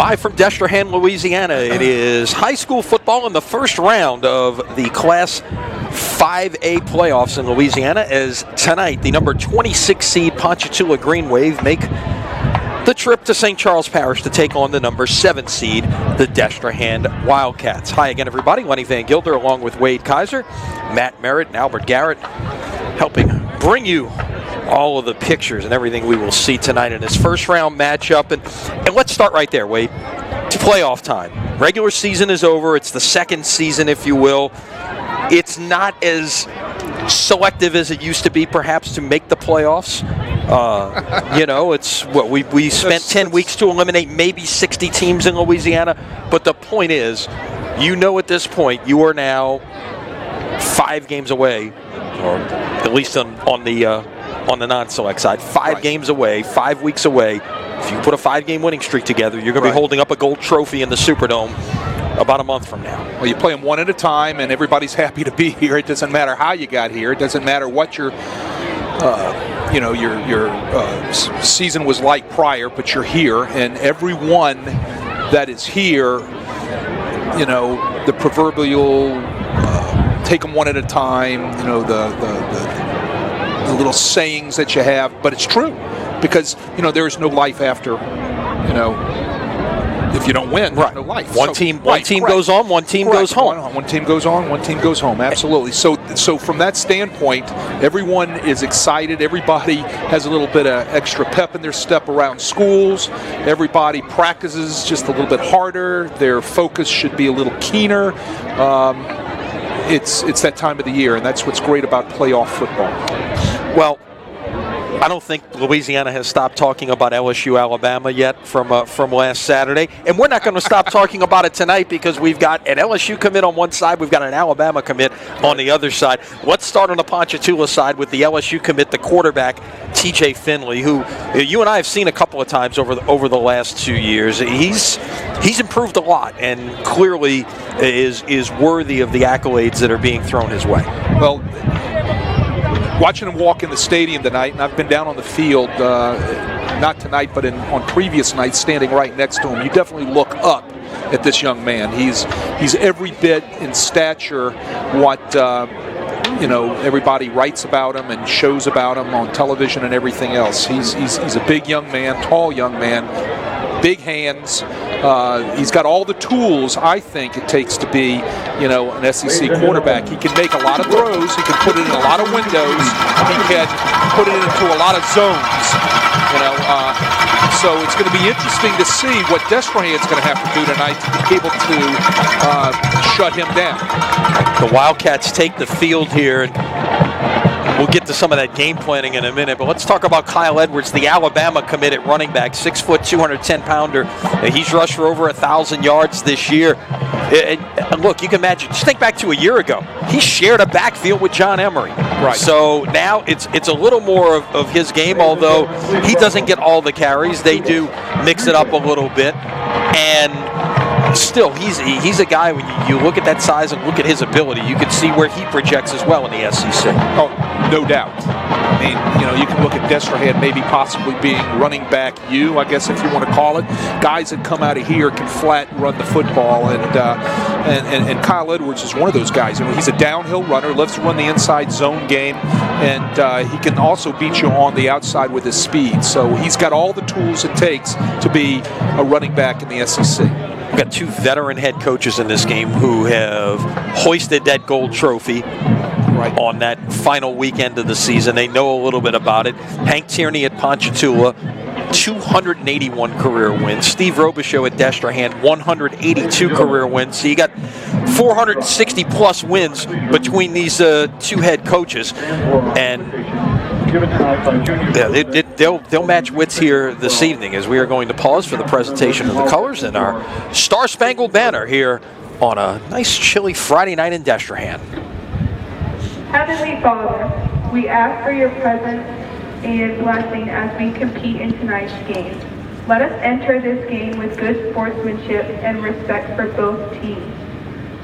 Live from Destrehan, Louisiana, it is high school football in the first round of the Class 5A playoffs in Louisiana, as tonight the number 26 seed Ponchatoula Green Wave make the trip to St. Charles Parish to take on the number 7 seed, the Destrehan Wildcats. Hi again, everybody. Lenny Van Gilder along with Wade Kaiser, Matt Merritt, and Albert Garrett helping bring you all of the pictures and everything we will see tonight in this first round matchup. And let's start right there, Wade. It's playoff time. Regular season is over. It's the second season, if you will. It's not as selective as it used to be, perhaps, to make the playoffs. It's what we spent 10 weeks to eliminate maybe 60 teams in Louisiana. But the point is, at this point, you are now 5 games away, or at least on the non-select side, 5 games away, 5 weeks away. If you put a 5-game winning streak together, you're going to be holding up a gold trophy in the Superdome about a month from now. Well, you play them one at a time, and everybody's happy to be here. It doesn't matter how you got here. It doesn't matter what your season was like prior, but you're here, and everyone that is here, the proverbial take them one at a time, the little sayings that you have, but it's true, because there is no life after, if you don't win, there's no life. One team goes on, one team goes home. One team goes on, one team goes home. Absolutely. So from that standpoint, everyone is excited. Everybody has a little bit of extra pep in their step around schools. Everybody practices just a little bit harder. Their focus should be a little keener. It's that time of the year, and that's what's great about playoff football. Well, I don't think Louisiana has stopped talking about LSU Alabama yet from last Saturday, and we're not going to stop talking about it tonight, because we've got an LSU commit on one side, we've got an Alabama commit on the other side. Let's start on the Ponchatoula side with the LSU commit, the quarterback TJ Finley, who you and I have seen a couple of times over the last 2 years. He's improved a lot, and clearly is worthy of the accolades that are being thrown his way. Well, watching him walk in the stadium tonight, and I've been down on the field, not tonight, but on previous nights, standing right next to him, you definitely look up at this young man. He's every bit in stature what everybody writes about him and shows about him on television and everything else. He's a big young man, tall young man, big hands. He's got all the tools, I think, it takes to be, an SEC quarterback. He can make a lot of throws. He can put it in a lot of windows. He can put it into a lot of zones. So it's going to be interesting to see what Destrehan's going to have to do tonight to be able to shut him down. The Wildcats take the field here, and we'll get to some of that game planning in a minute, but let's talk about Kyle Edwards, the Alabama commit at running back, 6 foot, 210-pounder. He's rushed for over 1,000 yards this year. And look, you can imagine, just think back to a year ago. He shared a backfield with John Emery. Right. So now it's a little more of his game, although he doesn't get all the carries. They do mix it up a little bit. And still, he's a guy, when you look at that size and look at his ability, you can see where he projects as well in the SEC. Oh, no doubt. I mean, you can look at Destrehan maybe possibly being running back I guess, if you want to call it. Guys that come out of here can flat run the football, and Kyle Edwards is one of those guys. He's a downhill runner, loves to run the inside zone game, and he can also beat you on the outside with his speed. So he's got all the tools it takes to be a running back in the SEC. We've got 2 veteran head coaches in this game who have hoisted that gold trophy on that final weekend of the season. They know a little bit about it. Hank Tierney at Ponchatoula, 281 career wins. Steve Robichaux at Destrehan, 182 career wins. So you got 460-plus wins between these 2 head coaches. And they'll match wits here this evening, as we are going to pause for the presentation of the colors and our Star-Spangled Banner here on a nice chilly Friday night in Destrehan. Heavenly Father, we ask for your presence and blessing as we compete in tonight's game. Let us enter this game with good sportsmanship and respect for both teams.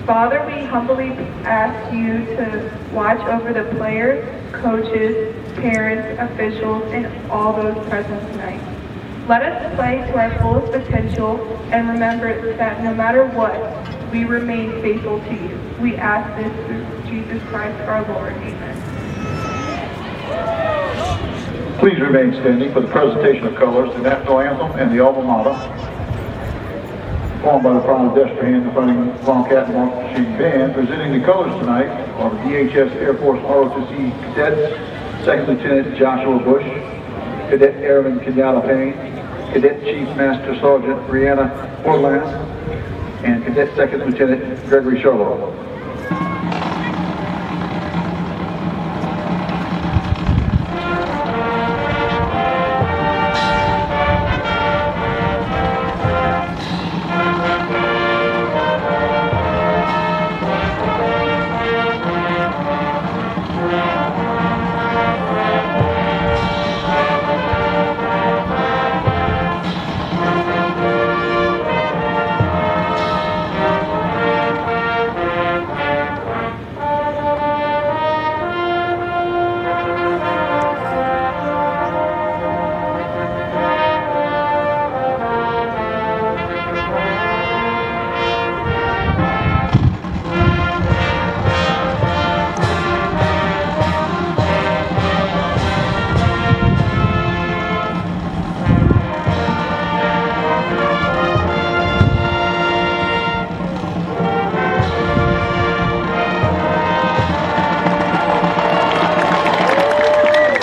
Father, we humbly ask you to watch over the players, coaches, parents, officials, and all those present tonight. Let us play to our fullest potential and remember that no matter what, we remain faithful to you. We ask this through Jesus Christ our Lord. Amen. Please remain standing for the presentation of colors, the national anthem, and the alma mater. Performed by the Pride of Destrehan, the Fighting Wildcat Marching Band. Presenting the colors tonight are the DHS Air Force ROTC cadets, Second Lieutenant Joshua Bush, Cadet Airman Kenyatta Payne, Cadet Chief Master Sergeant Brianna Portland, and Cadet Second Lieutenant Gregory Charlotte.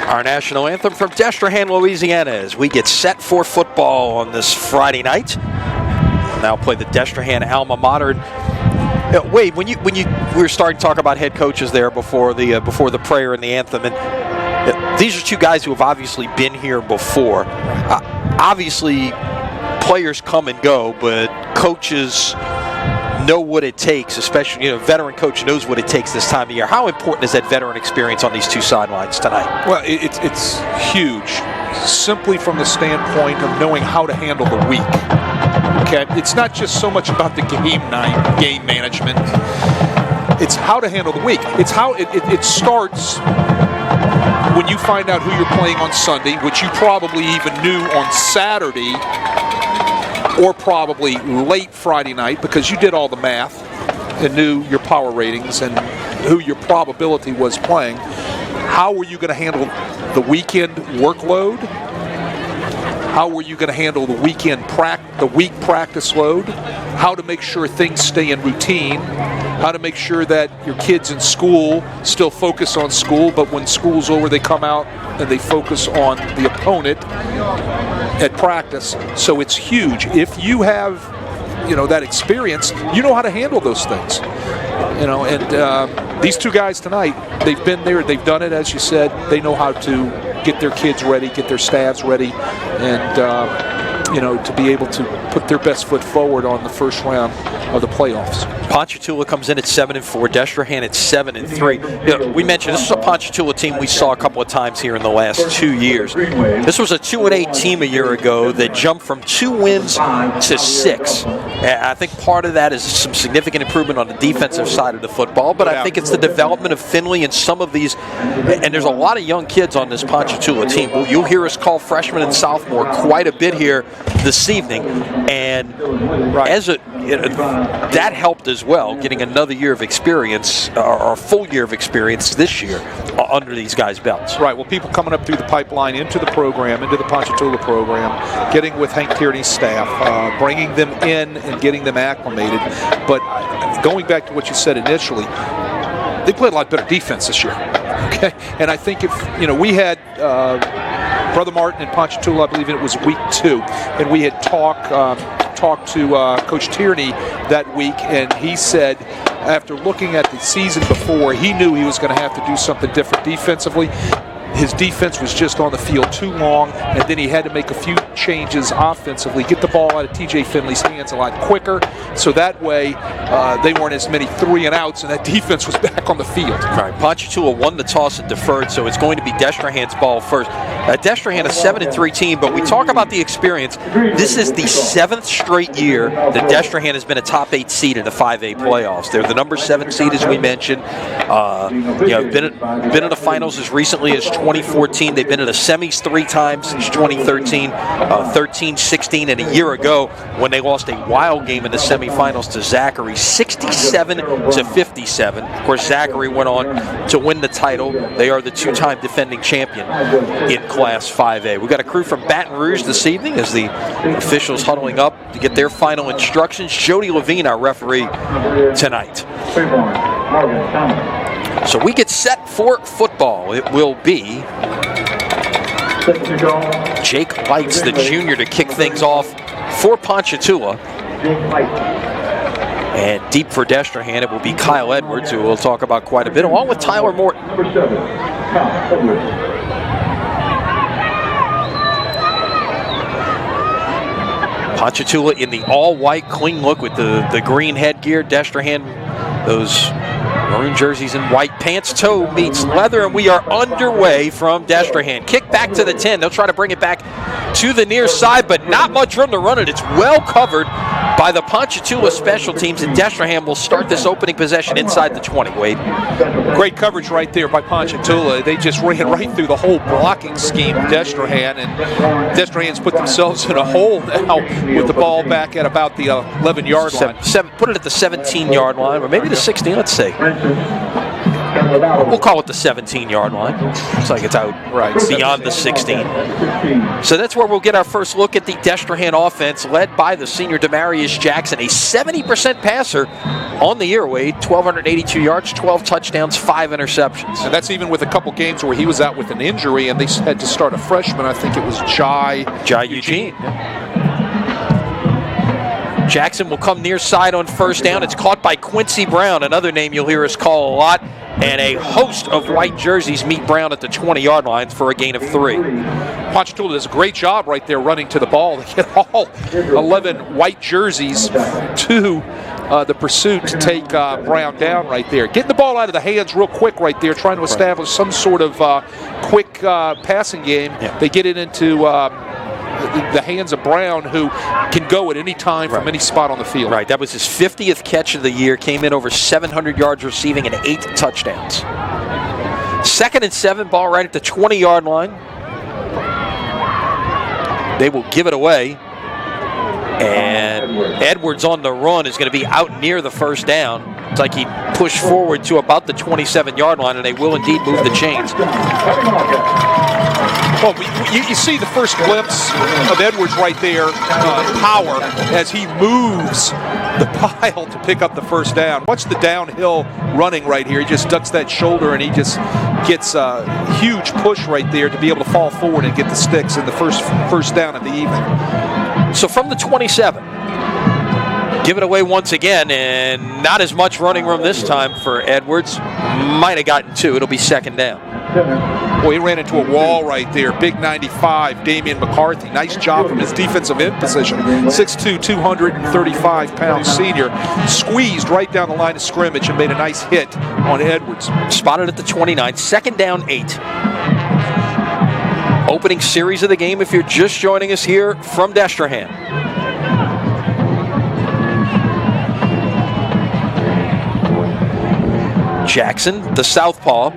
Our national anthem from Destrehan, Louisiana, as we get set for football on this Friday night. We'll now play the Destrehan alma mater. Wade, when we were starting to talk about head coaches there before the prayer and the anthem, and these are two guys who have obviously been here before. Obviously, players come and go, but coaches know what it takes, especially, a veteran coach knows what it takes this time of year. How important is that veteran experience on these two sidelines tonight? Well, it's huge, simply from the standpoint of knowing how to handle the week. Okay, it's not just so much about the game management. It's how to handle the week. It's how it starts when you find out who you're playing on Sunday, which you probably even knew on Saturday, or probably late Friday night, because you did all the math and knew your power ratings and who your probability was playing. How were you going to handle the weekend workload? How were you going to handle the week practice load? How to make sure things stay in routine? How to make sure that your kids in school still focus on school, but when school's over, they come out and they focus on the opponent at practice. So it's huge. If you have, that experience, you know how to handle those things. And these two guys tonight, they've been there, they've done it, as you said. They know how to get their kids ready, get their staffs ready, and to be able to put their best foot forward on the first round of the playoffs. Ponchatoula comes in at 7-4, Destrehan at 7-3. We mentioned this is a Ponchatoula team we saw a couple of times here in the last 2 years. This was a 2-8 team a year ago that jumped from 2 wins to 6. I think part of that is some significant improvement on the defensive side of the football, but I think it's the development of Finley and some of these, and there's a lot of young kids on this Ponchatoula team. You'll hear us call freshmen and sophomore quite a bit here this evening, and that helped as well, getting another year of experience, or a full year of experience this year under these guys' belts. Right. Well, people coming up through the pipeline into the program, into the Ponchatoula program, getting with Hank Tierney's staff, bringing them in and getting them acclimated. But going back to what you said initially, they played a lot better defense this year. Okay, and I think if we had Brother Martin in Ponchatoula, I believe it was week 2, and we had talked to Coach Tierney that week, and he said after looking at the season before, he knew he was going to have to do something different defensively. His defense was just on the field too long, and then he had to make a few changes offensively, get the ball out of TJ Finley's hands a lot quicker, so that way they weren't as many 3-and-outs, and that defense was back on the field. All right, Ponchatoula won the toss and deferred, so it's going to be Destrehan's ball first. Destrehan, a 7-3 team, but we talk about the experience. This is the 7th straight year that Destrehan has been a top 8 seed in the 5A playoffs. They're the number 7 seed, as we mentioned. Been in the finals as recently as 2014. They've been in the semis 3 times since 2013, 13, 16, and a year ago when they lost a wild game in the semifinals to Zachary, 67-57. Of course, Zachary went on to win the title. They are the 2-time defending champion in Class 5A. We've got a crew from Baton Rouge this evening as the officials huddling up to get their final instructions. Jody Levine, our referee tonight. So we get set for football. It will be Jake Lights, the junior, to kick things off for Ponchatoula. And deep for Destrehan, it will be Kyle Edwards, who we'll talk about quite a bit, along with Tyler Morton. Number 7, Kyle Edwards. Ponchatoula in the all-white clean look with the green headgear. Destrehan, those maroon jerseys and white pants. Toe meets leather, and we are underway from Destrehan. Kick back to the 10. They'll try to bring it back to the near side, but not much room to run it. It's well covered by the Ponchatoula special teams, and Destrehan will start this opening possession inside the 20. Wade. Great coverage right there by Ponchatoula. They just ran right through the whole blocking scheme of Destrehan, and Destrehan's put themselves in a hole now with the ball back at about the 11-yard line. Put it at the 17-yard line, or maybe the 16, let's say. We'll call it the 17-yard line. Looks like it's out right beyond the 16. So that's where we'll get our first look at the Destrehan offense, led by the senior Demarius Jackson, a 70% passer on the year, Wade. 1,282 yards, 12 touchdowns, 5 interceptions. And that's even with a couple games where he was out with an injury, and they had to start a freshman. I think it was Jai Eugene. Jackson will come near side on first down. It's caught by Quincy Brown, another name you'll hear us call a lot. And a host of white jerseys meet Brown at the 20-yard line for a gain of 3. Ponchatoula does a great job right there running to the ball. They get all 11 white jerseys to the pursuit to take Brown down right there. Getting the ball out of the hands real quick right there, trying to establish some sort of quick passing game. Yeah. They get it into the hands of Brown, who can go at any time from any spot on the field. Right, that was his 50th catch of the year, came in over 700 yards receiving and 8 touchdowns. 2nd and 7, ball right at the 20-yard line. They will give it away. And Edwards on the run is going to be out near the first down. It's like he pushed forward to about the 27-yard line, and they will indeed move the chains. Well, you see the first glimpse of Edwards right there, power, as he moves the pile to pick up the first down. Watch the downhill running right here. He just ducks that shoulder, and he just gets a huge push right there to be able to fall forward and get the sticks in the first down of the evening. So from the 27, give it away once again, and not as much running room this time for Edwards. Might have gotten 2. It'll be 2nd down. Well, he ran into a wall right there. Big 95, Damian McCarthy. Nice job from his defensive end position. 6'2", 235-pound senior. Squeezed right down the line of scrimmage and made a nice hit on Edwards. Spotted at the 29. 2nd down, 8. Opening series of the game if you're just joining us here from Destrehan. Jackson, the southpaw,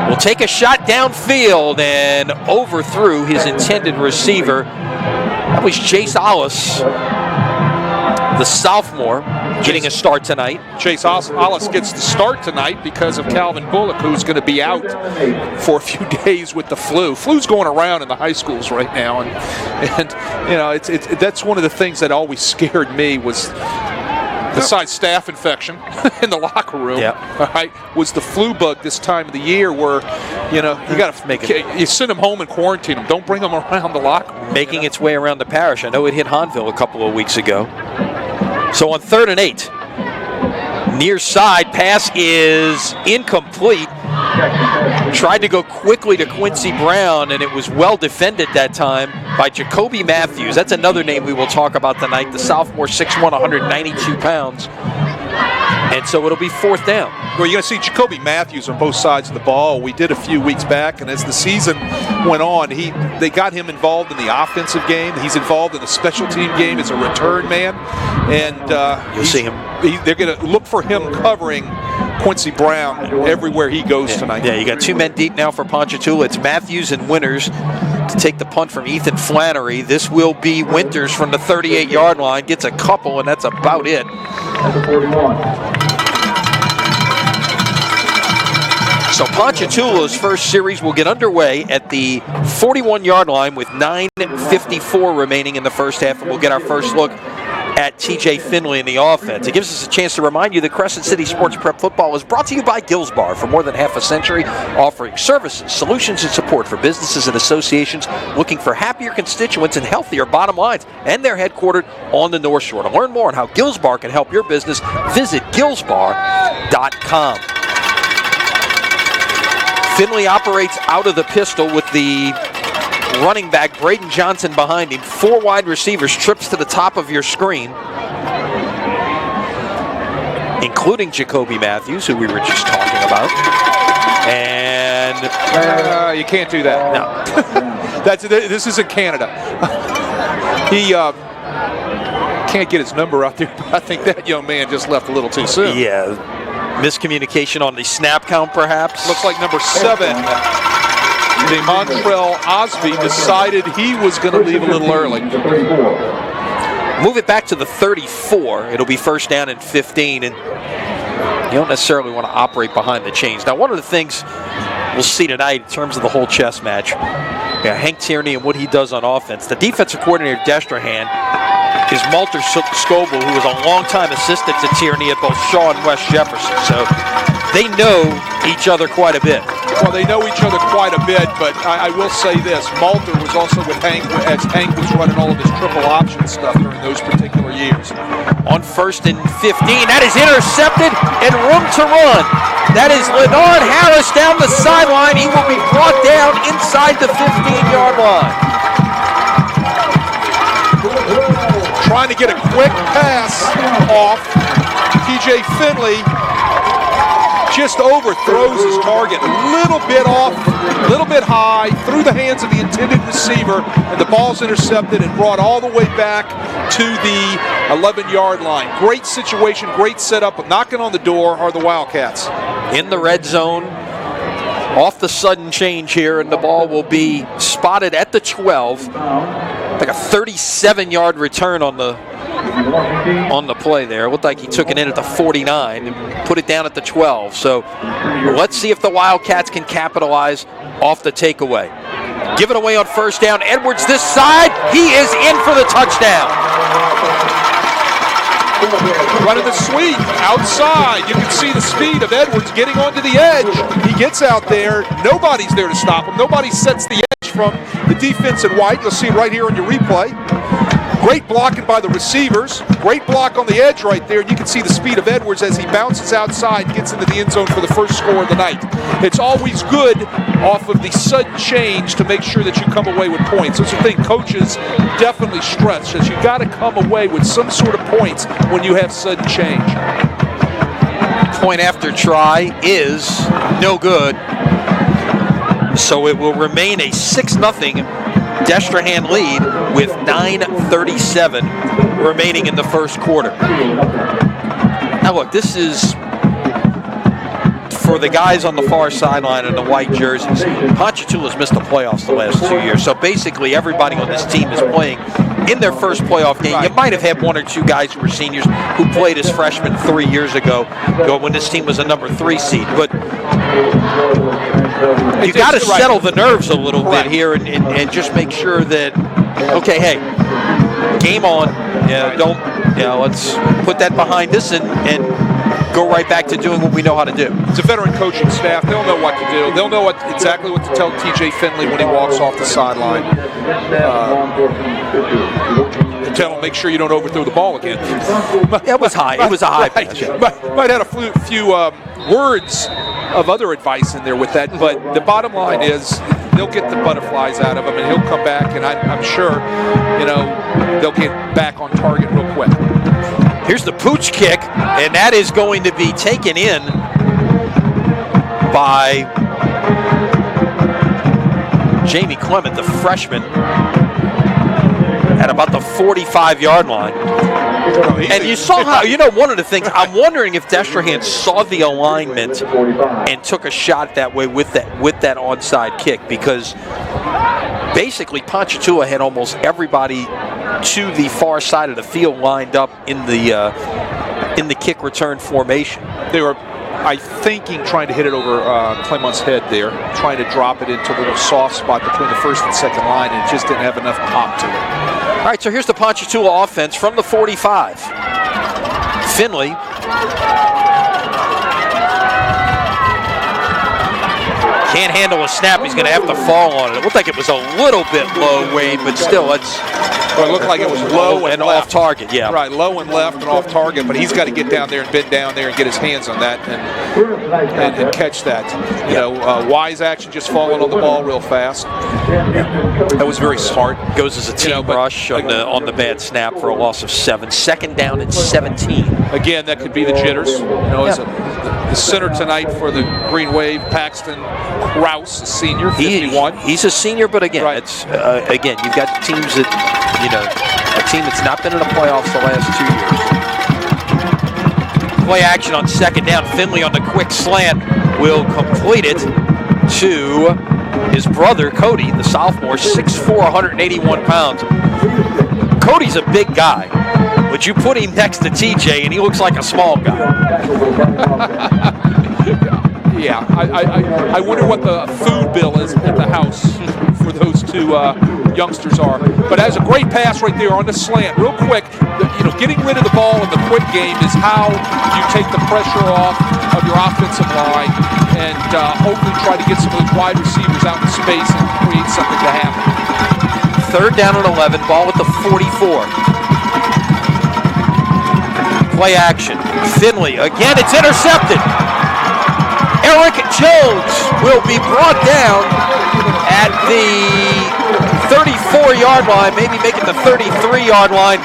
will take a shot downfield and overthrew his intended receiver. That was Chase Ollis, the sophomore, getting a start tonight. Chase Ollis gets the start tonight because of Calvin Bullock, who's going to be out for a few days with the flu. Flu's going around in the high schools right now, and you know, that's one of the things that always scared me was, besides staph infection in the locker room, all right, was the flu bug this time of the year, where you got to you send them home and quarantine them. Don't bring them around the locker room. Making its way around the parish. I know it hit Hahnville a couple of weeks ago. So on 3rd and 8, near side, pass is incomplete. Tried to go quickly to Quincy Brown, and it was well defended that time by Jacoby Matthews. That's another name we will talk about tonight. The sophomore, 6'1", 192 pounds. And so it'll be 4th down. Well, you're going to see Jacoby Matthews on both sides of the ball. We did a few weeks back, and as the season went on, they got him involved in the offensive game. He's involved in the special team game as a return man. And you'll see him. They're going to look for him covering Quincy Brown everywhere he goes tonight. Yeah, you got 2 men deep now for Ponchatoula. It's Matthews and Winters to take the punt from Ethan Flannery. This will be Winters from the 38-yard line. Gets a couple, and that's about it. Number 41. So Ponchatoula's first series will get underway at the 41-yard line with 9:54 remaining in the first half, and we'll get our first look at TJ Finley in the offense. It gives us a chance to remind you that Crescent City Sports Prep Football is brought to you by Gills Bar for more than half a century, offering services, solutions, and support for businesses and associations looking for happier constituents and healthier bottom lines. And they're headquartered on the North Shore. To learn more on how Gills Bar can help your business, visit gillsbar.com. Finley operates out of the pistol with the running back Braden Johnson behind him. 4 wide receivers, trips to the top of your screen, including Jacoby Matthews, who we were just talking about. And you can't do that. no, This isn't Canada. He can't get his number out there, but I think that young man just left a little too soon. yeah, miscommunication on the snap count, perhaps. Looks like number 7. DeMontrell Osby decided he was going to leave a little early. Move it back to the 34. It'll be first down and 15, and you don't necessarily want to operate behind the chains. Now, one of the things we'll see tonight in terms of the whole chess match, Hank Tierney and what he does on offense. The defensive coordinator, Destrehan, is Malter Scoble, who was a longtime assistant to Tierney at both Shaw and West Jefferson. So they know each other quite a bit. Well, they know each other quite a bit, but I will say this. Malter was also with Hank as Hank was running all of his triple option stuff during those particular years. On first and 15, that is intercepted and room to run. That is Leonard Harris down the sideline. He will be brought down inside the 15-yard line. Trying to get a quick pass off. TJ Finley just overthrows his target, a little bit off, a little bit high, through the hands of the intended receiver, and the ball's intercepted and brought all the way back to the 11-yard line. Great situation, great setup, but knocking on the door are the Wildcats. In the red zone, off the sudden change here, and the ball will be spotted at the 12. Like a 37-yard return on the play there. It looked like he took it in at the 49 and put it down at the 12. So let's see if the Wildcats can capitalize off the takeaway. Give it away on first down. Edwards this side. He is in for the touchdown. Running the sweep outside. You can see the speed of Edwards getting onto the edge. He gets out there. Nobody's there to stop him. Nobody sets the edge from the defense in white. You'll see it right here on your replay. Great blocking by the receivers. Great block on the edge right there. You can see the speed of Edwards as he bounces outside and gets into the end zone for the first score of the night. It's always good off of the sudden change to make sure that you come away with points. That's the thing coaches definitely stress, that you got to come away with some sort of points when you have sudden change. Point after try is no good. So it will remain a 6-0 Destrehan lead with 9:37 remaining in the first quarter. Now look, this is for the guys on the far sideline in the white jerseys. Ponchatoula's missed the playoffs the last 2 years, so basically everybody on this team is playing in their first playoff game. You might have had 1 or 2 guys who were seniors who played as freshmen 3 years ago when this team was a number 3 seed, but you got to settle the nerves a little bit here and just make sure that, okay, hey, game on. Let's put that behind us and go right back to doing what we know how to do. It's a veteran coaching staff. They'll know what to do. They'll know exactly what to tell TJ Finley when he walks off the sideline. Tell him, make sure you don't overthrow the ball again. It was high. It was a high pass. Might have a few words of other advice in there with that, but the bottom line is they'll get the butterflies out of him, and he'll come back, and I'm sure, they'll get back on target real quick. Here's the pooch kick, and that is going to be taken in by Jamie Clement, the freshman, at about the 45-yard line. And you saw how, one of the things, I'm wondering if Destrehan saw the alignment and took a shot that way with that onside kick, because basically Ponchatoula had almost everybody to the far side of the field lined up in the kick return formation. They were, I think, trying to hit it over Clemont's head there, trying to drop it into a little soft spot between the first and second line, and it just didn't have enough pop to it. All right, so here's the Ponchatoula offense from the 45. Finley. Can't handle a snap. He's going to have to fall on it. It looked like it was a little bit low, Wade, but still, it looked like it was low and off target. Yeah, right, low and left and off target. But he's got to get down there and bend down there and get his hands on that and catch that. Wise action, just falling on the ball real fast. That was very smart. Goes as a team rush on the bad snap for a loss of 7. Second down and 17. Again, that could be the jitters. As the center tonight for the Green Wave, Paxton Krause, a senior, 51. He's a senior, but again, right. It's again, you've got teams that, a team that's not been in the playoffs the last 2 years. Play action on second down. Finley on the quick slant will complete it to his brother, Cody, the sophomore, 6'4", 181 pounds. Cody's a big guy, but you put him next to TJ, and he looks like a small guy. Yeah, I wonder what the food bill is at the house for those two youngsters are. But that was a great pass right there on the slant. Real quick, getting rid of the ball in the quick game is how you take the pressure off of your offensive line and hopefully try to get some of those wide receivers out in space and create something to happen. Third down and 11, ball at the 44. Play action. Finley, again, it's intercepted. Eric Jones will be brought down at the 34-yard line, maybe make it the 33-yard line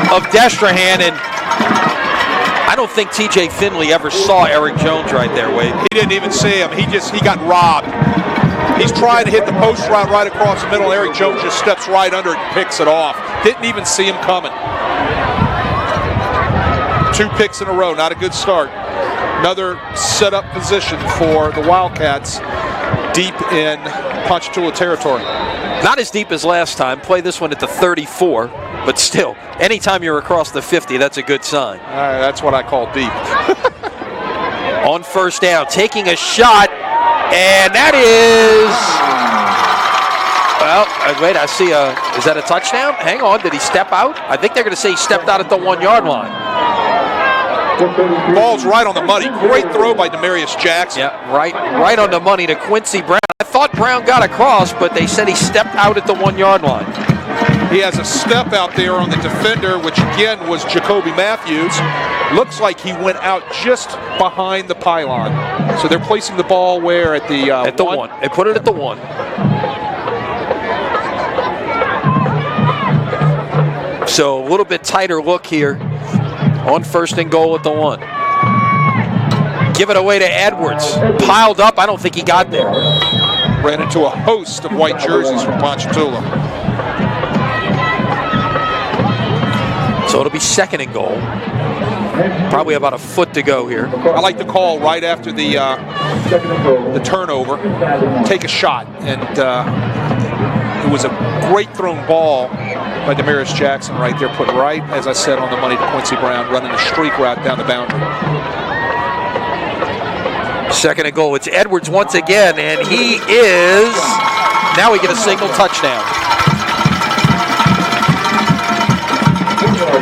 of Destrehan, and I don't think TJ Finley ever saw Eric Jones right there, Wade. He didn't even see him. He got robbed. He's trying to hit the post route right across the middle. Eric Jones just steps right under it and picks it off. Didn't even see him coming. 2 picks in a row, not a good start. Another set-up position for the Wildcats deep in Ponchatoula territory. Not as deep as last time. Play this one at the 34, but still, anytime you're across the 50, that's a good sign. That's what I call deep. On first down, taking a shot, and that is... Well, wait, I see is that a touchdown? Hang on, did he step out? I think they're going to say he stepped out at the 1-yard line. Ball's right on the money. Great throw by Demarius Jackson. Yeah, right on the money to Quincy Brown. I thought Brown got across, but they said he stepped out at the 1-yard line. He has a step out there on the defender, which again was Jacoby Matthews. Looks like he went out just behind the pylon. So they're placing the ball where at the at the 1. They put it at the 1. So a little bit tighter look here. On first and goal at the 1. Give it away to Edwards. Piled up. I don't think he got there. Ran into a host of white jerseys from Ponchatoula. So it'll be second and goal. Probably about a foot to go here. I like the call right after the turnover. Take a shot. And it was a great thrown ball by Demarius Jackson right there, put right, as I said, on the money to Quincy Brown, running a streak route down the boundary. Second and goal. It's Edwards once again, and he is... Now we get a single touchdown.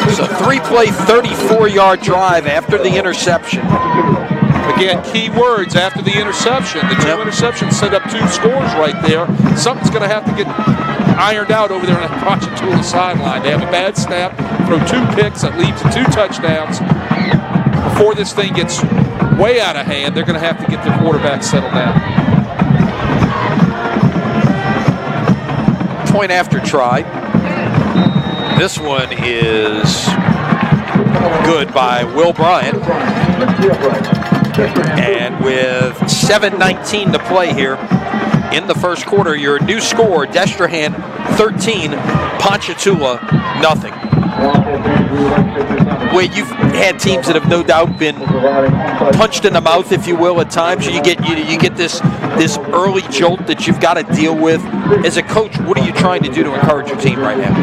It's a 3-play, 34-yard drive after the interception. Again, key words after the interception. The 2 interceptions set up 2 scores right there. Something's going to have to get ironed out over there on the Ponchatoula sideline. They have a bad snap, throw 2 picks that lead to 2 touchdowns. Before this thing gets way out of hand, they're going to have to get their quarterback settled down. Point after try. This one is good by Will Bryant. And with 7:19 to play here in the first quarter. Your new score, Destrehan 13, Ponchatoula nothing. Where you've had teams that have no doubt been punched in the mouth, if you will, at times. You get this early jolt that you've got to deal with. As a coach, what are you trying to do to encourage your team right now?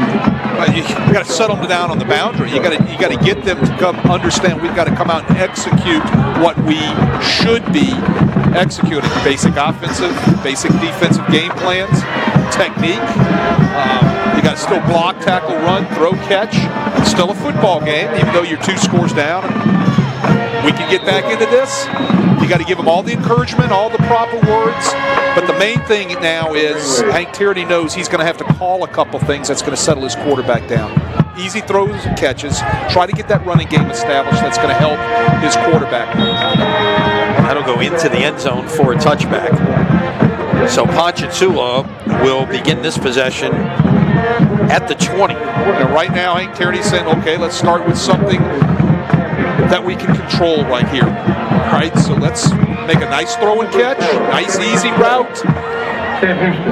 You got to settle them down on the boundary. You got to get them to come understand we've got to come out and execute what we should be executing. Basic offensive, basic defensive game plans, technique. You got to still block, tackle, run, throw, catch. It's still a football game, even though you're 2 scores down. We can get back into this. You got to give them all the encouragement, all the proper words. But the main thing now is Hank Tierney knows he's going to have to call a couple things that's going to settle his quarterback down. Easy throws and catches. Try to get that running game established. That's going to help his quarterback. That'll go into the end zone for a touchback. So Ponchatoula will begin this possession at the 20. Right now, Hank Tierney's saying, okay, let's start with something that we can control right here. All right, so let's make a nice throw and catch, nice easy route,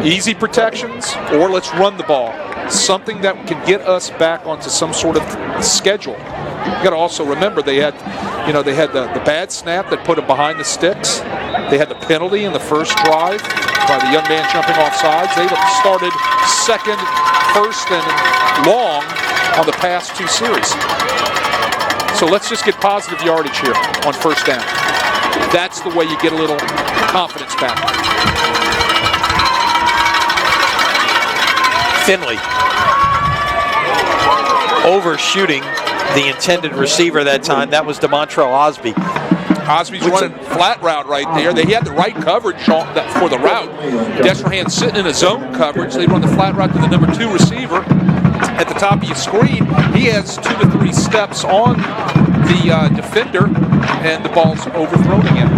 easy protections, or let's run the ball. Something that can get us back onto some sort of schedule. You got to also remember they had the bad snap that put them behind the sticks. They had the penalty in the first drive by the young man jumping off sides. They started second, first, and long on the past 2 series. So let's just get positive yardage here on first down. That's the way you get a little confidence back. Finley overshooting the intended receiver that time. That was DeMontrell Osby. Osby's running flat route right there. They had the right coverage for the route. Destrehan sitting in a zone coverage. They run the flat route to the number 2 receiver. At the top of your screen, he has 2 to 3 steps on the defender, and the ball's overthrown again.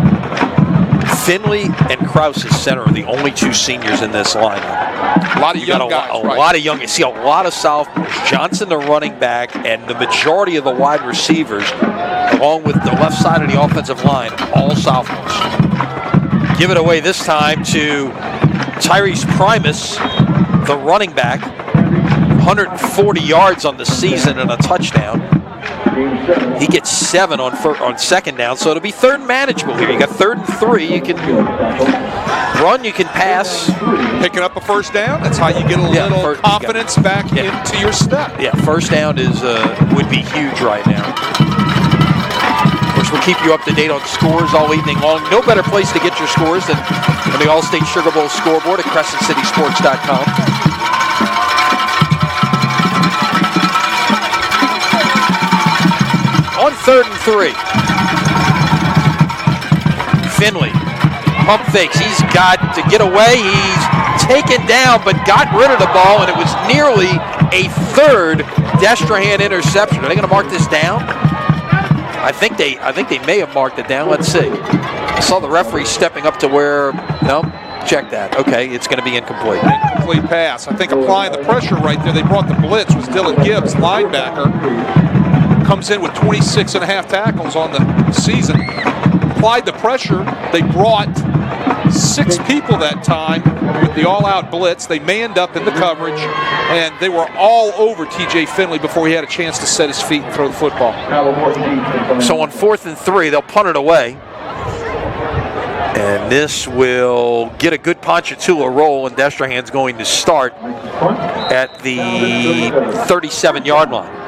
Finley and Krause is center are the only 2 seniors in this lineup. A lot of young guys. A lot of young. You see a lot of sophomores. Johnson, the running back, and the majority of the wide receivers, along with the left side of the offensive line, all sophomores. Give it away this time to Tyrese Primus, the running back. 140 yards on the season and a touchdown. He gets 7 on second down, so it'll be third and manageable here. You got 3rd and 3. You can run, you can pass. Picking up a first down, that's how you get a little confidence back into your step. Yeah, first down would be huge right now. Of course, we'll keep you up to date on scores all evening long. No better place to get your scores than on the All-State Sugar Bowl scoreboard at CrescentCitySports.com. On 3rd and 3. Finley, pump fakes. He's got to get away. He's taken down, but got rid of the ball, and it was nearly a 3rd Destrehan interception. Are they going to mark this down? I think they may have marked it down. Let's see. I saw the referee stepping up to where, no, check that. Okay, it's going to be incomplete. Incomplete pass. I think applying the pressure right there. They brought the blitz. Was Dylan Gibbs, linebacker. Comes in with 26 and a half tackles on the season. Applied the pressure. They brought 6 people that time with the all-out blitz. They manned up in the coverage, and they were all over TJ Finley before he had a chance to set his feet and throw the football. So on 4th and 3, they'll punt it away. And this will get a good Ponchatoula roll, and Destrehan's going to start at the 37-yard line.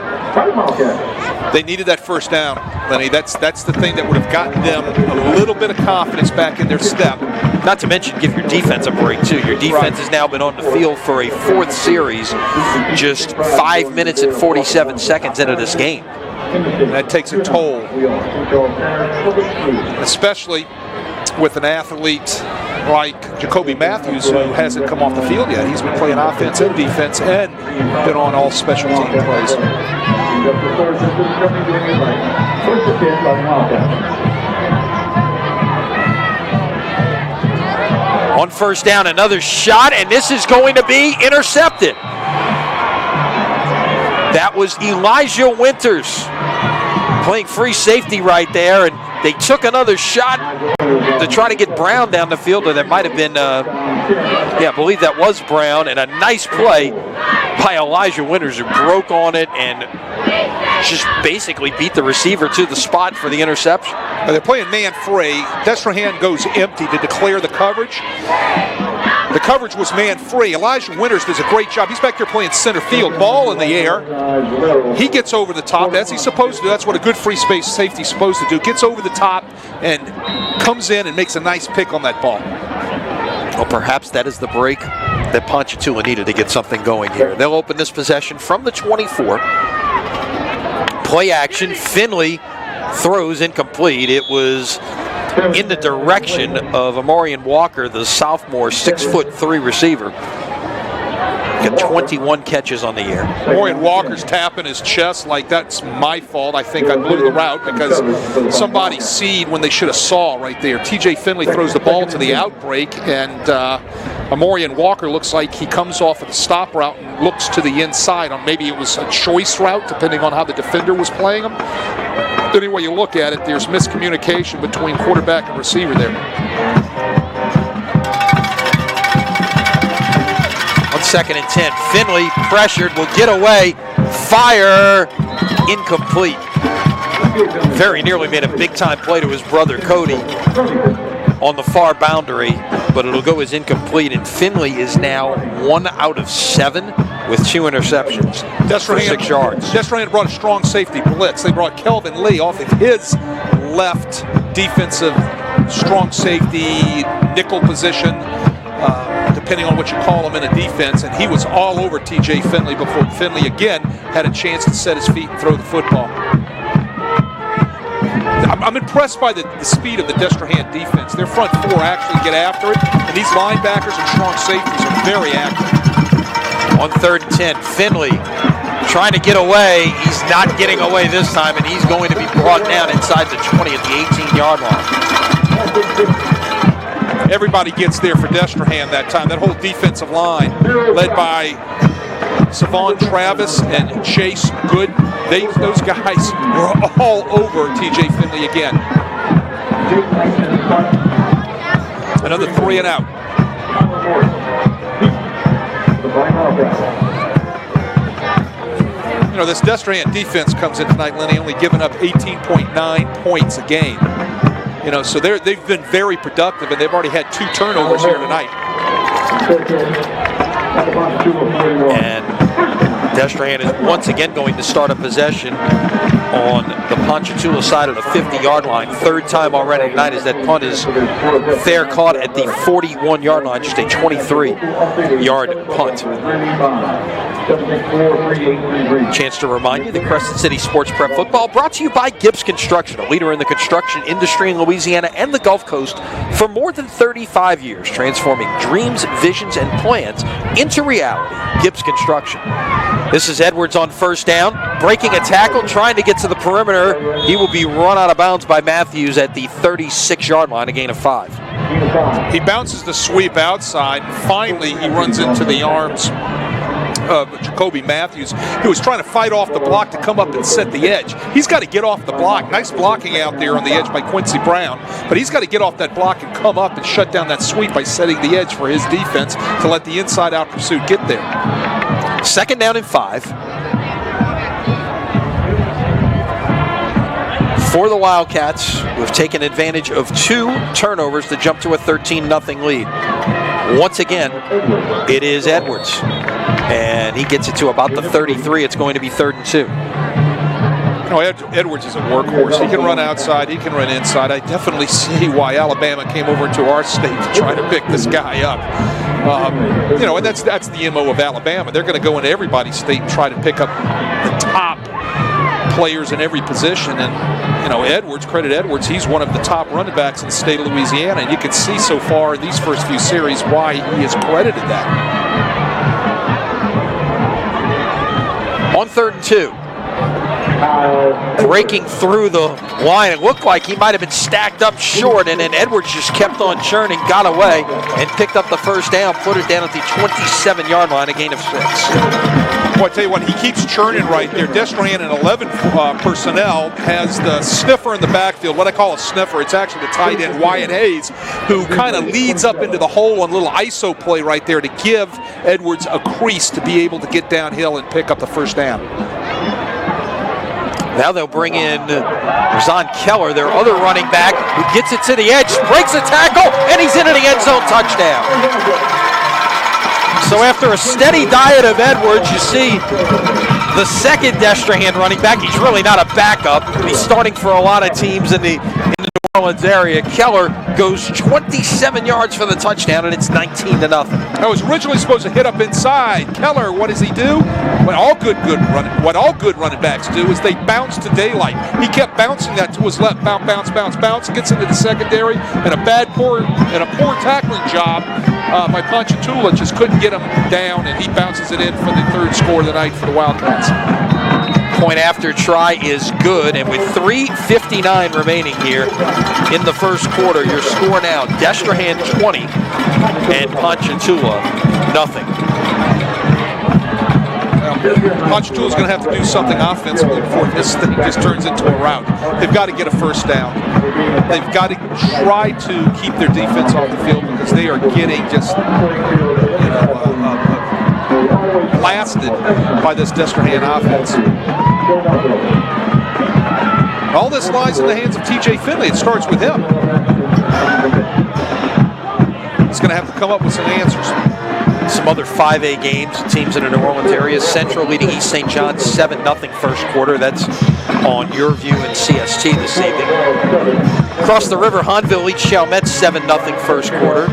They needed that first down, Lenny. That's the thing that would have gotten them a little bit of confidence back in their step. Not to mention give your defense a break, too. Your defense has now been on the field for a 4th series, just 5 minutes and 47 seconds into this game. That takes a toll, especially with an athlete like Jacoby Matthews, who hasn't come off the field yet. He's been playing offense and defense and been on all special team plays. On first down, another shot, and this is going to be intercepted. That was Elijah Winters playing free safety right there, and they took another shot. to try to get Brown down the field, or there might have been, I believe that was Brown, and a nice play by Elijah Winters, who broke on it and just basically beat the receiver to the spot for the interception. They're playing man free. Destrehan goes empty to declare the coverage. The coverage was man free. Elijah Winters does a great job. He's back there playing center field, ball in the air. He gets over the top, as he's supposed to do. That's what a good free space safety is supposed to do. Gets over the top and comes in and makes a nice pick on that ball. Well, perhaps that is the break that Ponchatoula needed to get something going here. They'll open this possession from the 24. Play action. Finley throws incomplete. It was in the direction of Amorian Walker, the sophomore 6'3" receiver. Got 21 catches on the year. Amorian Walker's tapping his chest like that's my fault. I think I blew the route because somebody seed when they should have saw right there. TJ Finley throws the ball to the outbreak, and Amorian Walker looks like he comes off of the stop route and looks to the inside on maybe it was a choice route depending on how the defender was playing him. Any way you look at it, there's miscommunication between quarterback and receiver there. On 2nd and 10, Finley pressured, will get away, fire, incomplete. Very nearly made a big-time play to his brother Cody on the far boundary, but it'll go as incomplete, and Finley is now 1 out of 7 with 2 interceptions for 6 yards. Destrehan brought a strong safety blitz. They brought Kelvin Lee off of his left defensive strong safety nickel position, depending on what you call him in a defense, and he was all over TJ Finley before Finley again had a chance to set his feet and throw the football. I'm impressed by the speed of the Destrehan defense. Their front four actually get after it, and these linebackers and strong safeties are very active. On 3rd and 10, Finley trying to get away. He's not getting away this time, and he's going to be brought down inside the 20 at the 18-yard line. Everybody gets there for Destrehan that time. That whole defensive line, led by Savon Travis and Chase Good, those guys were all over TJ Finley again. Another 3 and out. You know, this Destrehan defense comes in tonight, Lenny, only giving up 18.9 points a game. You know, so they've been very productive, and they've already had 2 turnovers here tonight. And Destrehan is once again going to start a possession on the Ponchatoula side of the 50-yard line. 3rd time already tonight as that punt is fair caught at the 41-yard line, just a 23-yard punt. Chance to remind you, the Crescent City Sports Prep Football brought to you by Gibbs Construction, a leader in the construction industry in Louisiana and the Gulf Coast for more than 35 years, transforming dreams, visions, and plans into reality. Gibbs Construction. This is Edwards on 1st down, breaking a tackle, trying to get to the perimeter. He will be run out of bounds by Matthews at the 36-yard line, a gain of 5. He bounces the sweep outside, and finally he runs into the arms of Jacoby Matthews, who was trying to fight off the block to come up and set the edge. He's got to get off the block. Nice blocking out there on the edge by Quincy Brown, but he's got to get off that block and come up and shut down that sweep by setting the edge for his defense to let the inside-out pursuit get there. 2nd down and 5. For the Wildcats, who have taken advantage of 2 turnovers to jump to a 13-0 lead. Once again, it is Edwards. And he gets it to about the 33. It's going to be 3rd and 2. You know, Edwards is a workhorse. He can run outside. He can run inside. I definitely see why Alabama came over to our state to try to pick this guy up. You know, and that's the MO of Alabama. They're going to go into everybody's state and try to pick up the top players in every position. And, you know, Edwards, credit Edwards, he's one of the top running backs in the state of Louisiana. And you can see so far in these first few series why he is credited that. On 3rd and 2. Breaking through the line. It looked like he might have been stacked up short, and then Edwards just kept on churning, got away, and picked up the 1st down, put it down at the 27-yard line, a gain of 6. Boy, I tell you what, he keeps churning right there. Destrehan and 11 personnel has the sniffer in the backfield. What I call a sniffer, it's actually the tight end, Wyatt Hayes, who kind of leads up into the hole on a little ISO play right there to give Edwards a crease to be able to get downhill and pick up the first down. Now they'll bring in Razan Keller, their other running back, who gets it to the edge, breaks a tackle, and he's into the end zone, touchdown. So after a steady diet of Edwards, you see the second Destrehan running back. He's really not a backup. He's starting for a lot of teams in the New Orleans area. Keller goes 27 yards for the touchdown, and it's 19-0. I was originally supposed to hit up inside. Keller, what does he do? What all good running backs do is they bounce to daylight. He kept bouncing that to his left, bounce, gets into the secondary, and a poor tackling job by Ponchatoula just couldn't get him down, and he bounces it in for the third score of the night for the Wildcats. Point after try is good, and with 3:59 remaining here in the first quarter, your score now, Destrehan 20 and Ponchatoula nothing. Ponchatoula's going to have to do something offensively before this thing just turns into a rout. They've got to get a first down. They've got to try to keep their defense off the field because they are getting just blasted by this Destrehan offense. All this lies in the hands of TJ Finley. It starts with him. He's going to have to come up with some answers. Some other 5A games, teams in the New Orleans area. Central leading East St. John's 7-0 first quarter. That's on Your View and CST this evening. Across the river, Hanville leads Chalmette 7-0 first quarter.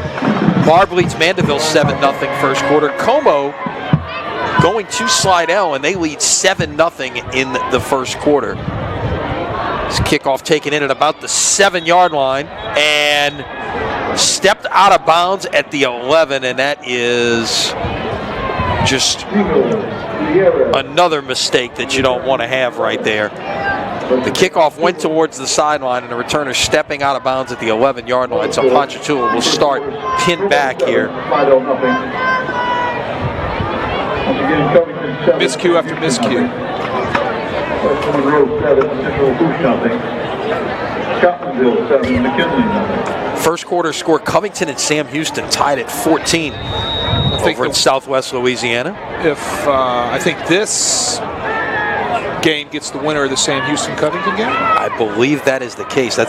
Barb leads Mandeville 7-0 first quarter. Como going to Slidell, and they lead 7-0 in the first quarter. This kickoff taken in at about the 7-yard line and stepped out of bounds at the 11, and that is just another mistake that you don't want to have right there. The kickoff went towards the sideline, and the returner stepping out of bounds at the 11-yard line, so Ponchatoula will start pinned back here. Miscue after miscue. First quarter score, Covington and Sam Houston tied at 14 over in Southwest Louisiana. I think this game gets the winner of the Sam Houston-Covington game? I believe that is the case. I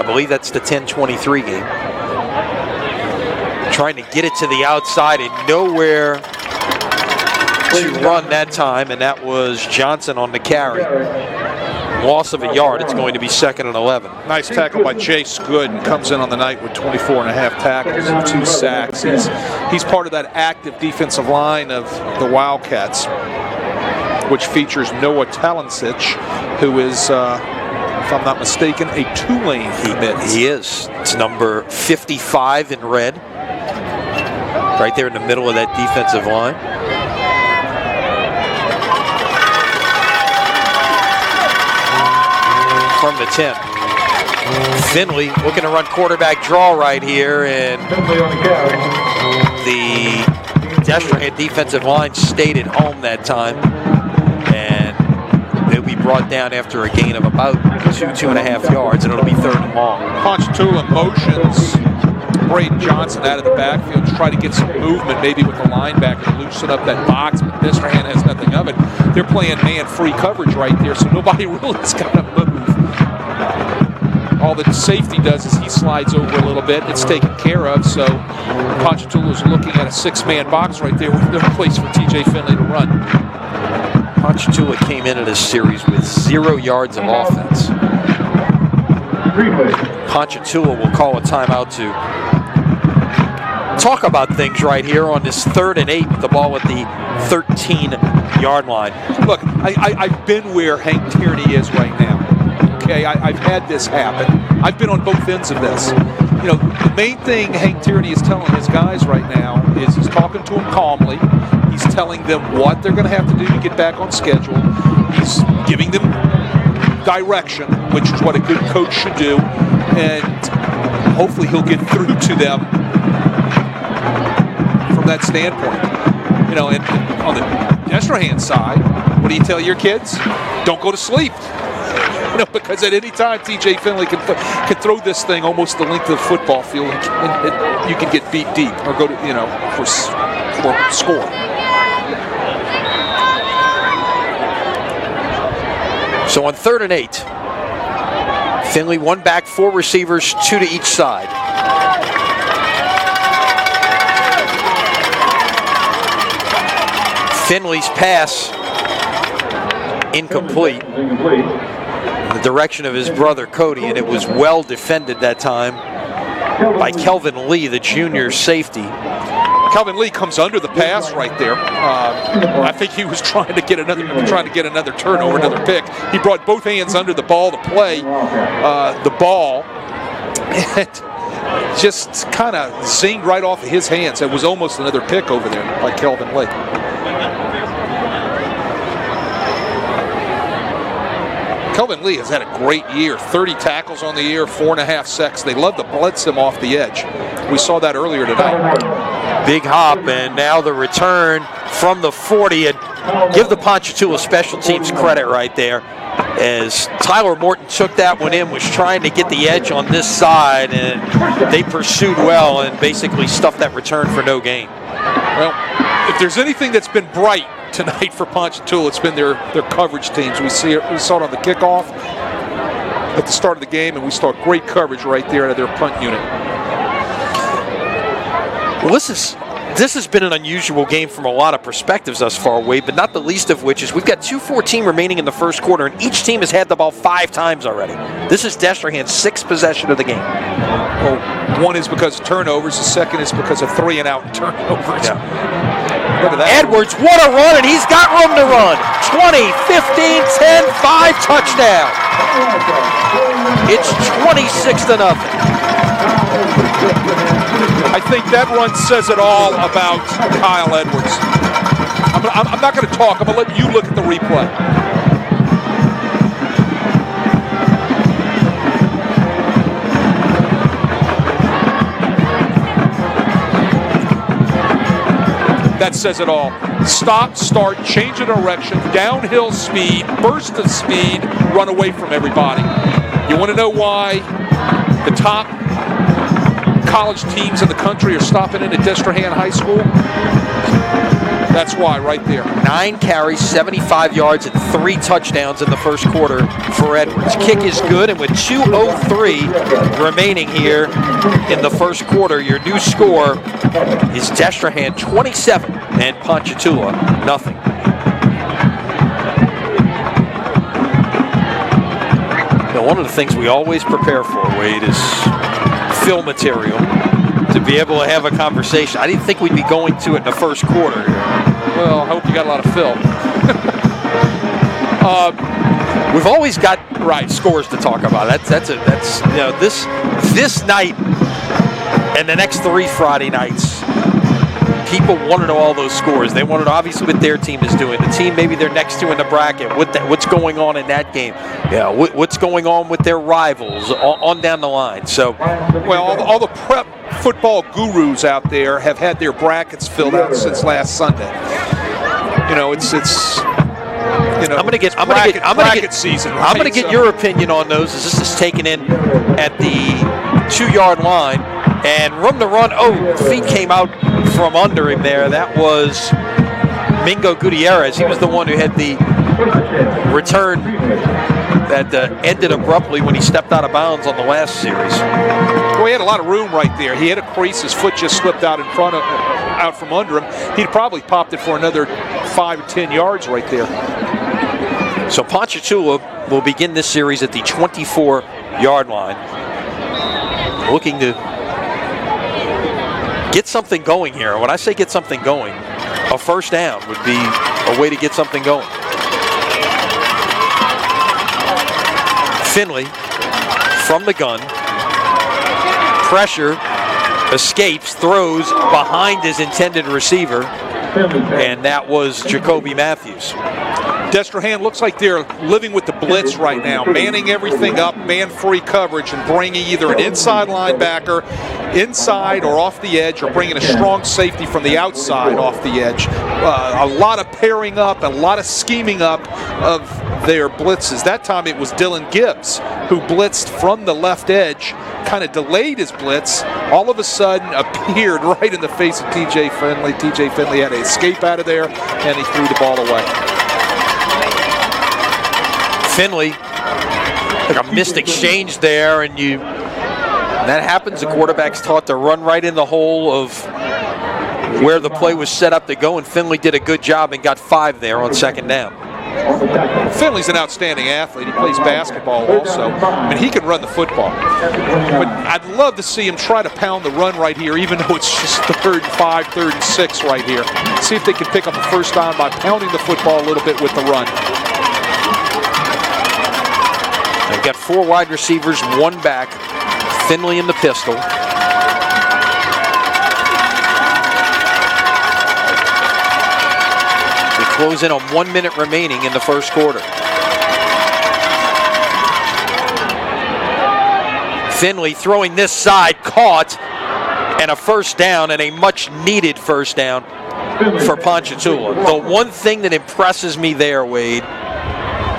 believe that's the 10-23 game. Trying to get it to the outside and nowhere to run that time, and that was Johnson on the carry. Loss of a yard. It's going to be 2nd and 11. Nice tackle by Chase Good, and comes in on the night with 24.5 tackles and 2 sacks. He's part of that active defensive line of the Wildcats, which features Noah Talancic, who is, if I'm not mistaken, a Tulane commit. He is. It's number 55 in red, right there in the middle of that defensive line. From the 10. Finley looking to run quarterback draw right here, and the Destrehan defensive line stayed at home that time, and they'll be brought down after a gain of about 2.5 yards, and it'll be 3rd and long. Ponchatoula motions Braden Johnson out of the backfield to try to get some movement, maybe with the linebacker to loosen up that box, but Destrehan has nothing of it. They're playing man-free coverage right there, so nobody really has got to move. All the safety does is he slides over a little bit. It's taken care of, so Ponchatoula's looking at a 6-man box right there with no place for TJ Finley to run. Ponchatoula came into this series with 0 yards of offense. Ponchatoula will call a timeout to talk about things right here on this 3rd and 8 with the ball at the 13-yard line. Look, I've been where Hank Tierney is right now. Okay, I've had this happen. I've been on both ends of this. You know, the main thing Hank Tierney is telling his guys right now is he's talking to them calmly. He's telling them what they're going to have to do to get back on schedule. He's giving them direction, which is what a good coach should do, and hopefully he'll get through to them from that standpoint. You know, and on the Destrehan side, what do you tell your kids? Don't go to sleep. Because at any time, TJ Finley can throw this thing almost the length of the football field, and you can get beat deep or go to, for score. So on 3rd and 8, Finley 1 back, 4 receivers, 2 to each side. Finley's pass incomplete. The direction of his brother Cody, and it was well defended that time by Kelvin Lee, the junior safety. Kelvin Lee comes under the pass right there. I think he was trying to get another turnover, another pick. He brought both hands under the ball to play the ball, and just kind of zinged right off of his hands. It was almost another pick over there by Kelvin Lee. Kelvin Lee has had a great year. 30 tackles on the year, 4.5 sacks. They love to blitz him off the edge. We saw that earlier tonight. Big hop, and now the return from the 40. And give the Ponchatoula special teams credit right there, as Tyler Morton took that one in, was trying to get the edge on this side, and they pursued well and basically stuffed that return for no gain. Well, if there's anything that's been bright tonight for Ponchatoula, it's been their coverage teams. We saw it on the kickoff at the start of the game, and we saw great coverage right there out of their punt unit. Well, this has been an unusual game from a lot of perspectives thus far, Wade, but not the least of which is we've got 2:14 remaining in the first quarter, and each team has had the ball 5 times already. This is Destrehan's 6th possession of the game. Well, one is because of turnovers. The second is because of 3-and-out turnovers. Yeah. Look at that. Edwards, what a run, and he's got room to run. 20, 15, 10, 5, touchdown. It's 26-0. I think that run says it all about Kyle Edwards. I'm not going to talk. I'm going to let you look at the replay. That says it all. Stop, start, change of direction, downhill speed, burst of speed, run away from everybody. You want to know why the top college teams in the country are stopping in at Destrehan High School? That's why, right there. 9 carries, 75 yards, and 3 touchdowns in the first quarter for Edwards. Kick is good, and with 2:03 remaining here in the first quarter, your new score is Destrehan 27 and Ponchatoula nothing. Now, one of the things we always prepare for, Wade, is fill material to be able to have a conversation. I didn't think we'd be going to it in the first quarter. Well, I hope you got a lot of fill. We've always got scores to talk about. That's this night and the next 3 Friday nights. People want to know all those scores. They want to know, obviously, what their team is doing. The team maybe they're next to in the bracket. What's going on in that game? Yeah, what's going on with their rivals on down the line. So, well, all the prep football gurus out there have had their brackets filled out since last Sunday. I'm gonna get season. Right? I'm gonna get your opinion on those, as this is taken in at the 2-yard line and room to run. Oh, feet came out from under him there. That was Mingo Gutierrez. He was the one who had the return that ended abruptly when he stepped out of bounds on the last series. Well, he had a lot of room right there. He had a crease. His foot just slipped out out from under him. He'd probably popped it for another 5 or 10 yards right there. So Ponchatoula will begin this series at the 24-yard line, looking to get something going here. When I say get something going, a first down would be a way to get something going. Finley from the gun. Pressure, escapes, throws behind his intended receiver, and that was Jacoby Matthews. Destrehan looks like they're living with the blitz right now, manning everything up, man-free coverage, and bringing either an inside linebacker inside or off the edge, or bringing a strong safety from the outside off the edge. A lot of pairing up, a lot of scheming up of their blitzes. That time it was Dylan Gibbs who blitzed from the left edge, kind of delayed his blitz, all of a sudden appeared right in the face of TJ Finley. TJ Finley had to escape out of there, and he threw the ball away. Finley, like a missed exchange there, and that happens. The quarterback's taught to run right in the hole of where the play was set up to go, and Finley did a good job and got 5 there on second down. Finley's an outstanding athlete. He plays basketball also. I mean, he can run the football. But I'd love to see him try to pound the run right here, even though it's just 3rd and 5, 3rd and 6 right here. See if they can pick up a first down by pounding the football a little bit with the run. They've got 4 wide receivers, 1 back. Finley in the pistol. We close in on 1 minute remaining in the first quarter. Finley throwing this side, caught, and a first down, and a much needed first down for Ponchatoula. The one thing that impresses me there, Wade,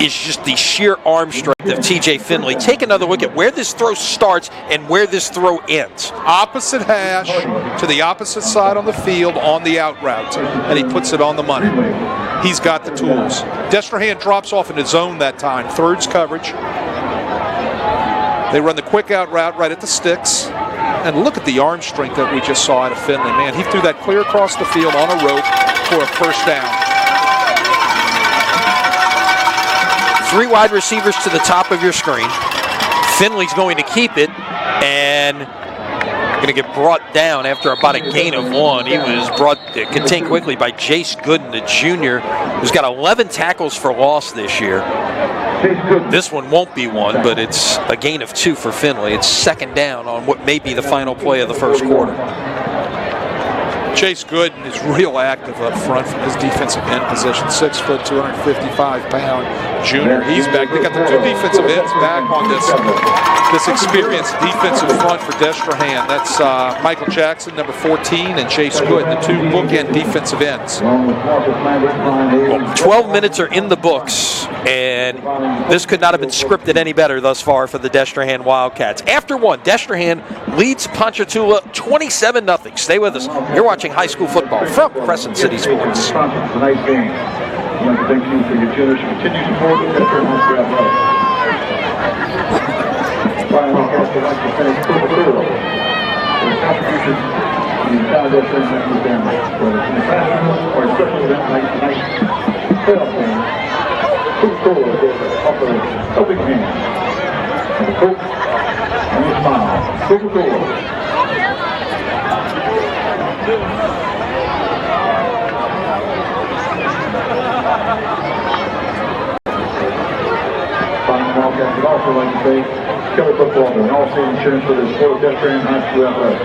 is just the sheer arm strength of TJ Finley. Take another look at where this throw starts and where this throw ends. Opposite hash to the opposite side on the field on the out route, and he puts it on the money. He's got the tools. Destrehan drops off in his zone that time. Thirds coverage. They run the quick out route right at the sticks. And look at the arm strength that we just saw out of Finley. Man, he threw that clear across the field on a rope for a first down. 3 wide receivers to the top of your screen. Finley's going to keep it and going to get brought down after about a gain of 1. He was contained quickly by Jace Gooden, the junior, who's got 11 tackles for loss this year. This one won't be one, but it's a gain of 2 for Finley. It's second down on what may be the final play of the first quarter. Chase Gooden is real active up front from his defensive end position. 6 foot, 255-pound junior. He's back. They got the 2 defensive ends back on this experienced defensive front for Destrehan. That's Michael Jackson, number 14, and Chase Gooden, the 2 bookend defensive ends. Well, 12 minutes are in the books, and this could not have been scripted any better thus far for the Destrehan Wildcats. After 1, Destrehan leads Ponchatoula 27-0. Stay with us. You're watching high school football from Crescent City Sports. Tonight's game. I'd like to thank you for your generous continued support of Destrehan Athletics. Finally, I'd like to thank Ponchatoula for his contribution to the entire Destrehan family, whether it's in the classroom or a special event like tonight's playoff game. Ponchatoula offers a big hand. And the coach and his smile. Ponchatoula. Wildcats would also like to thank Keller Football and Allstate Insurance for their support of Destrehan High School Athletics.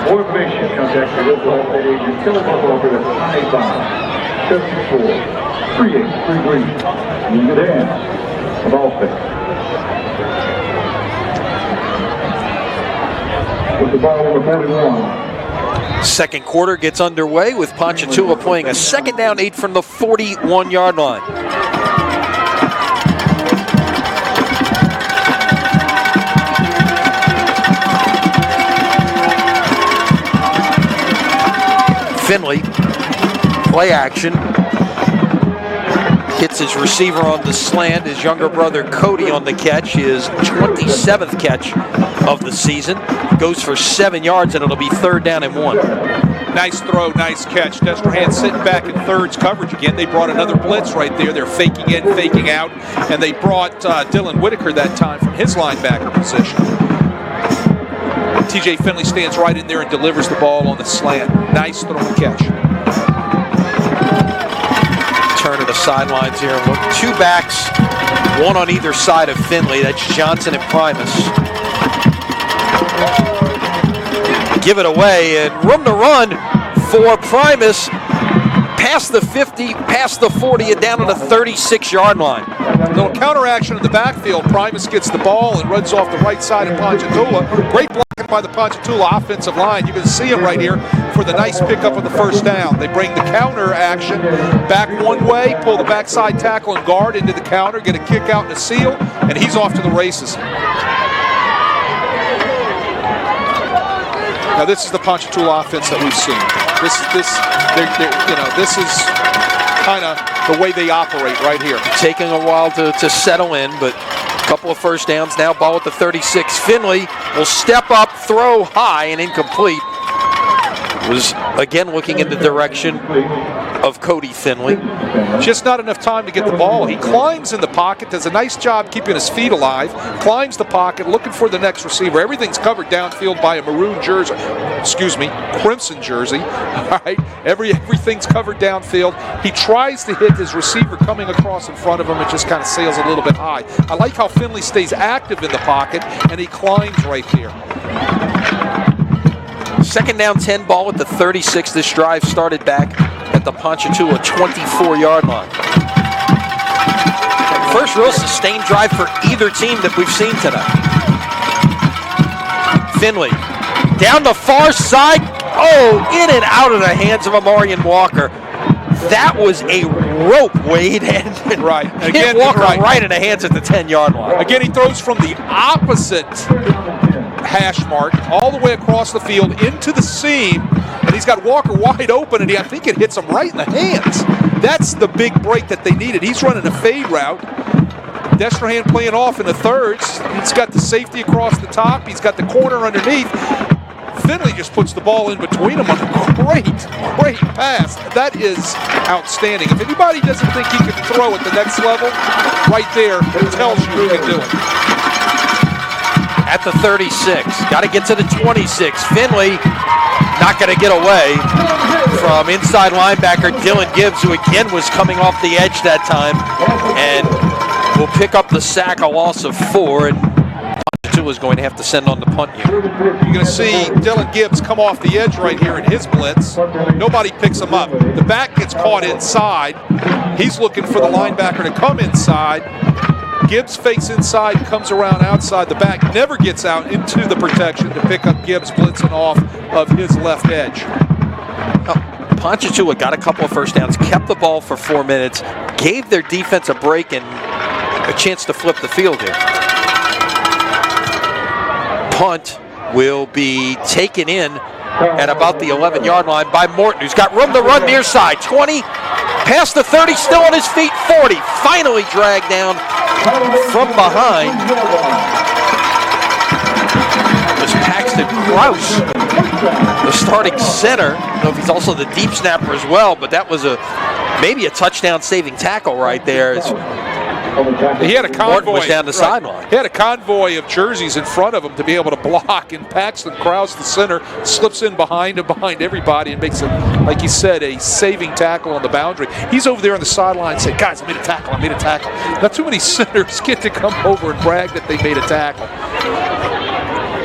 More information, contact the local Allstate agent Keller Football at 985-764-3833. In good hands of Allstate. With the ball number 41. Second quarter gets underway with Ponchatoula playing a second down 8 from the 41-yard line. Finley, play action, hits his receiver on the slant, his younger brother Cody on the catch, his 27th catch of the season, goes for 7 yards, and it'll be 3rd down and 1. Nice throw, nice catch. Destrehan sitting back in thirds coverage again. They brought another blitz right there. They're faking in, faking out, and they brought Dylan Whitaker that time from his linebacker position. TJ Finley stands right in there and delivers the ball on the slant. Nice throw and catch. Turn to the sidelines here. Look, 2 backs, 1 on either side of Finley. That's Johnson and Primus. Give it away, and room to run for Primus past the 50. 50, past the 40, and down to the 36-yard line. Little counter action in the backfield. Primus gets the ball and runs off the right side of Ponchatoula. Great blocking by the Ponchatoula offensive line. You can see him right here for the nice pickup of the first down. They bring the counter action back one way, pull the backside tackle and guard into the counter, get a kick out and a seal, and he's off to the races. Now this is the Ponchatoula offense that we've seen. This is kind of the way they operate right here. Taking a while to settle in, but a couple of first downs. Now ball at the 36. Finley will step up, throw high and incomplete. Was again looking in the direction of Cody Finley. Just not enough time to get the ball. He climbs in the pocket, does a nice job keeping his feet alive, climbs the pocket, looking for the next receiver. Everything's covered downfield by a crimson jersey. All right, everything's covered downfield. He tries to hit his receiver coming across in front of him. It just kind of sails a little bit high. I like how Finley stays active in the pocket, and he climbs right here. Second down, 10, ball at the 36. This drive started back at the Ponchatoula 24-yard line. First real sustained drive for either team that we've seen tonight. Finley down the far side. Oh, in and out of the hands of Amarian Walker. That was a rope, Wade, and right. Again, Walker right in the hands at the 10-yard line. Again, he throws from the opposite hash mark all the way across the field into the seam, and he's got Walker wide open, and I think it hits him right in the hands. That's the big break that they needed. He's running a fade route. Destrehan playing off in the thirds. He's got the safety across the top. He's got the corner underneath. Finley just puts the ball in between them on a great pass. That is outstanding. If anybody doesn't think he can throw at the next level, right there tells you who can do it. At the 36, got to get to the 26. Finley not going to get away from inside linebacker Dylan Gibbs, who again was coming off the edge that time, and will pick up the sack, a loss of 4, and Ponchatoula is going to have to send on the punt unit. You're going to see Dylan Gibbs come off the edge right here in his blitz. Nobody picks him up. The back gets caught inside. He's looking for the linebacker to come inside. Gibbs fakes inside, comes around outside. The back never gets out into the protection to pick up Gibbs blitzing off of his left edge. Ponchatoula got a couple of first downs, kept the ball for 4 minutes, gave their defense a break and a chance to flip the field here. Punt will be taken in at about the 11-yard line by Morton, who's got room to run near side. 20, past the 30, still on his feet. 40, finally dragged down from behind. It was Paxton Krause, the starting center. I don't know if he's also the deep snapper as well, but that was maybe a touchdown-saving tackle right there. He had a convoy. Morton was down the sideline. He had a convoy of jerseys in front of him to be able to block, and Paxton Krause, the center, slips in behind everybody and makes it, like you said, a saving tackle on the boundary. He's over there on the sideline saying, guys, I made a tackle. Not too many centers get to come over and brag that they made a tackle.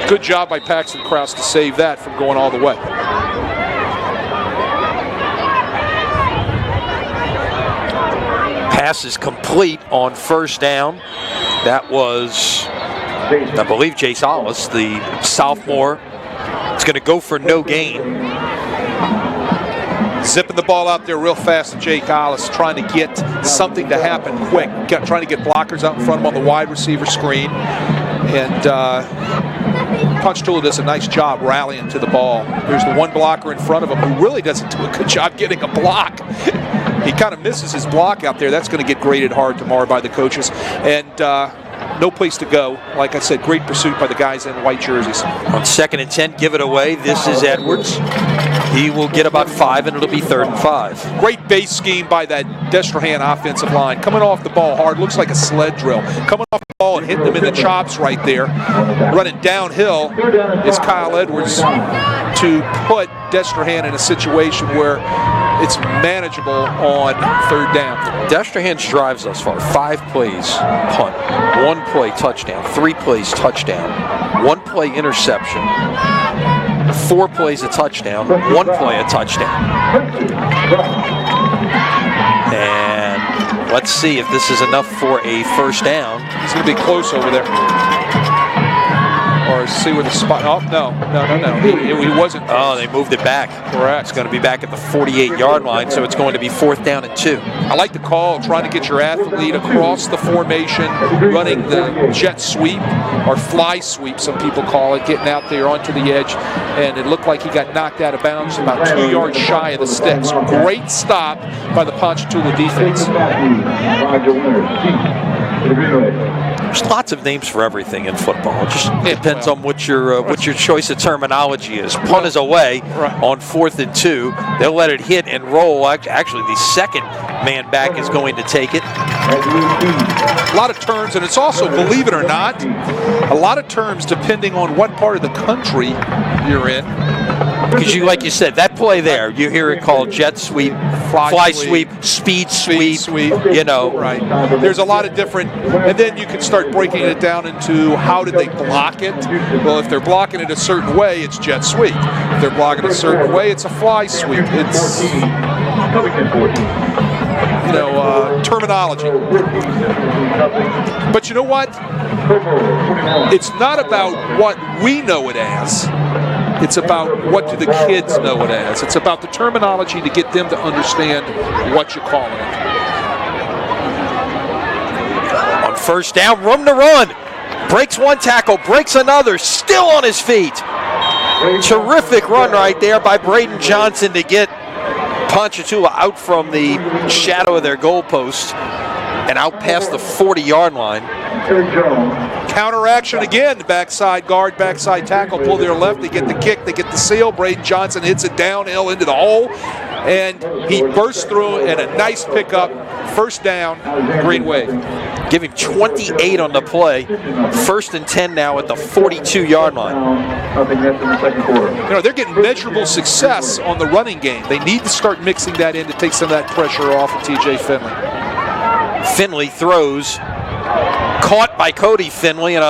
Good job by Paxton Krause to save that from going all the way. Pass is complete on first down. That was, I believe, Jace Hollis, the sophomore. It's going to go for no gain. Zipping the ball out there real fast to Jake Hollis, trying to get something to happen quick. Trying to get blockers out in front of him on the wide receiver screen. And Ponchatoula does a nice job rallying to the ball. There's the one blocker in front of him who really doesn't do a good job getting a block. He kind of misses his block out there. That's going to get graded hard tomorrow by the coaches. And no place to go. Like I said, great pursuit by the guys in white jerseys. On 2nd and 10, give it away. This is Edwards. He will get about 5, and it'll be 3rd and 5. Great base scheme by that Destrehan offensive line. Coming off the ball hard, looks like a sled drill. Coming off the ball and hitting them in the chops right there. Running downhill is Kyle Edwards to put Destrehan in a situation where it's manageable on 3rd down. Destrehan's drives thus far, 5 plays punt, 1 play touchdown, 3 plays touchdown, 1 play interception, 4 plays a touchdown, 1 play a touchdown. And let's see if this is enough for a first down. He's going to be close over there. Or see where the spot. Oh, no. He wasn't. Oh, they moved it back. Correct. It's going to be back at the 48-yard line, so it's going to be 4th down and 2. I like the call, trying to get your athlete across the formation, running the jet sweep or fly sweep, some people call it, getting out there onto the edge. And it looked like he got knocked out of bounds about 2 yards shy of the sticks. Great stop by the Ponchatoula defense. There's lots of names for everything in football. It just depends on what your choice of terminology is. Punt is away on 4th and 2. They'll let it hit and roll. Actually, the second man back is going to take it. A lot of turns, and it's also, believe it or not, a lot of turns depending on what part of the country you're in. Because like you said, that play there, you hear it called jet sweep, fly sweep, speed sweep, you know. Right. There's a lot of different, and then you can start breaking it down into how did they block it. Well, if they're blocking it a certain way, it's jet sweep. If they're blocking it a certain way, it's a fly sweep. It's, terminology. But you know what? It's not about what we know it as. It's about what do the kids know it as. It's about the terminology to get them to understand what you're calling it. On first down, room to run. Breaks one tackle, breaks another, still on his feet. Terrific run right there by Braden Johnson to get Ponchatoula out from the shadow of their goalpost and out past the 40-yard line. Counter action again. Backside guard, backside tackle, pull their left. They get the kick, they get the seal. Braden Johnson hits it downhill into the hole, and he bursts through and a nice pickup. First down, Green Wave. Give him 28 on the play. 1st and 10 now at the 42-yard line. They're getting measurable success on the running game. They need to start mixing that in to take some of that pressure off of TJ Finley. Finley throws. Caught by Cody Finley, and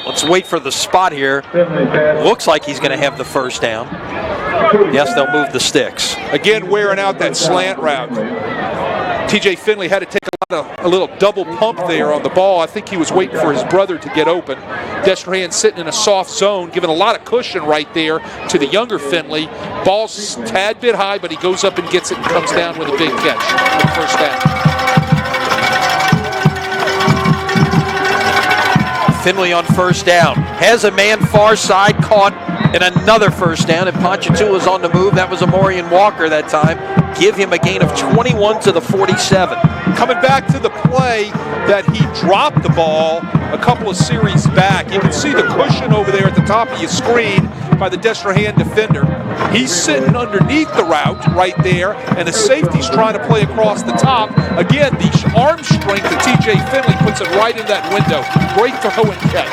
let's wait for the spot here. Looks like he's going to have the first down. Yes, they'll move the sticks. Again, wearing out that slant route. TJ Finley had to take a little double pump there on the ball. I think he was waiting for his brother to get open. Destrehan sitting in a soft zone, giving a lot of cushion right there to the younger Finley. Ball's a tad bit high, but he goes up and gets it and comes down with a big catch for the first down. Finley on first down. Has a man far side, caught, and another first down. And Ponchatoula's on the move. That was Amorian Walker that time. Give him a gain of 21 to the 47. Coming back to the play that he dropped the ball a couple of series back. You can see the cushion over there at the top of your screen by the Destrehan defender. He's sitting underneath the route right there, and the safety's trying to play across the top. Again, the arm strength of TJ Finley puts it right in that window. Great throw and catch.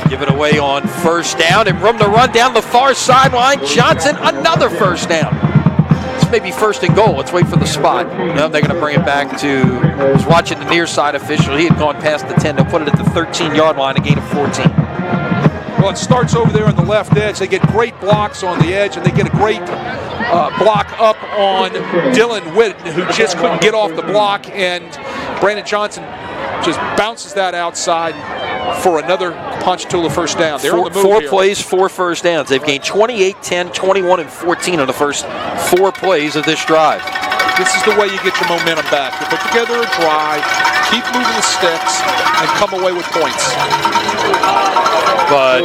Give it away on first down, and room to run down the far sideline. Johnson, another first down. Maybe 1st and goal. Let's wait for the spot. No, they're going to bring it back to, I was watching the near side official. He had gone past the 10. They'll put it at the 13-yard line, a gain of 14. Well, it starts over there on the left edge. They get great blocks on the edge, and they get a great block up on Dylan Witt, who just couldn't get off the block, and Brandon Johnson just bounces that outside for another Ponchatoula first down. They're on the move Four here. plays, 4 first downs. They've gained 28, 10, 21, and 14 on the first 4 plays of this drive. This is the way you get your momentum back. You put together a drive, keep moving the sticks, and come away with points. But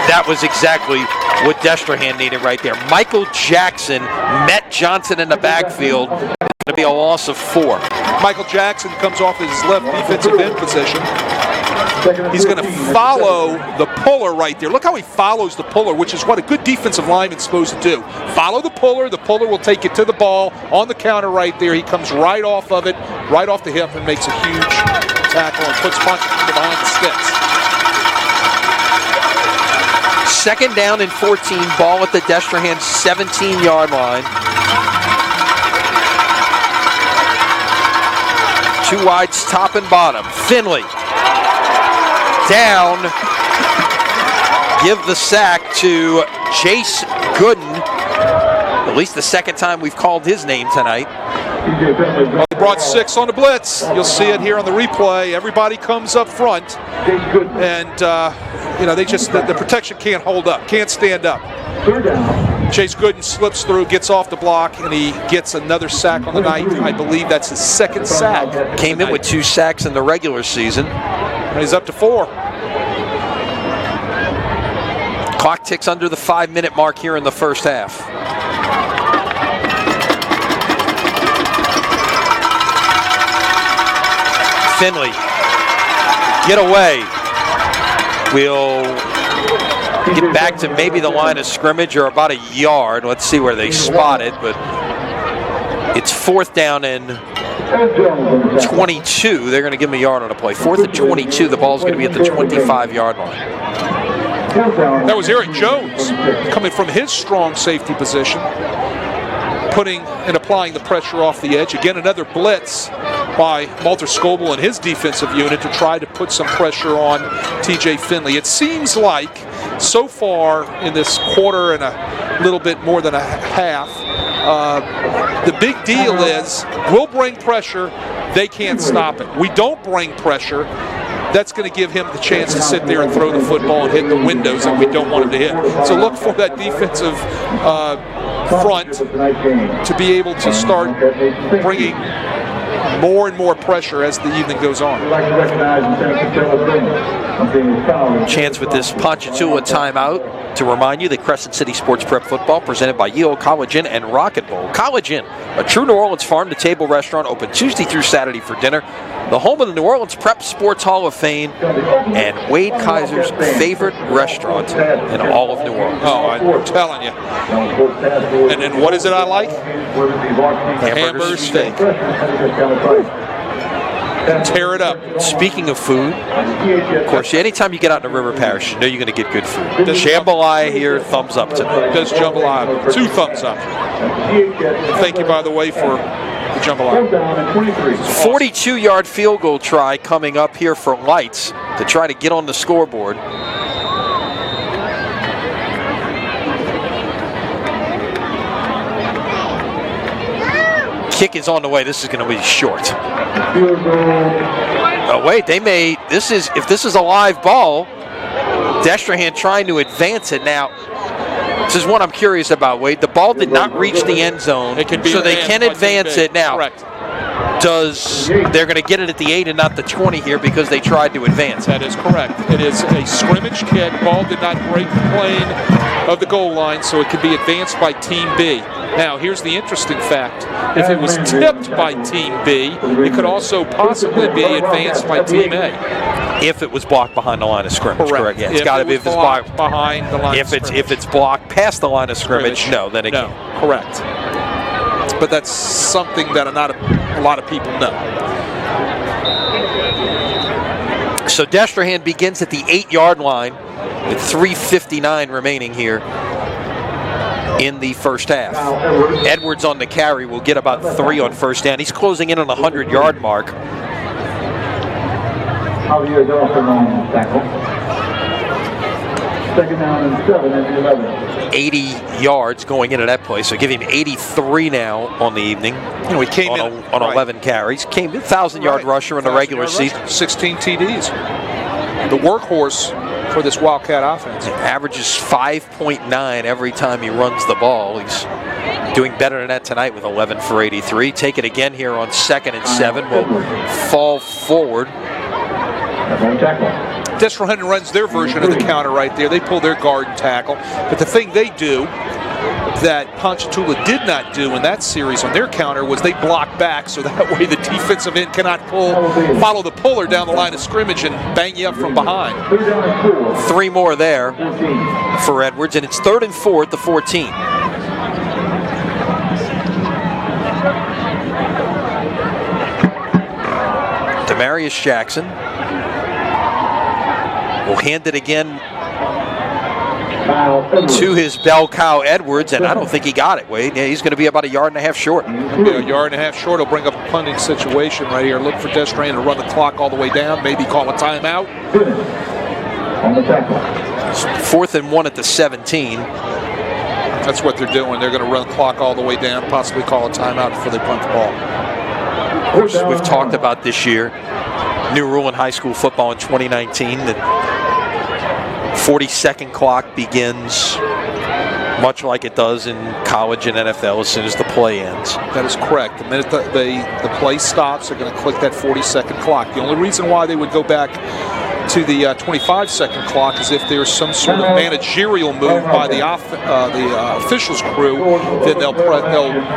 that was exactly what Destrehan needed right there. Michael Jackson met Johnson in the backfield. It's going to be a loss of 4. Michael Jackson comes off his left defensive end position. He's going to follow the puller right there. Look how he follows the puller, which is what a good defensive lineman's supposed to do. Follow the puller will take you to the ball on the counter right there. He comes right off of it, right off the hip, and makes a huge tackle and puts Ponchatoula behind the sticks. 2nd down and 14, ball at the Destrehan 17-yard line. Two wides, top and bottom. Finley down. Give the sack to Chase Gooden. At least the second time we've called his name tonight. He brought 6 on the blitz. You'll see it here on the replay. Everybody comes up front, and the protection can't hold up, can't stand up. Chase Gooden slips through, gets off the block, and he gets another sack on the night. I believe that's his second sack. Came in with 2 sacks in the regular season. And he's up to 4. Clock ticks under the 5-minute mark here in the first half. Finley, get away. We'll get back to maybe the line of scrimmage or about a yard. Let's see where they spot it, but it's 4th down and 22. They're going to give him a yard on a play. 4th and 22. The ball's going to be at the 25-yard line. That was Eric Jones coming from his strong safety position, putting and applying the pressure off the edge. Again, another blitz by Walter Scoble and his defensive unit to try to put some pressure on TJ Finley. It seems like so far in this quarter and a little bit more than a half, the big deal is we'll bring pressure, they can't stop it. We don't bring pressure, that's going to give him the chance to sit there and throw the football and hit the windows that we don't want him to hit. So look for that defensive front to be able to start bringing more and more pressure as the evening goes on. Chance with this Ponchatoula timeout to remind you that Crescent City Sports Prep Football presented by Yale Collagen and Rocket Bowl. Collagen, a true New Orleans farm-to-table restaurant open Tuesday through Saturday for dinner. The home of the New Orleans Prep Sports Hall of Fame and Wade Kaiser's favorite restaurant in all of New Orleans. Oh, I'm telling you. And then what is it I like? Hamburger steak. Tear it up. Speaking of food, of course, anytime you get out in the River Parish, you know you're going to get good food. Jambalaya here, thumbs up tonight. Does jambalaya, 2 thumbs up. Thank you, by the way, for the jambalaya. 42-yard field goal try coming up here for Lights to try to get on the scoreboard. Kick is on the way. This is going to be short. Oh wait, they may. If this is a live ball, Destrehan trying to advance it now. This is what I'm curious about, Wade. The ball did not reach the end zone, so they can advance it now. Correct. They're going to get it at the 8 and not the 20 here because they tried to advance. That is correct. It is a scrimmage kick. Ball did not break the plane of the goal line, so it could be advanced by Team B. Now, here's the interesting fact. If it was tipped by Team B, it could also possibly be advanced by Team A. If it was blocked behind the line of scrimmage, correct? Yeah, it's got to be if it's blocked behind the line of scrimmage. If it's blocked past the line of scrimmage, no, then it can't. Correct. But that's something that not a lot of people know. So Destrehan begins at the 8-yard line with 3:59 remaining here in the first half. Edwards on the carry will get about 3 on first down. He's closing in on the 100-yard mark. Javier Dawson on tackle. Second down and 7 at the 11. 80 yards going into that play, so give him 83 now on the evening. He came on 11 carries. Came in 1,000-yard rusher in the regular season. 16 TDs. The workhorse for this Wildcat offense. He averages 5.9 every time he runs the ball. He's doing better than that tonight with 11 for 83. Take it again here on 2nd and 7. Will fall forward. Destrehan runs their version of the counter right there. They pull their guard and tackle. But the thing they do that Ponchatoula did not do in that series on their counter was they block back, so that way the defensive end cannot follow the puller down the line of scrimmage and bang you up from behind. 3 more there for Edwards, and it's 3rd and 4 at the 14. Demarius Jackson will hand it again to his bell cow Edwards, and I don't think he got it, Wade. Yeah, he's going to be about 1.5 yards short. A yard and a half short. He'll bring up a punting situation right here. Look for Destrehan to run the clock all the way down, maybe call a timeout. On the tackle. 4th and 1 at the 17. That's what they're doing. They're going to run the clock all the way down, possibly call a timeout before they punt the ball. Of course, we've talked about this year, new rule in high school football in 2019, that 40-second clock begins much like it does in college and NFL as soon as the play ends. That is correct. The minute the play stops, they're going to click that 40-second clock. The only reason why they would go back to the 25-second clock is if there's some sort of managerial move by the officials crew, then they'll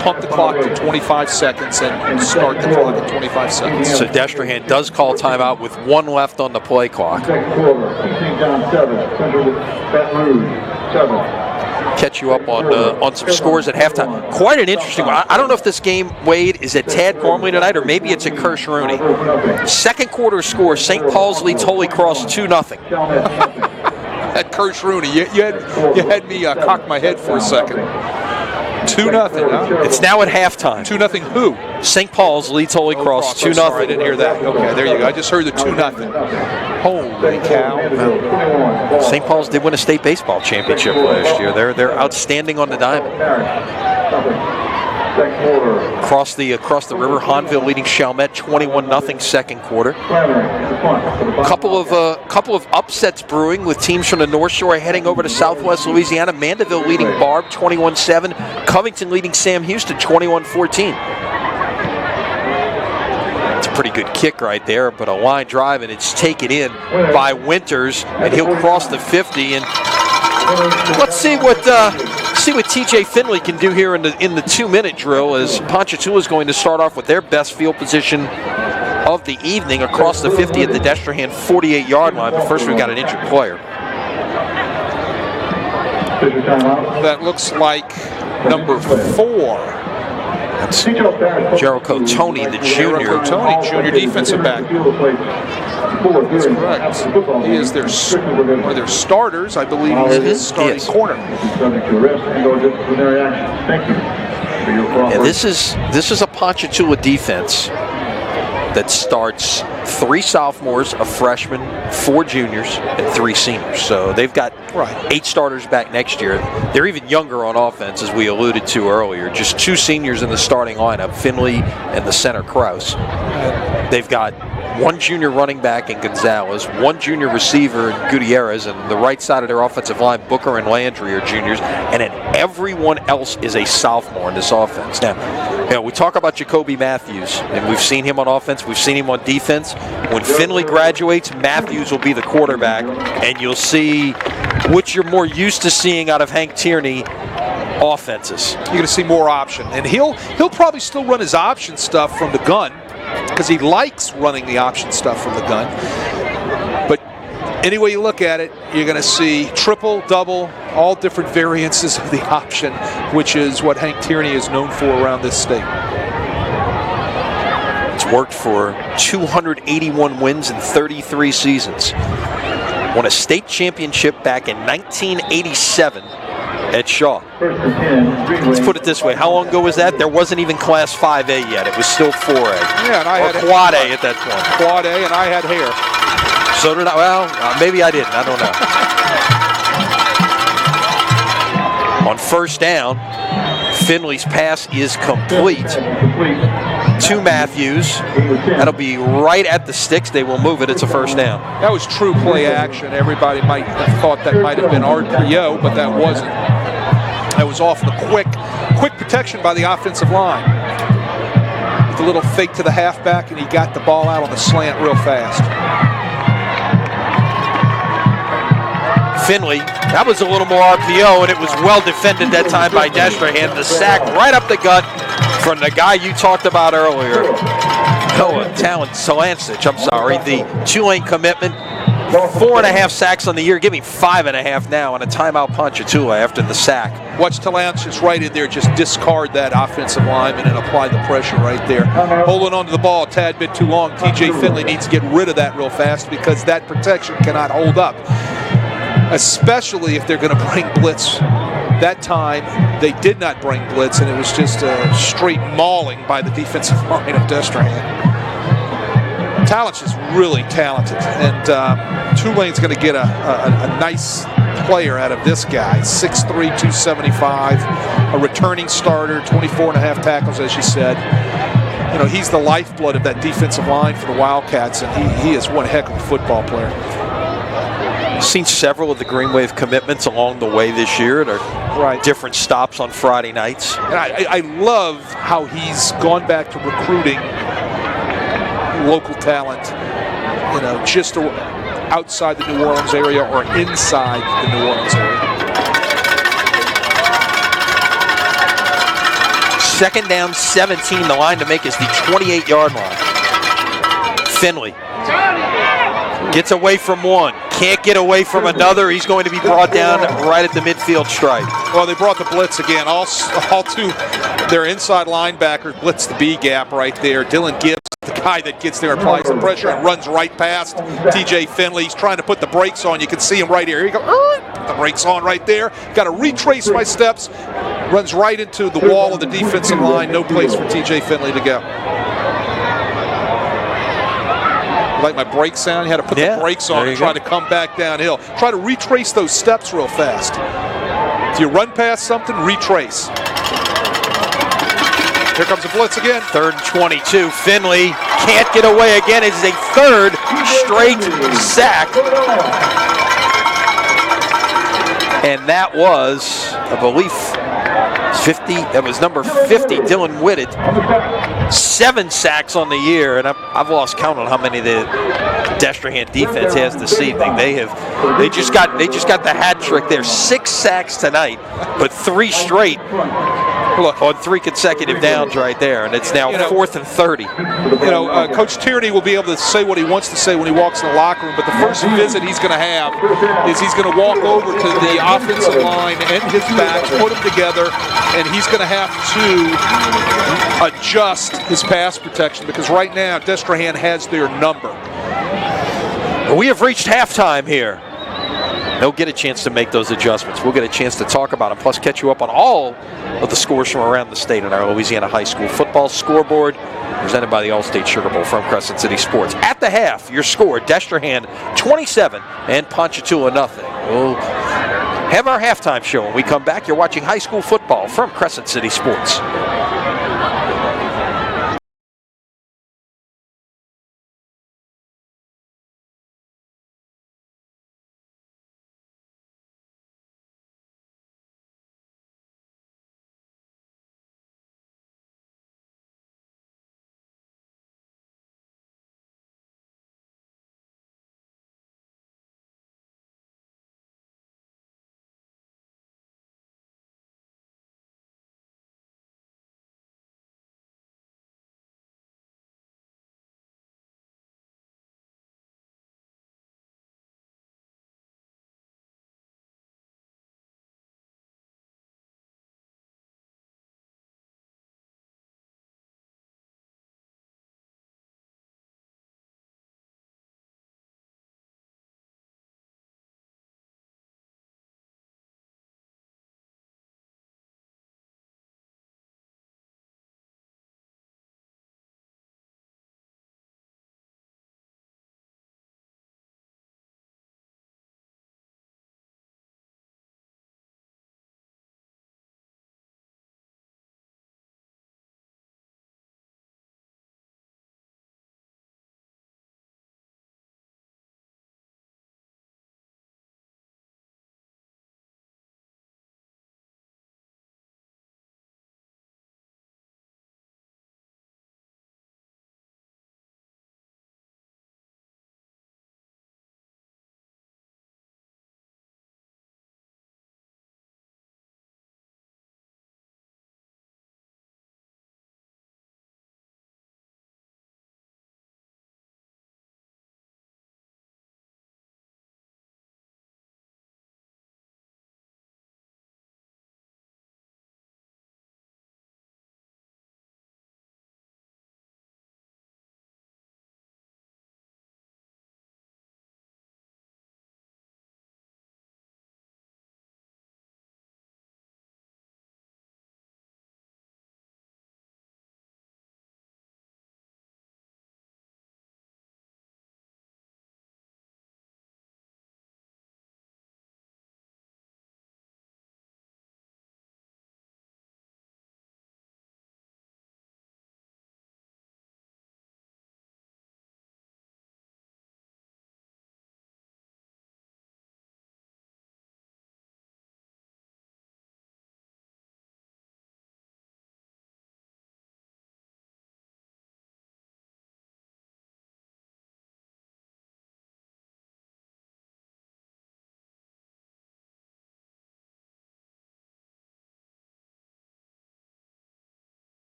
pump the clock to 25 seconds and start the clock at 25 seconds. So Destrehan does call timeout with 1 left on the play clock. Second quarter. John 7. Central Baton Rouge 7. Catch you up on some scores at halftime. Quite an interesting one. I don't know if this game, Wade, is at Tad Gormley tonight or maybe it's at Kirsch Rooney. Second quarter score, St. Paul's leads Holy Cross 2-0. At Kirsch Rooney, you had me cock my head for a second. 2-0, huh? It's now at halftime. 2-0 who? St. Paul's leads Holy Cross 2-0. Sorry, I didn't hear that. Okay, there you go. I just heard the 2-0. Holy cow. St. Paul's did win a state baseball championship last year. They're outstanding on the diamond. Across the river, Hahnville leading Chalmette 21-0 second quarter. Couple of upsets brewing with teams from the North Shore heading over to Southwest Louisiana. Mandeville leading Barb 21-7. Covington leading Sam Houston 21-14. It's a pretty good kick right there, but a line drive, and it's taken in by Winters, and he'll cross the 50. And let's see what TJ Finley can do here in the 2-minute drill, as Ponchatoula is going to start off with their best field position of the evening across the 50 at the Destrehan 48-yard line. But first, we've got an injured player. That looks like number 4. That's Jericho Tony, the junior. Jericho Tony, junior defensive back. That's correct. He is one of their starters. I believe he's his starting corner. And this is a Ponchatoula defense that starts 3 sophomores, a freshman, 4 juniors, and 3 seniors. So they've got 8 starters back next year. They're even younger on offense, as we alluded to earlier. Just 2 seniors in the starting lineup, Finley and the center Kraus. They've got 1 junior running back in Gonzalez, 1 junior receiver in Gutierrez, and the right side of their offensive line, Booker and Landry are juniors, and then everyone else is a sophomore in this offense. Now, we talk about Jacoby Matthews, and we've seen him on offense, we've seen him on defense. When Finley graduates, Matthews will be the quarterback, and you'll see what you're more used to seeing out of Hank Tierney offenses. You're going to see more option, and he'll probably still run his option stuff from the gun, because he likes running the option stuff from the gun. But any way you look at it, you're going to see triple, double, all different variances of the option, which is what Hank Tierney is known for around this state. It's worked for 281 wins in 33 seasons. Won a state championship back in 1987 at Shaw. Let's put it this way. How long ago was that? There wasn't even Class 5A yet. It was still 4A. Yeah, and I had Quad A at that point. Quad A, and I had hair. So did I. Well, maybe I didn't. I don't know. On first down, Finley's pass is complete to Matthews. That'll be right at the sticks. They will move it. It's a first down. That was true play action. Everybody might have thought that might have been RPO, but that wasn't. That was off the quick protection by the offensive line. With a little fake to the halfback, and he got the ball out on the slant real fast. Finley, that was a little more RPO, and it was well defended that time by Destrehan. The sack right up the gut from the guy you talked about earlier. Salancic, I'm sorry. The Tulane commitment, 4.5 sacks on the year. Give me 5.5 now on a timeout Ponchatoula after the sack. Watch Talancic right in there, just discard that offensive lineman and apply the pressure right there. Holding on to the ball a tad bit too long. TJ Finley needs to get rid of that real fast because that protection cannot hold up. especially if they're going to bring blitz. That time, they did not bring blitz, and it was just a straight mauling by the defensive line of Destrehan. Talent's just really talented, and Tulane's going to get a nice player out of this guy. 6'3", 275, a returning starter, 24 and a half tackles, as you said. You know, he's the lifeblood of that defensive line for the Wildcats, and he is one heck of a football player. Seen several of the Green Wave commitments along the way this year at different stops on Friday nights. And I love how he's gone back to recruiting local talent, you know, just outside the New Orleans area or inside the New Orleans area. Second down, 17. The line to make is the 28-yard line. Finley gets away from one, can't get away from another. He's going to be brought down right at the midfield stripe. Well, they brought the blitz again. All two, their inside linebackers blitz the B gap right there. Dylan Gibbs, the guy that gets there, applies the pressure and runs right past TJ Finley. He's trying to put the brakes on. You can see him right here. Here you go. Put the brakes on right there. Got to retrace my steps. Runs right into the wall of the defensive line. No place for TJ Finley to go. Like my brake sound, you had to put the brakes on and try to come back downhill. Try to retrace those steps real fast. If you run past something, retrace. Here comes the blitz again. 3rd and 22. Finley can't get away again. It's a third straight sack. And that was, I believe, 50. That was number 50, Dylan Whitted. 7 sacks on the year, and I've lost count on how many the Destrehan defense has this evening. They just got the hat trick there. 6 sacks tonight, but 3 straight on 3 consecutive downs right there, and it's now 4th and 30. You know, Coach Tierney will be able to say what he wants to say when he walks in the locker room, but the first visit he's going to have is he's going to walk over to the offensive line and his backs, put them together, and he's going to have to adjust his pass protection because right now Destrehan has their number. We have reached halftime here. They'll get a chance to make those adjustments. We'll get a chance to talk about them, plus catch you up on all of the scores from around the state on our Louisiana High School football scoreboard, presented by the Allstate Sugar Bowl from Crescent City Sports. At the half, your score, Destrehan 27 and Ponchatoula nothing. We'll have our halftime show when we come back. You're watching high school football from Crescent City Sports.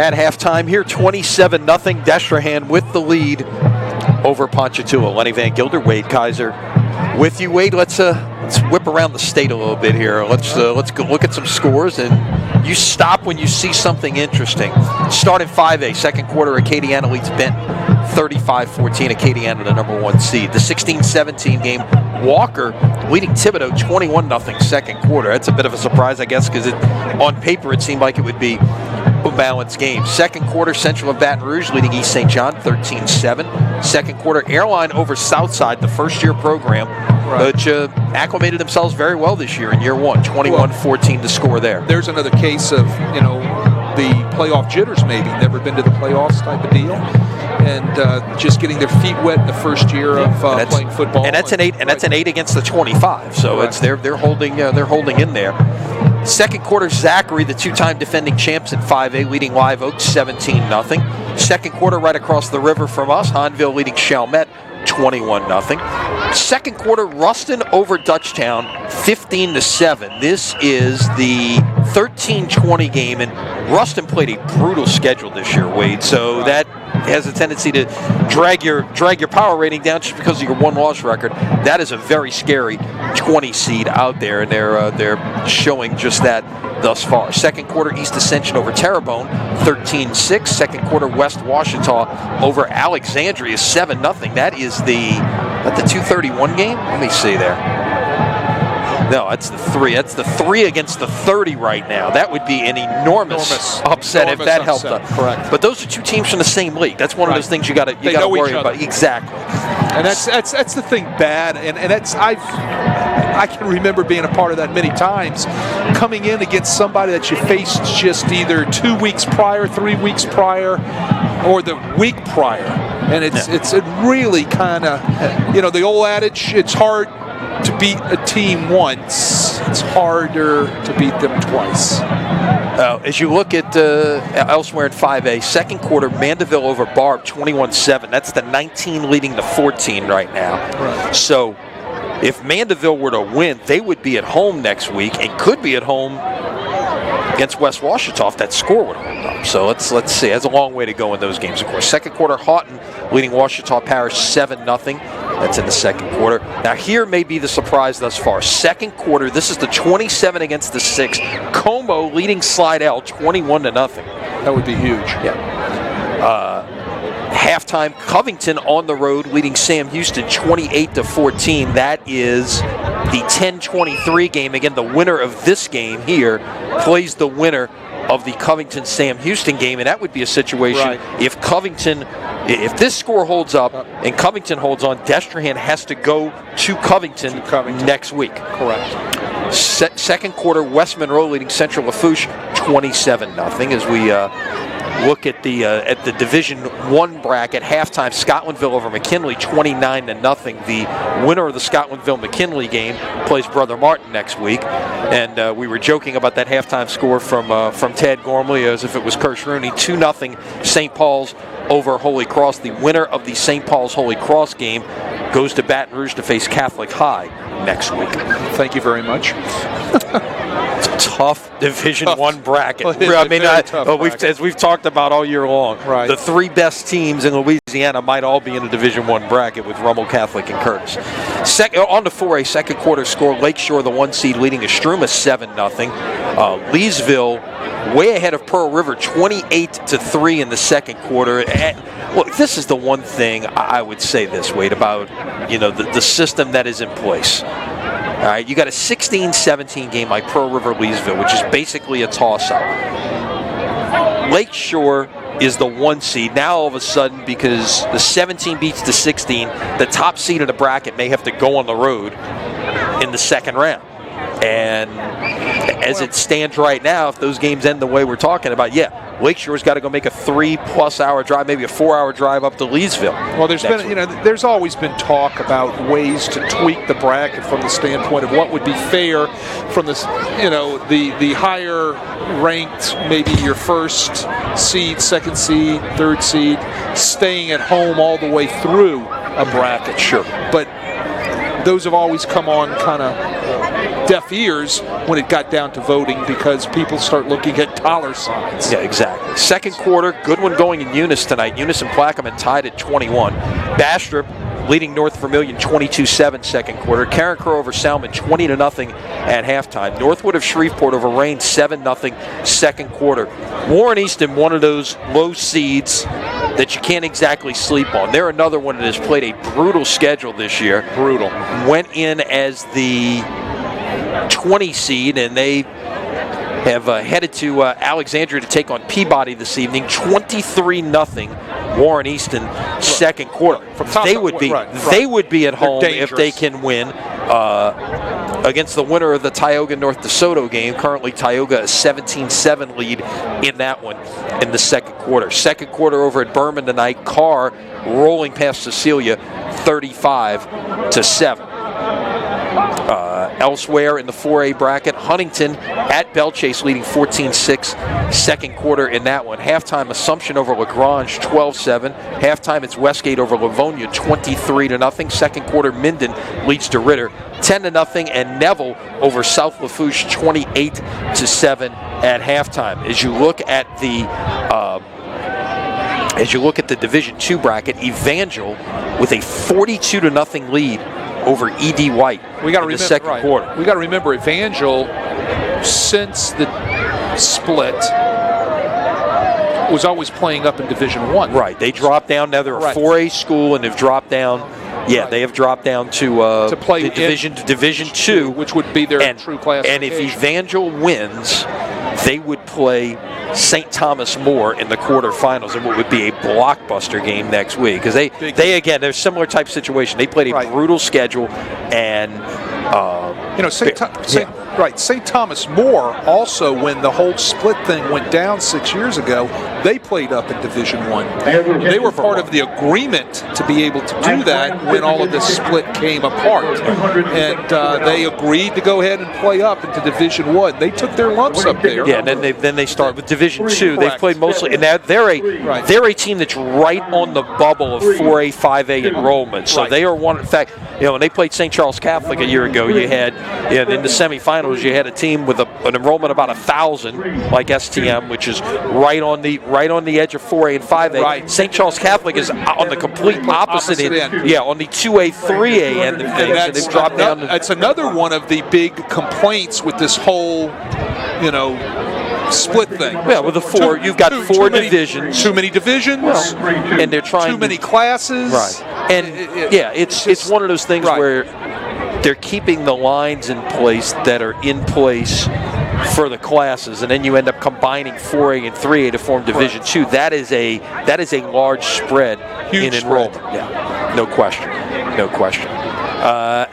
At halftime here, 27-0, Destrehan with the lead over Ponchatoula. Lenny Van Gilder, Wade Kaiser with you. Wade, let's whip around the state a little bit here. Let's go look at some scores, and you stop when you see something interesting. Start at 5A, second quarter, Acadiana leads Benton 35-14. Acadiana the number 1 seed. The 16-17 game, Walker leading Thibodeau 21-0 second quarter. That's a bit of a surprise, I guess, because on paper it seemed like it would be a balanced game. Second quarter, Central of Baton Rouge leading East St. John 13-7. Second quarter, Airline over Southside, the first-year program, which acclimated themselves very well this year in year one. 21-14 to score there. There's another case of, the playoff jitters maybe. Never been to the playoffs type of deal. And just getting their feet wet in the first year of playing football. And that's an 8 against the 25. So it's they're holding in there. Second quarter, Zachary, the two-time defending champs in 5A, leading Live Oak 17-0. Second quarter, right across the river from us, Hanville leading Chalmette 21-0. Second quarter, Ruston over Dutchtown 15-7. This is the 13-20 game, and Ruston played a brutal schedule this year, Wade. So that has a tendency to drag your power rating down just because of your one-loss record. That is a very scary 20 seed out there, and they're showing just that thus far. Second quarter, East Ascension over Terrebonne 13-6. Second quarter, West Washita over Alexandria 7-0. That is the 231 game. Let me see there. No, that's the 3. That's the 3 against the 30 right now. That would be an enormous upset if that helped us. Correct. But those are two teams from the same league. That's one of those things you got to worry about. Exactly. And that's the thing bad. And that's I can remember being a part of that many times, coming in against somebody that you faced just either 2 weeks prior, 3 weeks prior, or the week prior. And it's really kind of, the old adage, it's hard to beat a team once, it's harder to beat them twice. As you look at elsewhere in 5A, second quarter, Mandeville over Barb 21-7. That's the 19 leading the 14 right now. Right. So if Mandeville were to win, they would be at home next week and could be at home against West Washita if that score would hold up. So let's see. That's a long way to go in those games, of course. Second quarter, Houghton leading Washita Parish 7-0. That's in the second quarter. Now here may be the surprise thus far. Second quarter, this is the 27 against the 6. Como leading Slidell 21-0. That would be huge. Yeah. Halftime, Covington on the road leading Sam Houston 28-14. That is the 10-23 game. Again, the winner of this game here plays the winner of the Covington-Sam Houston game, and that would be a situation if this score holds up and Covington holds on, Destrehan has to go to Covington next week. Correct. Second quarter, West Monroe leading Central Lafourche 27-0 as we look at the Division I bracket. Halftime, Scotlandville over McKinley 29-0. The winner of the Scotlandville-McKinley game plays Brother Martin next week. And we were joking about that halftime score from Ted Gormley as if it was Kirsch Rooney. 2-0 St. Paul's over Holy Cross. The winner of the St. Paul's Holy Cross game goes to Baton Rouge to face Catholic High next week. Thank you very much. It's a tough Division I bracket. Bracket. As we've talked about all year long, right. The 3 best teams in Louisiana might all be in the Division I bracket with Rummel, Catholic, and Curtis. On to 4A, second quarter score, Lakeshore, the 1 seed, leading Estruma 7-0. Leesville way ahead of Pearl River 28-3 in the second quarter. Look, this is the one thing I would say this, Wade, about the system that is in place. All right, you got a 16-17 game like Pearl River Leesville, which is basically a toss-up. Lakeshore is the 1 seed. Now all of a sudden, because the 17 beats the 16, the top seed of the bracket may have to go on the road in the second round. And as it stands right now, if those games end the way we're talking about, Lakeshore's got to go make a 3+ hour drive, maybe a 4-hour drive up to Leesville. Well, there's always been talk about ways to tweak the bracket from the standpoint of what would be fair from this, the higher ranked, maybe your first seed, second seed, third seed, staying at home all the way through a bracket. Sure. But those have always come on kind of deaf ears when it got down to voting because people start looking at dollar signs. Yeah, exactly. Second quarter, good one going in Eunice tonight. Eunice and Plaquemine tied at 21. Bastrop leading North Vermilion 22-7 second quarter. Karen Crow over Salmon 20-0 at halftime. Northwood of Shreveport over Rain 7-0 second quarter. Warren Easton, one of those low seeds that you can't exactly sleep on. They're another one that has played a brutal schedule this year. Brutal. Went in as the 20 seed, and they have headed to Alexandria to take on Peabody this evening. 23-0 Warren Easton second quarter. They would be at home if they can win against the winner of the Tioga North DeSoto game. Currently Tioga a 17-7 lead in that one in the second quarter. Second quarter over at Berman tonight. Carr rolling past Cecilia 35-7. Elsewhere in the 4A bracket, Huntington at Belchase leading 14-6 second quarter in that one. Halftime, Assumption over LaGrange 12-7. Halftime, it's Westgate over Livonia 23-0. Second quarter, Minden leads to Ritter 10-0, and Neville over South Lafourche 28-7 at halftime. As you look at the Division II bracket, Evangel with a 42-0 lead over E.D. White in the second quarter. We got to remember, Evangel, since the split, was always playing up in Division I. Right. They dropped down. Now they're a 4A school, and they've dropped down. Yeah, they have dropped down to play Division II, which would be their true classification. And if Evangel wins, they would play St. Thomas More in the quarterfinals, and what would be a blockbuster game next week, because they again, they're a similar type situation. They played a brutal schedule, and St. Thomas More also, when the whole split thing went down 6 years ago, they played up in Division I. They were part of the agreement to be able to do that when all of this split came apart, and they agreed to go ahead and play up into Division I. They took their lumps up there. Yeah, and then they start with Division II. They've played mostly, and they're a team that's right on the bubble of 4A, 5A enrollment. So they are one. In fact, when they played St. Charles Catholic a year ago, you had in the semifinals, you had a team with an enrollment about 1,000, like STM, which is right on the edge of 4A and 5A. Right. St. Charles Catholic is on the complete opposite end. Yeah, on the 2A, 3A end of things. And they've dropped down. That's another one of the big complaints with this whole, split thing. Yeah, with the four, you've got four divisions. Too many divisions. And they're trying too many classes. Right. And it's one of those things where they're keeping the lines in place that are in place for the classes, and then you end up combining 4A and 3A to form Division II. That is a large spread in enrollment. Yeah, no question.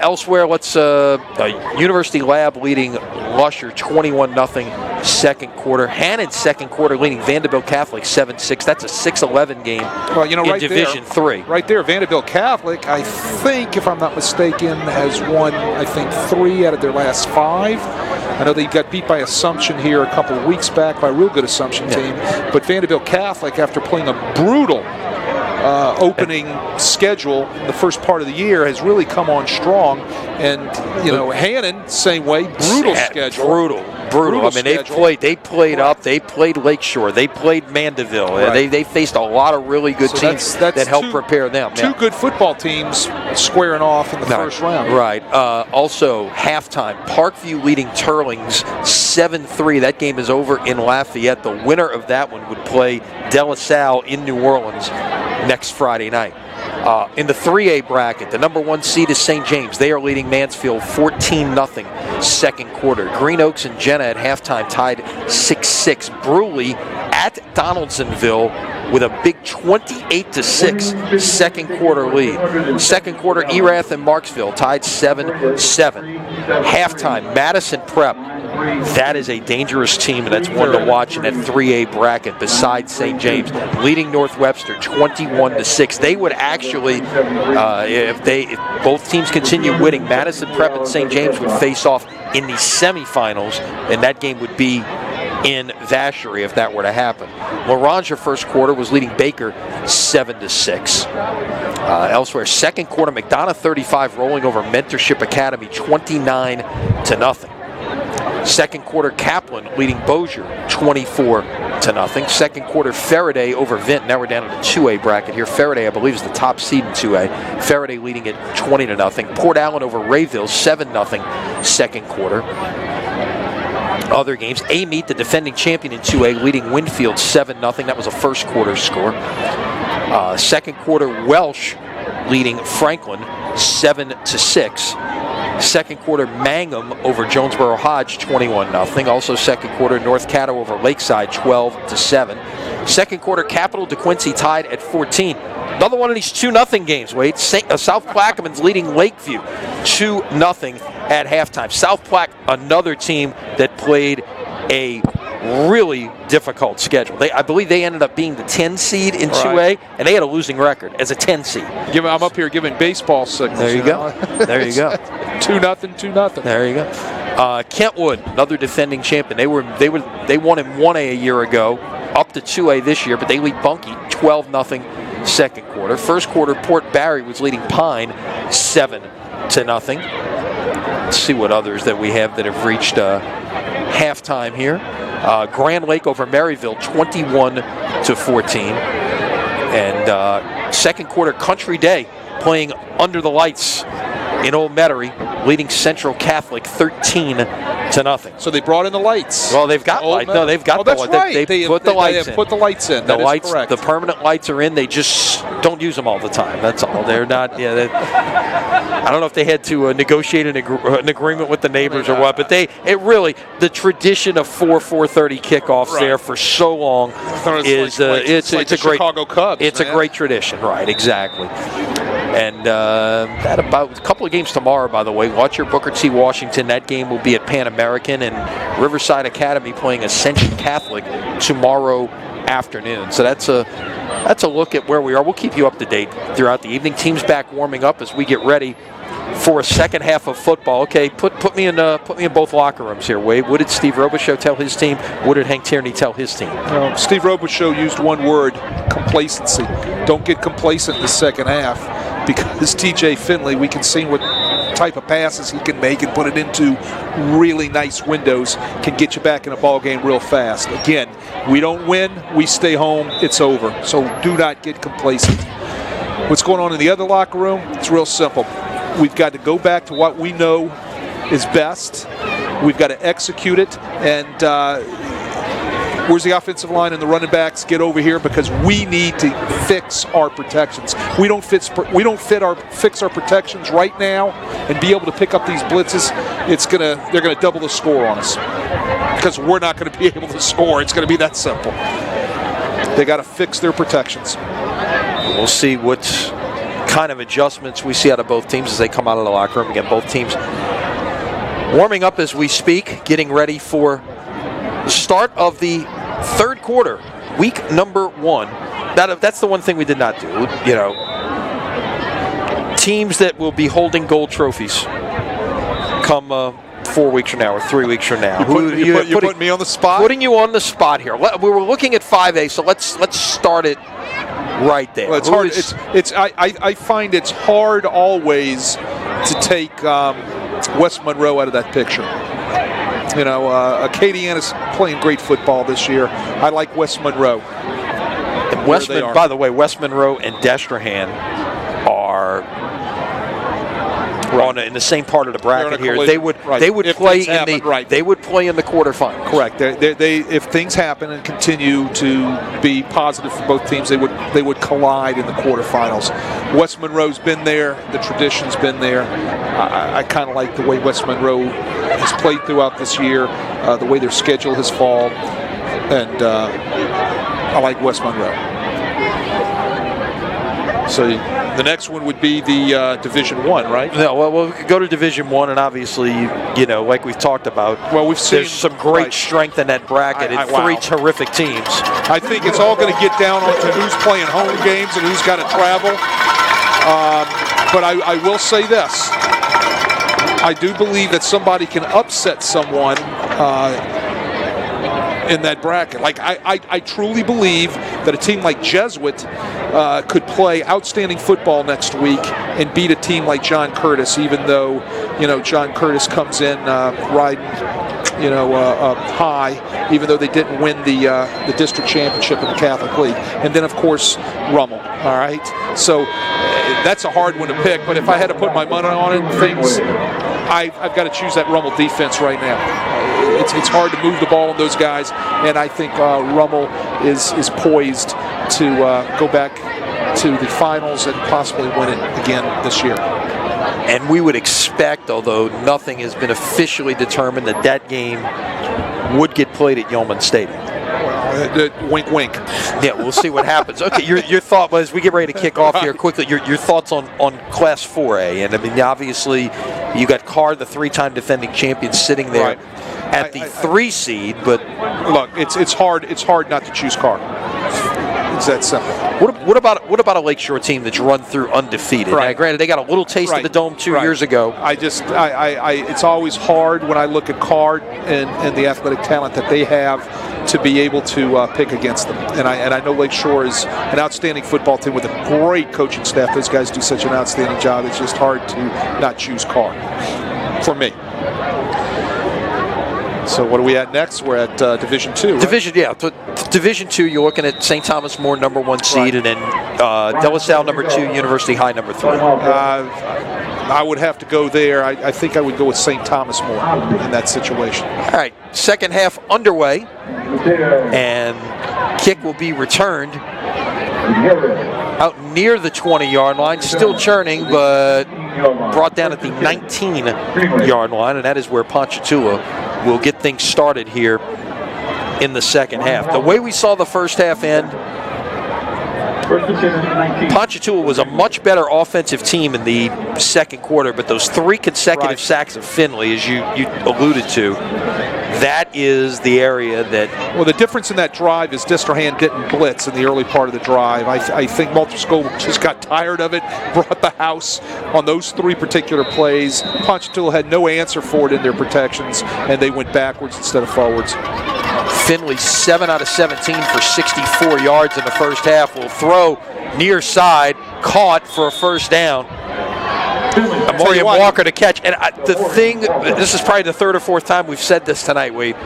Elsewhere, let's University Lab leading Lusher 21-0 second quarter. Hannon second quarter leading Vanderbilt Catholic 7-6. That's a 6-11 game in Division III. Right there, Vanderbilt Catholic, I think, if I'm not mistaken, has won, 3 out of their last 5. I know they got beat by Assumption here a couple of weeks back by a real good Assumption team. But Vanderbilt Catholic, after playing a brutal opening schedule in the first part of the year, has really come on strong. And Hannon, same way, brutal schedule. Brutal. I mean, they played up. They played Lakeshore. They played Mandeville. Right. They faced a lot of really good teams that helped prepare them. Two good football teams squaring off in the first round. Right. Also, halftime, Parkview leading Turlings 7-3. That game is over in Lafayette. The winner of that one would play De La Salle in New Orleans next Friday night. In the 3A bracket, the number 1 seed is St. James. They are leading Mansfield 14-0 second quarter. Green Oaks and Jenna at halftime tied 6-6. Bruley at Donaldsonville with a big 28-6 second quarter lead. Second quarter, Erath and Marksville tied 7-7. Halftime, Madison Prep. That is a dangerous team, and that's one to watch in that 3A bracket besides St. James, leading North Webster 21-6. They would actually, if both teams continue winning, Madison Prep and St. James would face off in the semifinals, and that game would be in Vacherie if that were to happen. Larange first quarter was leading Baker 7-6. Elsewhere, second quarter, McDonough 35 rolling over Mentorship Academy 29-0. Second quarter, Kaplan leading Bossier 24-0. Second quarter, Faraday over Vint. Now we're down in the 2A bracket here. Faraday, I believe, is the top seed in 2A. Faraday leading it 20-0. Port Allen over Rayville 7-0 second quarter. Other games, Amite, the defending champion in 2A, leading Winfield 7-0. That was a first quarter score. Second quarter, Welsh leading Franklin 7-6. Second quarter, Mangum over Jonesboro Hodge 21-0. Also second quarter, North Caddo over Lakeside 12-7. Second quarter, Capital DeQuincy tied at 14. Another one of these 2-0 games, Wade. South Plaquemines leading Lakeview 2-0 at halftime. South Plaque, another team that played a really difficult schedule. I believe they ended up being the 10 seed in 2A, and they had a losing record as a 10 seed. I'm up here giving baseball signals. There you go. There you go. 2-0, 2-0. There you go. Kentwood, another defending champion. They won in 1A a year ago, up to 2A this year, but they lead Bunkie 12-0 second quarter. First quarter, Port Barry was leading Pine 7-0. Let's see what others that we have that have reached halftime here. Grand Lake over Maryville 21-14. And second quarter, Country Day playing under the lights in Old Metairie, leading Central Catholic 13-0. So they brought in the lights. Well, they've got lights. No, they've got the lights. Right. They put the lights in. Put the lights in. The that lights, is correct. the permanent lights are in. They just don't use them all the time. That's all. They're not. Yeah. I don't know if they had to negotiate an agreement with the neighbors or what, but the tradition of 4:30 kickoffs there for so long is it's a great Chicago Cubs. It's a great tradition, right? Exactly. And that about a couple of games tomorrow, by the way. Watch your Booker T. Washington. That game will be at Pan American, and Riverside Academy playing Ascension Catholic tomorrow afternoon. So that's a look at where we are. We'll keep you up to date throughout the evening. Teams back warming up as we get ready for a second half of football. Okay, put me in both locker rooms here, Wade. What did Steve Robichaux tell his team? What did Hank Tierney tell his team? Steve Robichaux used one word: complacency. Don't get complacent in the second half, because TJ Finley, we can see what type of passes he can make and put it into really nice windows, can get you back in a ball game real fast. Again, we don't win, we stay home, it's over. So do not get complacent. What's going on in the other locker room? It's real simple. We've got to go back to what we know is best. We've got to execute it. And where's the offensive line and the running backs? Get over here, because we need to fix our protections. We don't fix our protections right now and be able to pick up these blitzes. They're gonna double the score on us, because we're not going to be able to score. It's going to be that simple. They got to fix their protections. We'll see what kind of adjustments we see out of both teams as they come out of the locker room. Again, both teams warming up as we speak, getting ready for the start of the third quarter, week number 1. That's the one thing we did not do. Teams that will be holding gold trophies come 4 weeks from now or 3 weeks from now. You're putting me on the spot? Putting you on the spot here. We were looking at 5A, so let's start it right there. Well, it's hard. I find it's hard always to take West Monroe out of that picture. Acadiana's playing great football this year. I like West Monroe. And by the way, West Monroe and Destrehan are in the same part of the bracket here. They would play in the quarterfinals. Correct. They if things happen and continue to be positive for both teams, they would collide in the quarterfinals. West Monroe's been there. The tradition's been there. I kind of like the way West Monroe has played throughout this year, the way their schedule has fallen, and I like West Monroe. So the next one would be the Division I, right? No, well, we could go to Division I, and obviously, like we've talked about, there's some great strength in that bracket and 3 terrific teams. I think it's all going to get down onto who's playing home games and who's got to travel. But I will say this. I do believe that somebody can upset someone in that bracket. Like I truly believe that a team like Jesuit could play outstanding football next week and beat a team like John Curtis, even though John Curtis comes in riding high, even though they didn't win the district championship in the Catholic League. And then of course Rummel. All right, so that's a hard one to pick. But if I had to put my money on it, I've got to choose that Rummel defense right now. It's hard to move the ball on those guys, and I think Rummel is poised to go back to the finals and possibly win it again this year. And we would expect, although nothing has been officially determined, that game would get played at Yeoman Stadium. Wink, wink. Yeah, we'll see what happens. Okay, your thought was, we get ready to kick off here quickly, your thoughts on Class 4A. And I mean, obviously, you got Carr, the 3-time defending champion, sitting there at the 3 seed. But look, it's hard not to choose Carr. It's that simple. What about a Lakeshore team that's run through undefeated? Right. Now, granted, they got a little taste of the Dome 2 years ago. It's always hard when I look at Carr and the athletic talent that they have to be able to pick against them. And I know Lakeshore is an outstanding football team with a great coaching staff. Those guys do such an outstanding job. It's just hard to not choose Carr for me. So what are we at next? We're at Division 2, right? Division 2, you're looking at St. Thomas More, number 1 seed, and then De La Salle, number 2, University High, number 3. I would have to go there. I think I would go with St. Thomas More in that situation. All right, second half underway, and kick will be returned out near the 20-yard line, still churning, but brought down at the 19-yard line, and that is where Ponchatoula will get things started here in the second half. The way we saw the first half end, Ponchatoula was a much better offensive team in the second quarter, but those 3 consecutive sacks of Finley, as you alluded to, that is the area that... Well, the difference in that drive is Destrehan didn't blitz in the early part of the drive. I think Multiple School just got tired of it, brought the house on those 3 particular plays. Ponchatoula had no answer for it in their protections, and they went backwards instead of forwards. Finley, 7 out of 17 for 64 yards in the first half. Will throw near side, caught for a first down. Amorian Walker to catch. And this is probably the 3rd or 4th time we've said this tonight, Wade.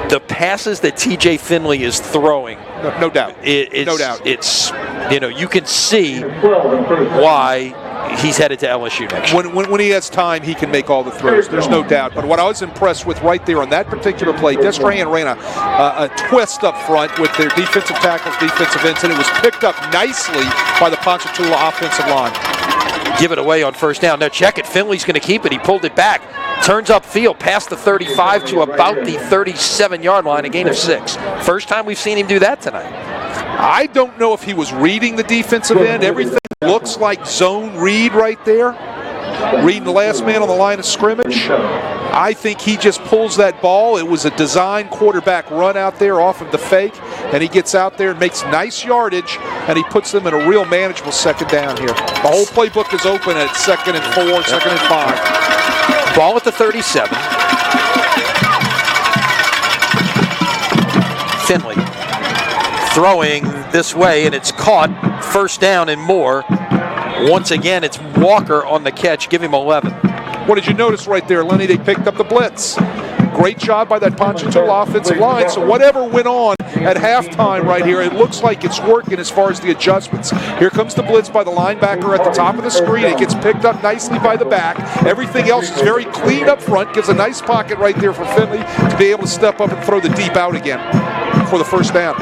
The passes that TJ Finley is throwing, no doubt. No doubt. It's, you can see why he's headed to LSU next year. When he has time, he can make all the throws. There's no doubt. But what I was impressed with right there on that particular play, Destrehan ran a twist up front with their defensive tackles, defensive ends, and it was picked up nicely by the Ponchatoula offensive line. Give it away on first down. Now check it. Finley's going to keep it. He pulled it back. Turns upfield past the 35 to about the 37-yard line, a gain of 6. First time we've seen him do that tonight. I don't know if he was reading the defensive end. Everything looks like zone read right there. Reading the last man on the line of scrimmage. I think he just pulls that ball. It was a design quarterback run out there off of the fake, and he gets out there and makes nice yardage, and he puts them in a real manageable second down here. The whole playbook is open at 2nd and 4, 2nd and 5. Ball at the 37. Finley throwing this way, and it's caught. First down and more. Once again, it's Walker on the catch. Give him 11. What did you notice right there, Lenny? They picked up the blitz. Great job by that Ponchatoula offensive line. So whatever went on at halftime right here, it looks like it's working as far as the adjustments. Here comes the blitz by the linebacker at the top of the screen. It gets picked up nicely by the back. Everything else is very clean up front. Gives a nice pocket right there for Finley to be able to step up and throw the deep out again for the first down.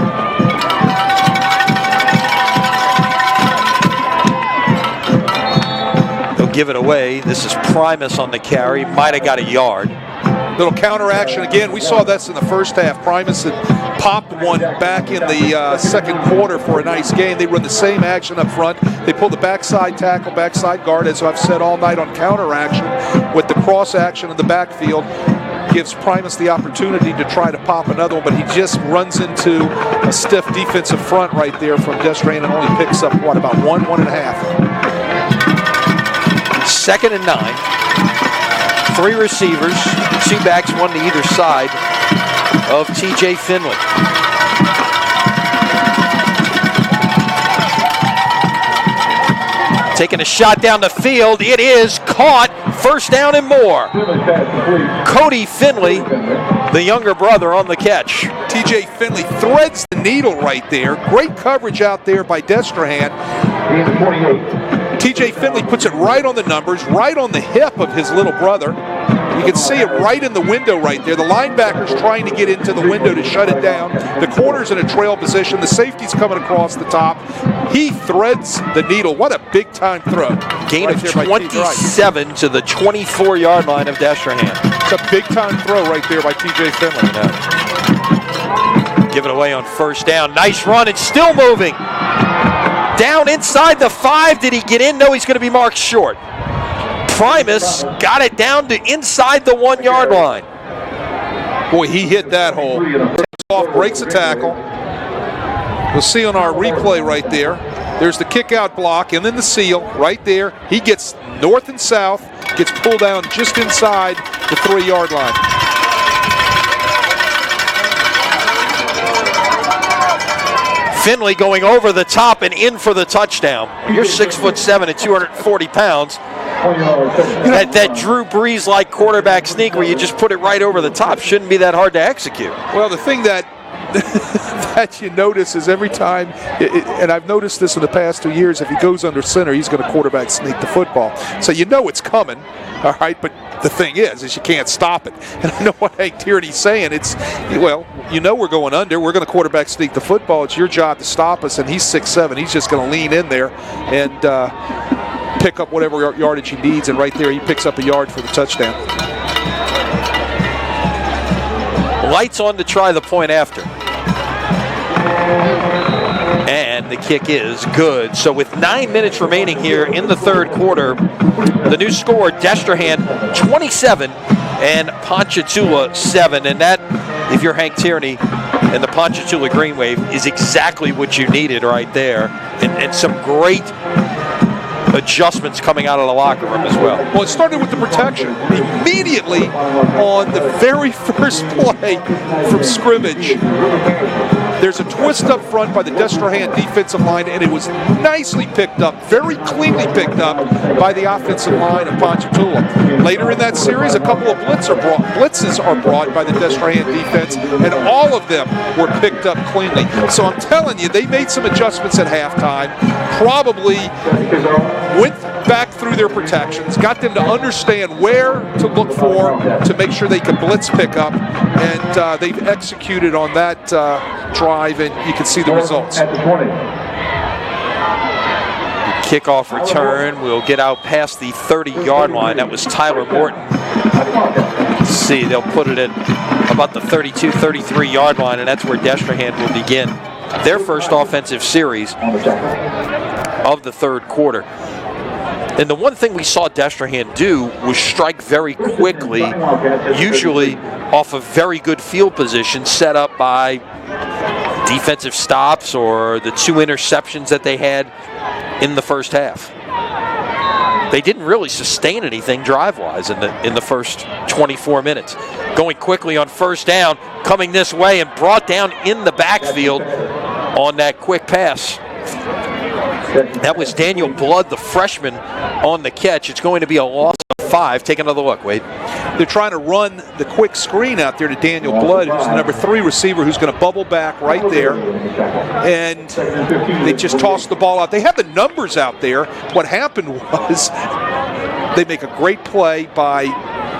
Give it away. This is Primus on the carry. Might have got a yard. Little counter action again. We saw this in the first half. Primus had popped one back in the second quarter for a nice gain. They run the same action up front. They pull the backside tackle, backside guard, as I've said all night on counter action with the cross action in the backfield. Gives Primus the opportunity to try to pop another one, but he just runs into a stiff defensive front right there from Destrehan and only picks up, about 1.5. 2nd and 9. 3 receivers, 2 backs, 1 to either side. of TJ Finley. Taking a shot down the field. It is caught. First down and more. Cody Finley, the younger brother, on the catch. TJ Finley threads the needle right there. Great coverage out there by Destrehan. TJ Finley puts it right on the numbers, right on the hip of his little brother. You can see it right in the window right there. The linebacker's trying to get into the window to shut it down. The corner's in a trail position. The safety's coming across the top. He threads the needle. What a big-time throw. Gain of 27 to the 24-yard line of Destrehan. It's a big-time throw right there by TJ Finley. Give it away on first down. Nice run and still moving. Down inside the 5. Did he get in? No, he's going to be marked short. Primus got it down to inside the 1-yard line. Boy, he hit that hole. Takes off, breaks a tackle. We'll see on our replay right there. There's the kick-out block and then the seal right there. He gets north and south, gets pulled down just inside the 3-yard line. Finley going over the top and in for the touchdown. You're 6'7" and 240 pounds. That Drew Brees-like quarterback sneak where you just put it right over the top shouldn't be that hard to execute. Well, the thing that that you notice is every time, and I've noticed this in the past 2 years, if he goes under center, he's going to quarterback sneak the football. So you know it's coming, all right, but the thing is you can't stop it. And I know what Hank Tierney's saying. It's, well, you know we're going under. We're going to quarterback sneak the football. It's your job to stop us, and he's 6'7". He's just going to lean in there and pick up whatever yardage he needs, and right there he picks up a yard for the touchdown. Lights on to try the point after. And the kick is good. So with 9 minutes remaining here in the third quarter, the new score, Destrehan 27 and Ponchatoula 7. And that, if you're Hank Tierney and the Ponchatoula Green Wave, is exactly what you needed right there. And some great adjustments coming out of the locker room as well. Well, it started with the protection. Immediately on the very first play from scrimmage, there's a twist up front by the Destrehan defensive line, and it was nicely picked up, very cleanly picked up by the offensive line of Ponchatoula. Later in that series, a couple of blitzes are brought by the Destrehan defense, and all of them were picked up cleanly. So I'm telling you, they made some adjustments at halftime, probably went back through their protections, got them to understand where to look for to make sure they could blitz pick up, and they've executed on that drive, and you can see the results. Kickoff return will get out past the 30-yard line. That was Tyler Morton. Let's see, they'll put it at about the 32, 33-yard line, and that's where Destrehan will begin their first offensive series of the third quarter. And the one thing we saw Destrehan do was strike very quickly, usually off of very good field position set up by defensive stops or the 2 interceptions that they had in the first half. They didn't really sustain anything drive-wise in the first 24 minutes. Going quickly on first down, coming this way and brought down in the backfield on that quick pass. That was Daniel Blood, the freshman, on the catch. It's going to be a loss of 5. Take another look, Wade. They're trying to run the quick screen out there to Daniel Blood, who's the number 3 receiver, who's going to bubble back right there. And they just tossed the ball out. They have the numbers out there. What happened was they make a great play by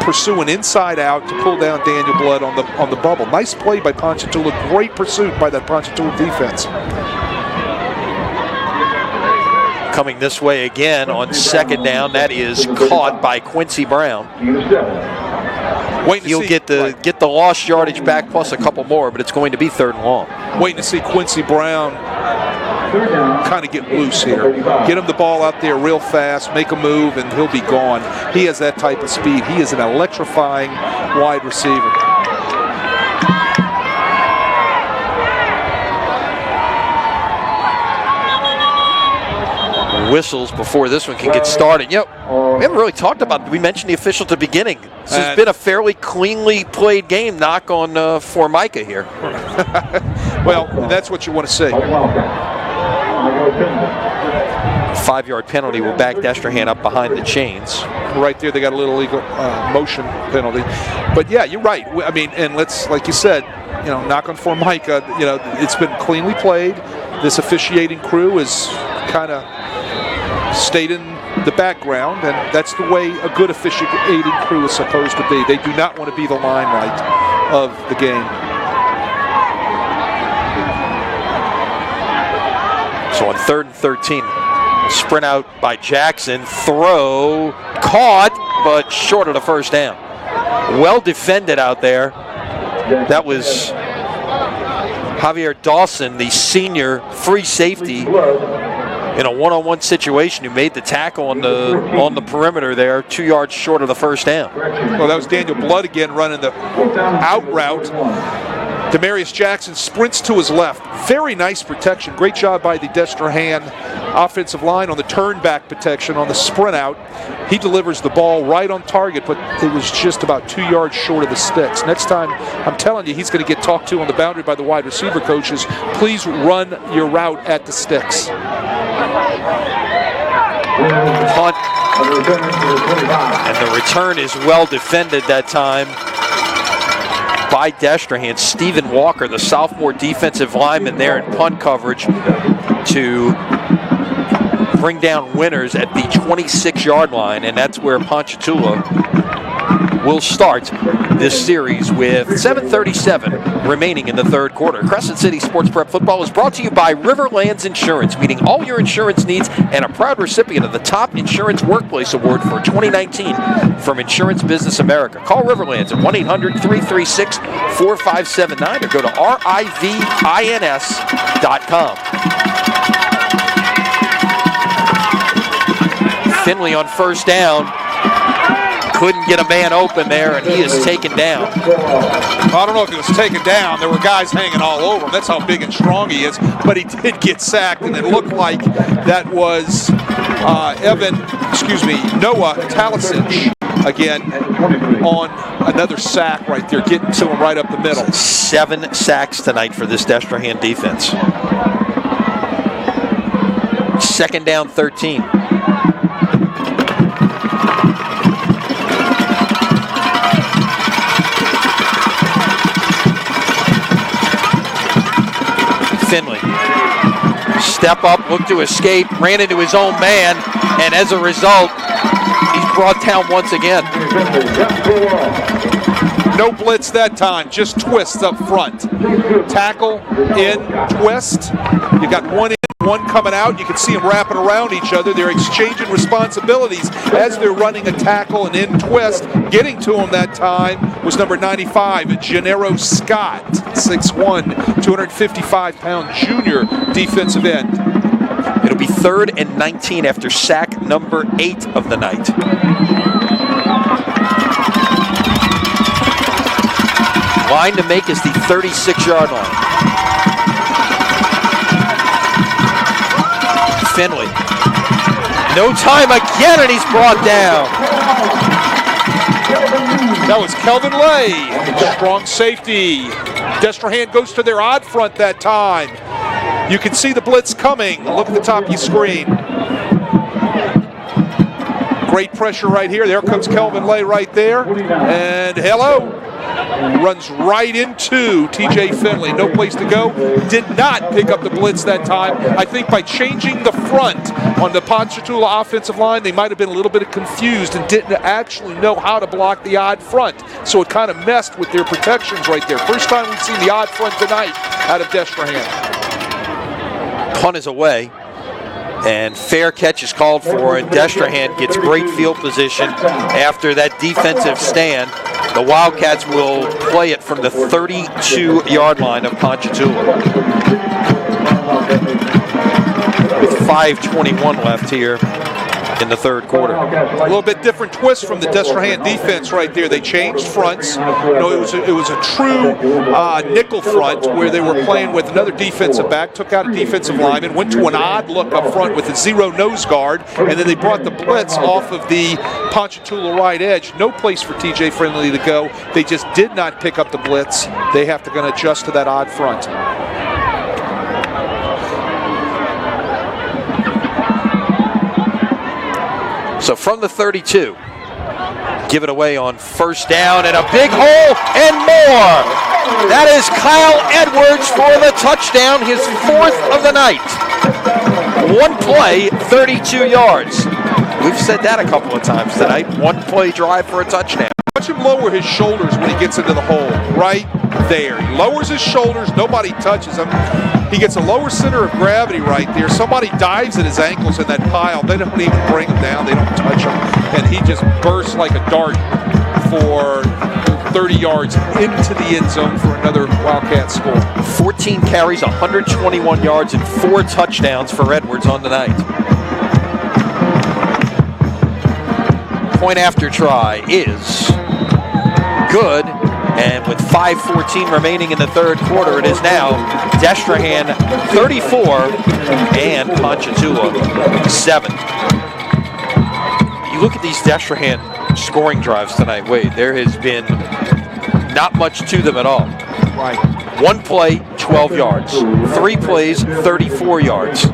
pursuing inside out to pull down Daniel Blood on the bubble. Nice play by Ponchatoula. Great pursuit by that Ponchatoula defense. Coming this way again on second down. That is caught by Quincy Brown. He'll get the lost yardage back plus a couple more, but it's going to be third and long. Waiting to see Quincy Brown kind of get loose here. Get him the ball out there real fast, make a move, and he'll be gone. He has that type of speed. He is an electrifying wide receiver. whistles before this one can get started. You know, we haven't really talked about it. We mentioned the official at the beginning. This has been a fairly cleanly played game. Knock on Formica here. Well, that's what you want to see. 5-yard penalty will back Destrehan up behind the chains. Right there, they got a little illegal motion penalty. But yeah, you're right. I mean, and let's, like you said, you know, knock on Formica. You know, it's been cleanly played. This officiating crew has kind of stayed in the background, and that's the way a good officiating crew is supposed to be. They do not want to be the limelight of the game. So on 3rd and 13, sprint out by Jackson, throw caught, but short of the first down. Well defended out there. That was Javier Dawson, the senior free safety, in a one-on-one situation, who made the tackle on the perimeter there, 2 yards short of the first down. Well, that was Daniel Blood again running the out route. Demarius Jackson sprints to his left. Very nice protection. Great job by the Destrehan offensive line on the turn back protection on the sprint out. He delivers the ball right on target, but it was just about 2 yards short of the sticks. Next time, I'm telling you, he's going to get talked to on the boundary by the wide receiver coaches. Please run your route at the sticks. Punt. And the return is well defended that time by Destrehan. Stephen Walker, the sophomore defensive lineman there in punt coverage, to bring down winners at the 26-yard line, and that's where Ponchatoula will start this series with 7:37 remaining in the third quarter. Crescent City Sports Prep Football is brought to you by Riverlands Insurance, meeting all your insurance needs, and a proud recipient of the Top Insurance Workplace Award for 2019 from Insurance Business America. Call Riverlands at 1-800-336-4579 or go to rivins.com. Finley on first down. Couldn't get a man open there, and he is taken down. I don't know if he was taken down. There were guys hanging all over him. That's how big and strong he is. But he did get sacked, and it looked like that was Noah Talisic again on another sack right there, getting to him right up the middle. 7 sacks tonight for this Destrehan defense. 2nd down, 13. Finley, step up, look to escape, ran into his own man, and as a result, he's brought down once again. No blitz that time, just twists up front. Tackle, in, twist. You got one in, one coming out. You can see them wrapping around each other. They're exchanging responsibilities as they're running a tackle and in twist. Getting to him that time was number 95, Gennaro Scott, 6'1", 255-pound junior defensive end. It'll be 3rd and 19 after sack number 8 of the night. Line to make is the 36-yard line. Finley. No time again, and he's brought down. That was Kelvin Lay, strong safety. Destrehan goes to their odd front that time. You can see the blitz coming. Look at the top of your screen. Great pressure right here. There comes Kelvin Lay right there. And hello. Runs right into TJ Finley. No place to go. Did not pick up the blitz that time. I think by changing the front on the Ponchatoula offensive line, they might have been a little bit confused and didn't actually know how to block the odd front. So it kind of messed with their protections right there. First time we've seen the odd front tonight out of Destrehan. Punt is away, and fair catch is called for, and Destrehan gets great field position after that defensive stand. The Wildcats will play it from the 32-yard line of Ponchatoula. With 5:21 left here in the third quarter. A little bit different twist from the Destrehan defense right there. They changed fronts. It was a true nickel front where they were playing with another defensive back, took out a defensive lineman, went to an odd look up front with a zero nose guard, and then they brought the blitz off of the Ponchatoula right edge. No place for TJ Finley to go. They just did not pick up the blitz. They have to going to adjust to that odd front. So from the 32, give it away on first down and a big hole and more. That is Kyle Edwards for the touchdown, his 4th of the night. One play, 32 yards. We've said that a couple of times tonight. One play drive for a touchdown. Watch him lower his shoulders when he gets into the hole, right there. He lowers his shoulders, nobody touches him. He gets a lower center of gravity right there. Somebody dives at his ankles in that pile. They don't even bring him down. They don't touch him. And he just bursts like a dart for 30 yards into the end zone for another Wildcat score. 14 carries, 121 yards, and 4 touchdowns for Edwards on the night. Point after try is good, and with 5:14 remaining in the third quarter, it is now Destrehan 34 and Ponchatoula 7. You look at these Destrehan scoring drives tonight, Wade, there has been not much to them at all. Right. One play, 12 yards. 3 plays, 34 yards.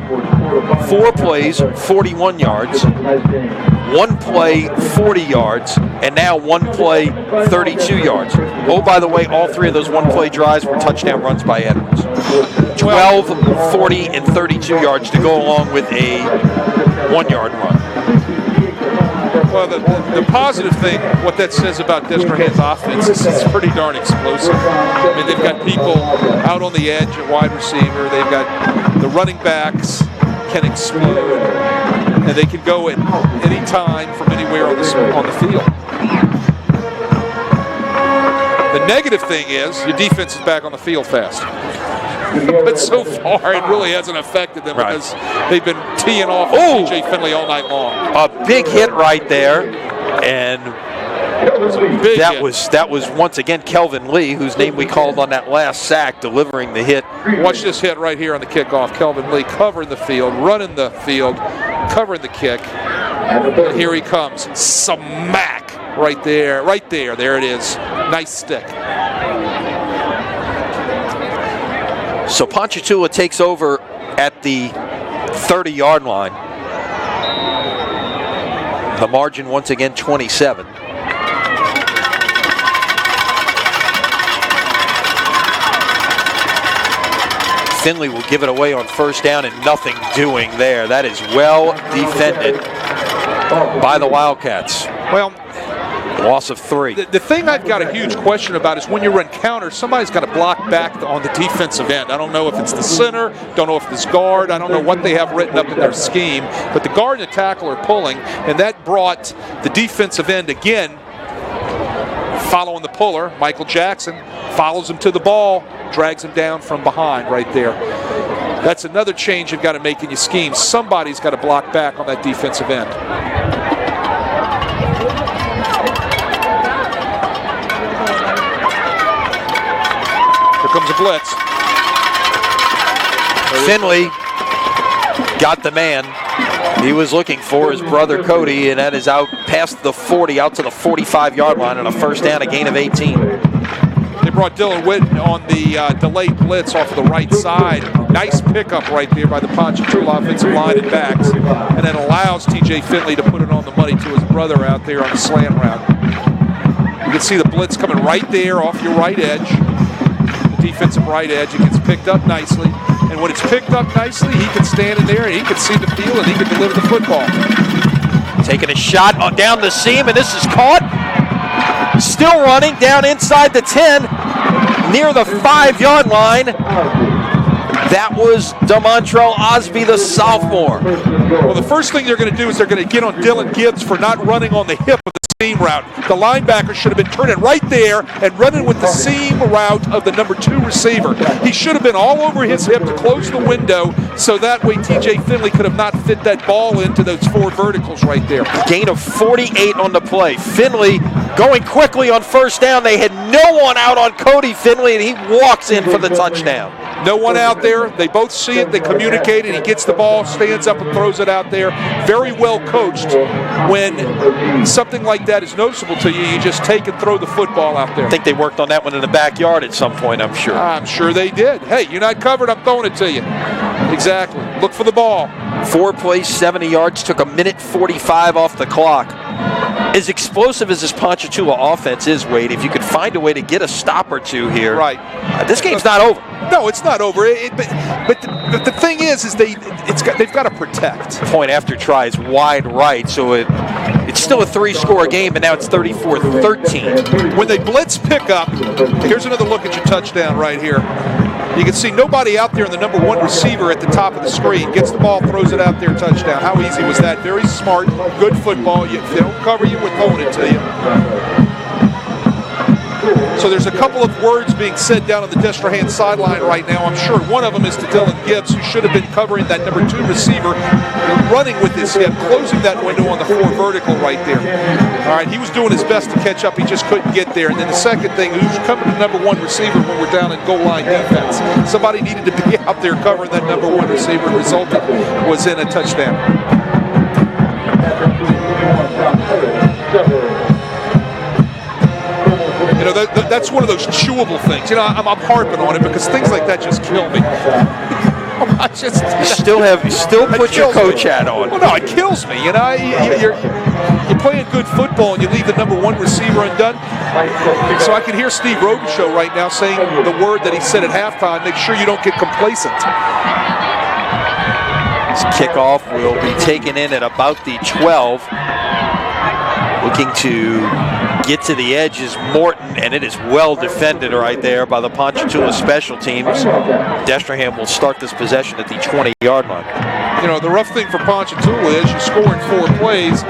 4 plays, 41 yards. 1 play, 40 yards. And now 1 play, 32 yards. Oh, by the way, all 3 of those 1-play drives were touchdown runs by Edwards. 12, 40, and 32 yards to go along with a 1-yard run. Well, the positive thing, what that says about Destrehan's offense is it's pretty darn explosive. I mean, they've got people out on the edge at wide receiver. They've got the running backs can explode, and they can go at any time from anywhere on the field. The negative thing is your defense is back on the field fast. But so far, it really hasn't affected them because they've been teeing off TJ Finley all night long. A big hit right there, and that was once again Kelvin Lee, whose name we called on that last sack, delivering the hit. Watch this hit right here on the kickoff. Kelvin Lee covering the field, running the field, covering the kick. And here he comes. Smack right there. Right there. There it is. Nice stick. So Ponchatoula takes over at the 30-yard line. The margin once again 27. Finley will give it away on first down and nothing doing there. That is well defended by the Wildcats. Well, loss of 3. The thing I've got a huge question about is when you run counter, somebody's got to block back on the defensive end. I don't know if it's the center, don't know if it's guard, I don't know what they have written up in their scheme, but the guard and the tackle are pulling, and that brought the defensive end again, following the puller. Michael Jackson follows him to the ball, drags him down from behind right there. That's another change you've got to make in your scheme. Somebody's got to block back on that defensive end. Here comes a blitz. Finley got the man he was looking for, his brother Cody, and that is out past the 40, out to the 45-yard line on a first down, a gain of 18. They brought Dylan Witten on the delayed blitz off of the right side. Nice pickup right there by the Ponchatoula offensive line and backs, and that allows TJ Finley to put it on the money to his brother out there on the slant route. You can see the blitz coming right there off your right edge. Defensive right edge. It gets picked up nicely, and when it's picked up nicely, he can stand in there and he can see the field and he can deliver the football. Taking a shot down the seam, and this is caught. Still running down inside the 10, near the 5-yard line. That was DeMontrell Osby, the sophomore. Well, the first thing they're going to do is they're going to get on Dylan Gibbs for not running on the hip of the seam route. The linebacker should have been turning right there and running with the seam route of the number 2 receiver. He should have been all over his hip to close the window, so that way TJ Finley could have not fit that ball into those 4 verticals right there. Gain of 48 on the play. Finley going quickly on first down. They had no one out on Cody Finley, and he walks in for the touchdown. No one out there. They both see it. They communicate it. He gets the ball, stands up, and throws it out there. Very well coached. When something like that is noticeable to you, you just take and throw the football out there. I think they worked on that one in the backyard at some point, I'm sure. I'm sure they did. Hey, you're not covered, I'm throwing it to you. Exactly. Look for the ball. 4 plays, 70 yards, took a minute 45 off the clock. As explosive as this Ponchatoula offense is, Wade, if you could find a way to get a stop or two here, right? This game's not over. No, it's not over. But the thing is they've got to protect. Point after try is wide right, so it's still a 3-score game, but now it's 34-13. When they blitz pickup, here's another look at your touchdown right here. You can see nobody out there in the number 1 receiver at the top of the screen. Gets the ball, throws it out there, touchdown. How easy was that? Very smart, good football. If they don't cover you, we're throwing it to you. So there's a couple of words being said down on the Destrehan sideline right now. I'm sure one of them is to Dylan Gibbs, who should have been covering that number 2 receiver, running with his hip, closing that window on the 4 vertical right there. All right, he was doing his best to catch up. He just couldn't get there. And then the second thing, who's coming to number 1 receiver when we're down in goal line defense? Somebody needed to be out there covering that number 1 receiver. The result was in a touchdown. You know, that's one of those chewable things. You know, I'm harping on it because things like that just kill me. You still put your coach hat on. Well, no, it kills me. You know, you're playing good football and you leave the number 1 receiver undone. So I can hear Steve Robichaux right now saying the word that he said at halftime: make sure you don't get complacent. This kickoff will be taken in at about the 12. Looking to get to the edge is Morton, and it is well defended right there by the Ponchatoula special teams. Destrehan will start this possession at the 20-yard line. You know, the rough thing for Ponchatoula is you score in 4 plays,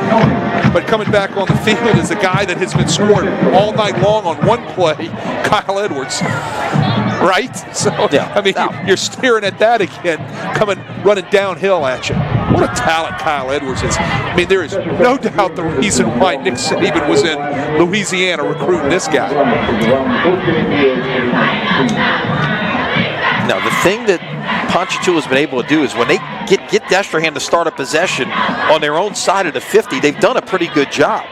but coming back on the field is a guy that has been scoring all night long on 1 play, Kyle Edwards. Right? So, yeah, I mean, you're staring at that again, running downhill at you. What a talent Kyle Edwards is. I mean, there is no doubt the reason why Nick Saban was in Louisiana recruiting this guy. Now, the thing that Ponchatoula's been able to do is when they get Destrehan to start a possession on their own side of the 50, they've done a pretty good job.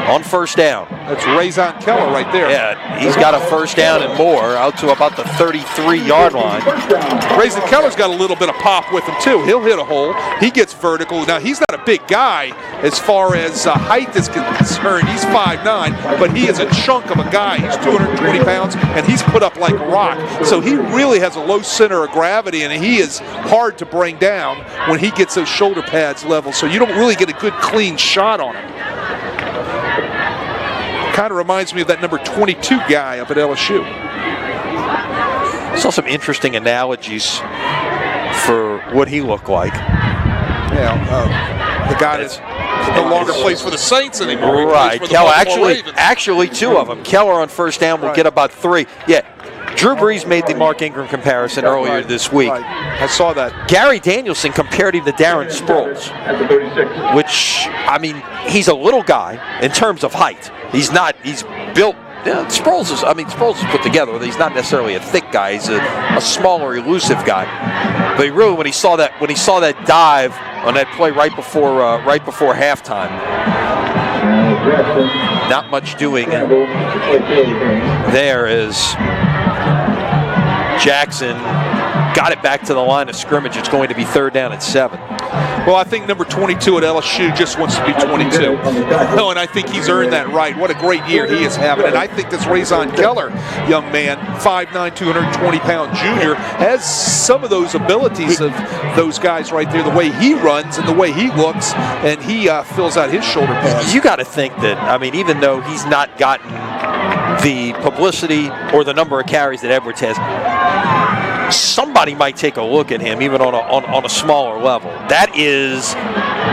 On first down. That's Razon Keller right there. Yeah, he's got a first down and more out to about the 33-yard line. Razon Keller's got a little bit of pop with him, too. He'll hit a hole. He gets vertical. Now, he's not a big guy as far as height is concerned. He's 5'9", but he is a chunk of a guy. He's 220 pounds, and he's put up like a rock. So he really has a low center of gravity, and he is hard to bring down when he gets those shoulder pads level. So you don't really get a good, clean shot on him. Kind of reminds me of that number 22 guy up at LSU. Saw some interesting analogies for what he looked like. Yeah, the guy that no longer plays for the Saints anymore. Right, Keller, actually 2 of them. Keller on first down will get about 3. Yeah, Drew Brees made the Mark Ingram comparison earlier this week. Right. I saw that. Gary Danielson compared him to Darren Sproles, which, I mean, he's a little guy in terms of height. He's built. Yeah, Sproles is put together. He's not necessarily a thick guy. He's a smaller, elusive guy. But he really, when he saw that dive on that play right before halftime, not much doing there as Jackson got it back to the line of scrimmage. It's going to be 3rd down and 7. Well, I think number 22 at LSU just wants to be 22. And I think he's earned that right. What a great year he is having. And I think this Razon Keller young man, 5'9", 220-pound junior, has some of those abilities of those guys right there, the way he runs and the way he looks, and he fills out his shoulder pads. You got to think that, I mean, even though he's not gotten the publicity or the number of carries that Edwards has, somebody might take a look at him, even on a smaller level. That is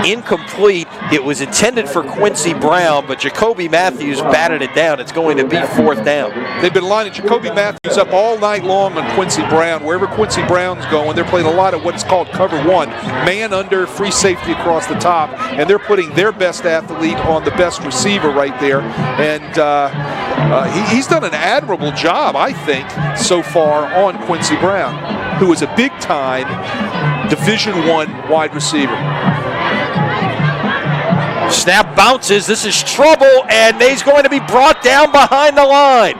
incomplete. It was intended for Quincy Brown, but Jacoby Matthews batted it down. It's going to be 4th down. They've been lining Jacoby Matthews up all night long on Quincy Brown. Wherever Quincy Brown's going, they're playing a lot of what's called cover one, man under, free safety across the top, and they're putting their best athlete on the best receiver right there. And he's done an admirable job, I think, so far on Quincy Brown, who is a big-time Division I wide receiver. Snap bounces. This is trouble, and he's going to be brought down behind the line.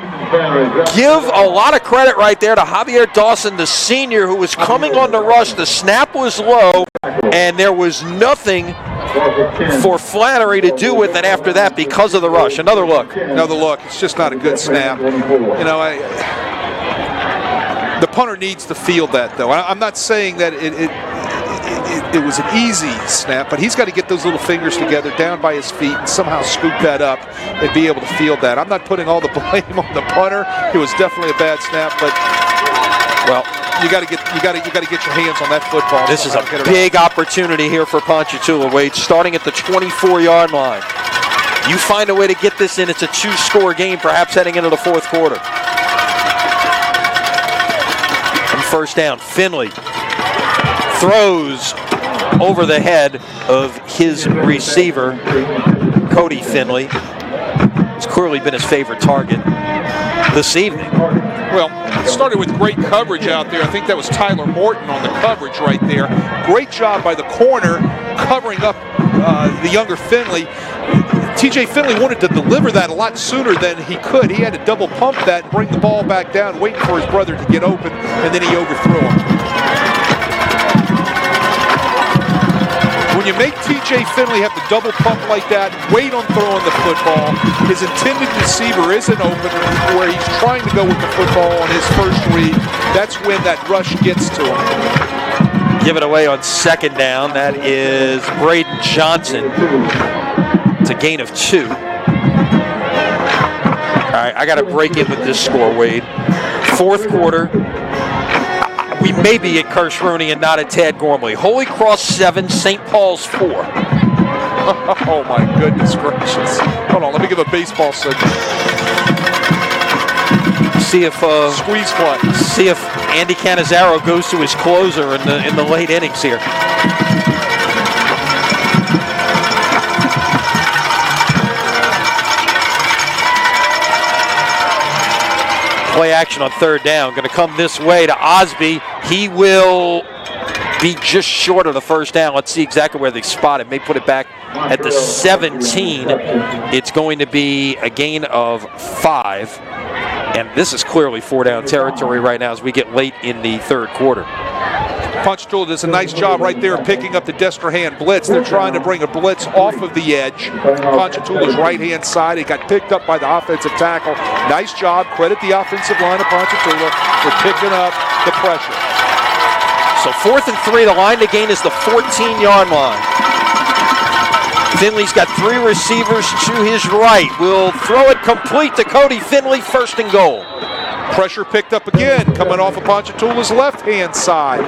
Give a lot of credit right there to Javier Dawson, the senior, who was coming on the rush. The snap was low, and there was nothing for Flannery to do with it after that because of the rush. Another look. Another look. It's just not a good snap. You know, the punter needs to field that, though. I'm not saying that it was an easy snap, but he's got to get those little fingers together down by his feet and somehow scoop that up and be able to field that. I'm not putting all the blame on the punter. It was definitely a bad snap, but well, you got to get your hands on that football. This is a big opportunity here for Ponchatoula, Wade, starting at the 24-yard line. You find a way to get this in, it's a 2-score game, perhaps heading into the 4th quarter. And 1st down, Finley throws over the head of his receiver, Cody Finley. It's clearly been his favorite target this evening. Well, it started with great coverage out there. I think that was Tyler Morton on the coverage right there. Great job by the corner covering up the younger Finley. TJ Finley wanted to deliver that a lot sooner than he could. He had to double pump that and bring the ball back down, waiting for his brother to get open, and then he overthrew him. When you make TJ Finley have to double pump like that, wait on throwing the football, his intended receiver isn't open where he's trying to go with the football on his first read, that's when that rush gets to him. Give it away on 2nd down. That is Braden Johnson. It's a gain of 2. All right, I got to break in with this score, Wade. 4th quarter. We may be at Kirsch Rooney and not at Tad Gormley. Holy Cross 7, St. Paul's 4. Oh my goodness gracious. Hold on, let me give a baseball signal. See if squeeze play. See if Andy Cannizzaro goes to his closer in the late innings here. Play action on 3rd down. Going to come this way to Osby. He will be just short of the 1st down. Let's see exactly where they spot him. May put it back at the 17. It's going to be a gain of 5. And this is clearly 4-down territory right now as we get late in the 3rd quarter. Ponchatoula does a nice job right there picking up the Destrehan blitz. They're trying to bring a blitz off of the edge. Ponchatoula's right-hand side. It got picked up by the offensive tackle. Nice job. Credit the offensive line of Ponchatoula for picking up the pressure. So 4th and 3. The line to gain is the 14-yard line. Finley's got 3 receivers to his right. Will throw it complete to Cody Finley. 1st and goal. Pressure picked up again, coming off of Ponchatoula's left-hand side.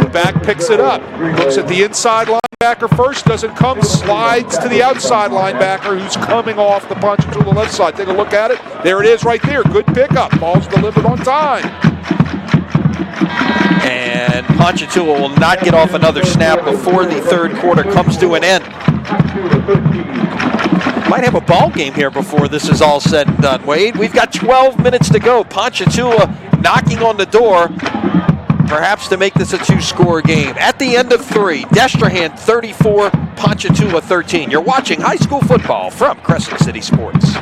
The back picks it up, looks at the inside linebacker first, doesn't come, slides to the outside linebacker who's coming off the Ponchatoula left side. Take a look at it. There it is right there. Good pickup. Ball's delivered on time. And Ponchatoula will not get off another snap before the 3rd quarter comes to an end. Might have a ball game here before this is all said and done, Wade. We've got 12 minutes to go. Ponchatoula knocking on the door, perhaps to make this a 2-score game. At the end of 3, Destrehan 34, Ponchatoula 13. You're watching high school football from Crescent City Sports.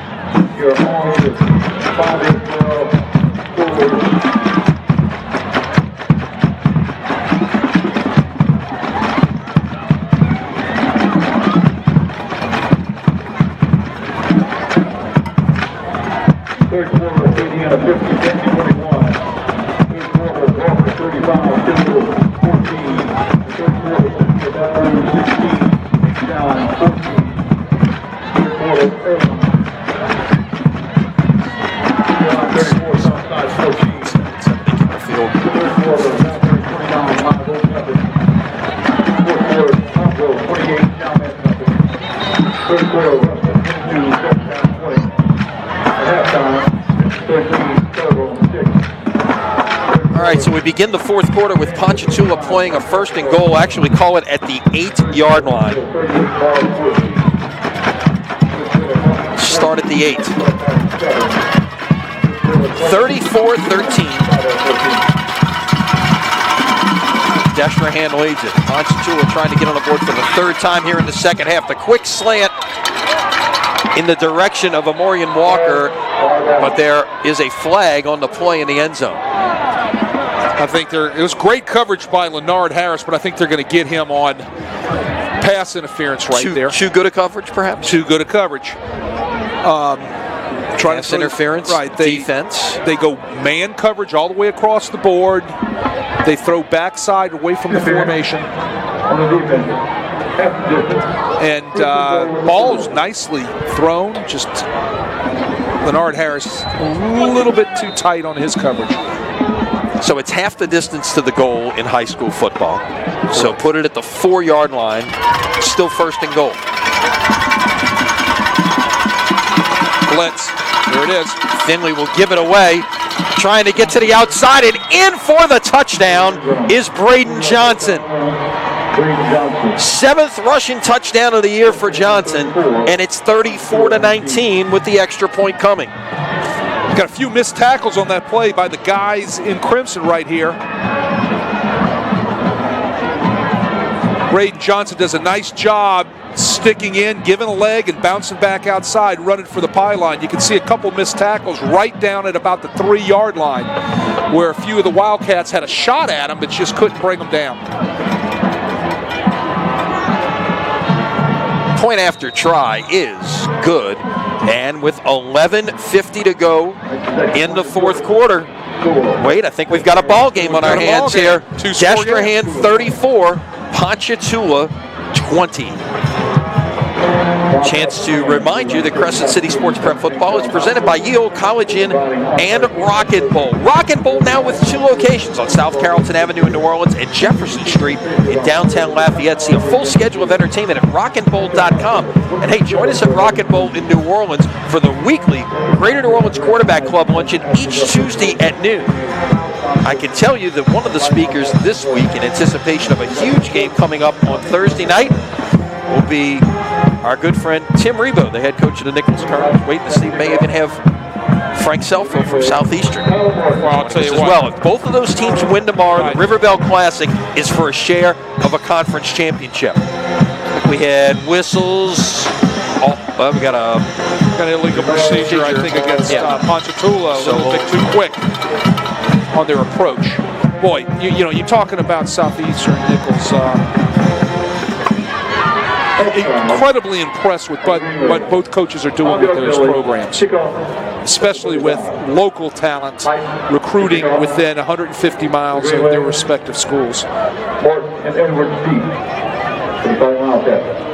Third quarter, Indiana 50, 21. Third quarter, Walker 35, Kendall 14. Third quarter, 16, John 14. Third quarter, 34, Southside 14. Third quarter, All right, so we begin the fourth quarter with Ponchatoula playing a first and goal. Actually, call it at the 8-yard line. Start at the 8. 34-13. Destrehan leads it. Ponchatoula trying to get on the board for the third time here in the second half. The quick slant in the direction of Amorian Walker, but there is a flag on the play in the end zone. I think it was great coverage by Leonard Harris, but I think they're going to get him on pass interference there. Too good a coverage, perhaps? Too good a coverage. Pass interference, right? Defense. They go man coverage all the way across the board. They throw backside away from the formation. And ball is nicely thrown. Just Leonard Harris a little bit too tight on his coverage. So it's half the distance to the goal in high school football. So put it at the 4-yard line. Still first and goal. Blitz. There it is. Finley will give it away. Trying to get to the outside, and in for the touchdown is Braden Johnson. 7th rushing touchdown of the year for Johnson, and it's 34-19 with the extra point coming. Got a few missed tackles on that play by the guys in crimson right here. Braden Johnson does a nice job sticking in, giving a leg, and bouncing back outside, running for the pylon. You can see a couple missed tackles right down at about the 3-yard line, where a few of the Wildcats had a shot at him, but just couldn't bring him down. Point after try is good, and with 11:50 to go in the fourth quarter, wait, I think we've got a ball game on our hands here. Destrehan 34, Ponchatoula 20. Chance to remind you that Crescent City Sports Prep Football is presented by Yale College Inn and Rocket Bowl. Rocket Bowl now with 2 locations on South Carrollton Avenue in New Orleans and Jefferson Street in downtown Lafayette. See a full schedule of entertainment at rocketbowl.com. And hey, join us at Rocket Bowl in New Orleans for the weekly Greater New Orleans Quarterback Club luncheon each Tuesday at noon. I can tell you that one of the speakers this week, in anticipation of a huge game coming up on Thursday night, will be our good friend Tim Rebo, the head coach of the Nichols Cardinals. Waiting to see, may even have Frank Selfo from Southeastern. Well, I'll tell you as well. If both of those teams win tomorrow, the Riverbell Classic is for a share of a conference championship. We had whistles. We got an illegal procedure, I think, against Ponchatoula. A little bit too quick on their approach. Boy, you're talking about Southeastern Nichols. Incredibly impressed with what both coaches are doing with those programs, especially with local talent recruiting within 150 miles of their respective schools. Martin and Edward Steve for the Destrehan Wildcats.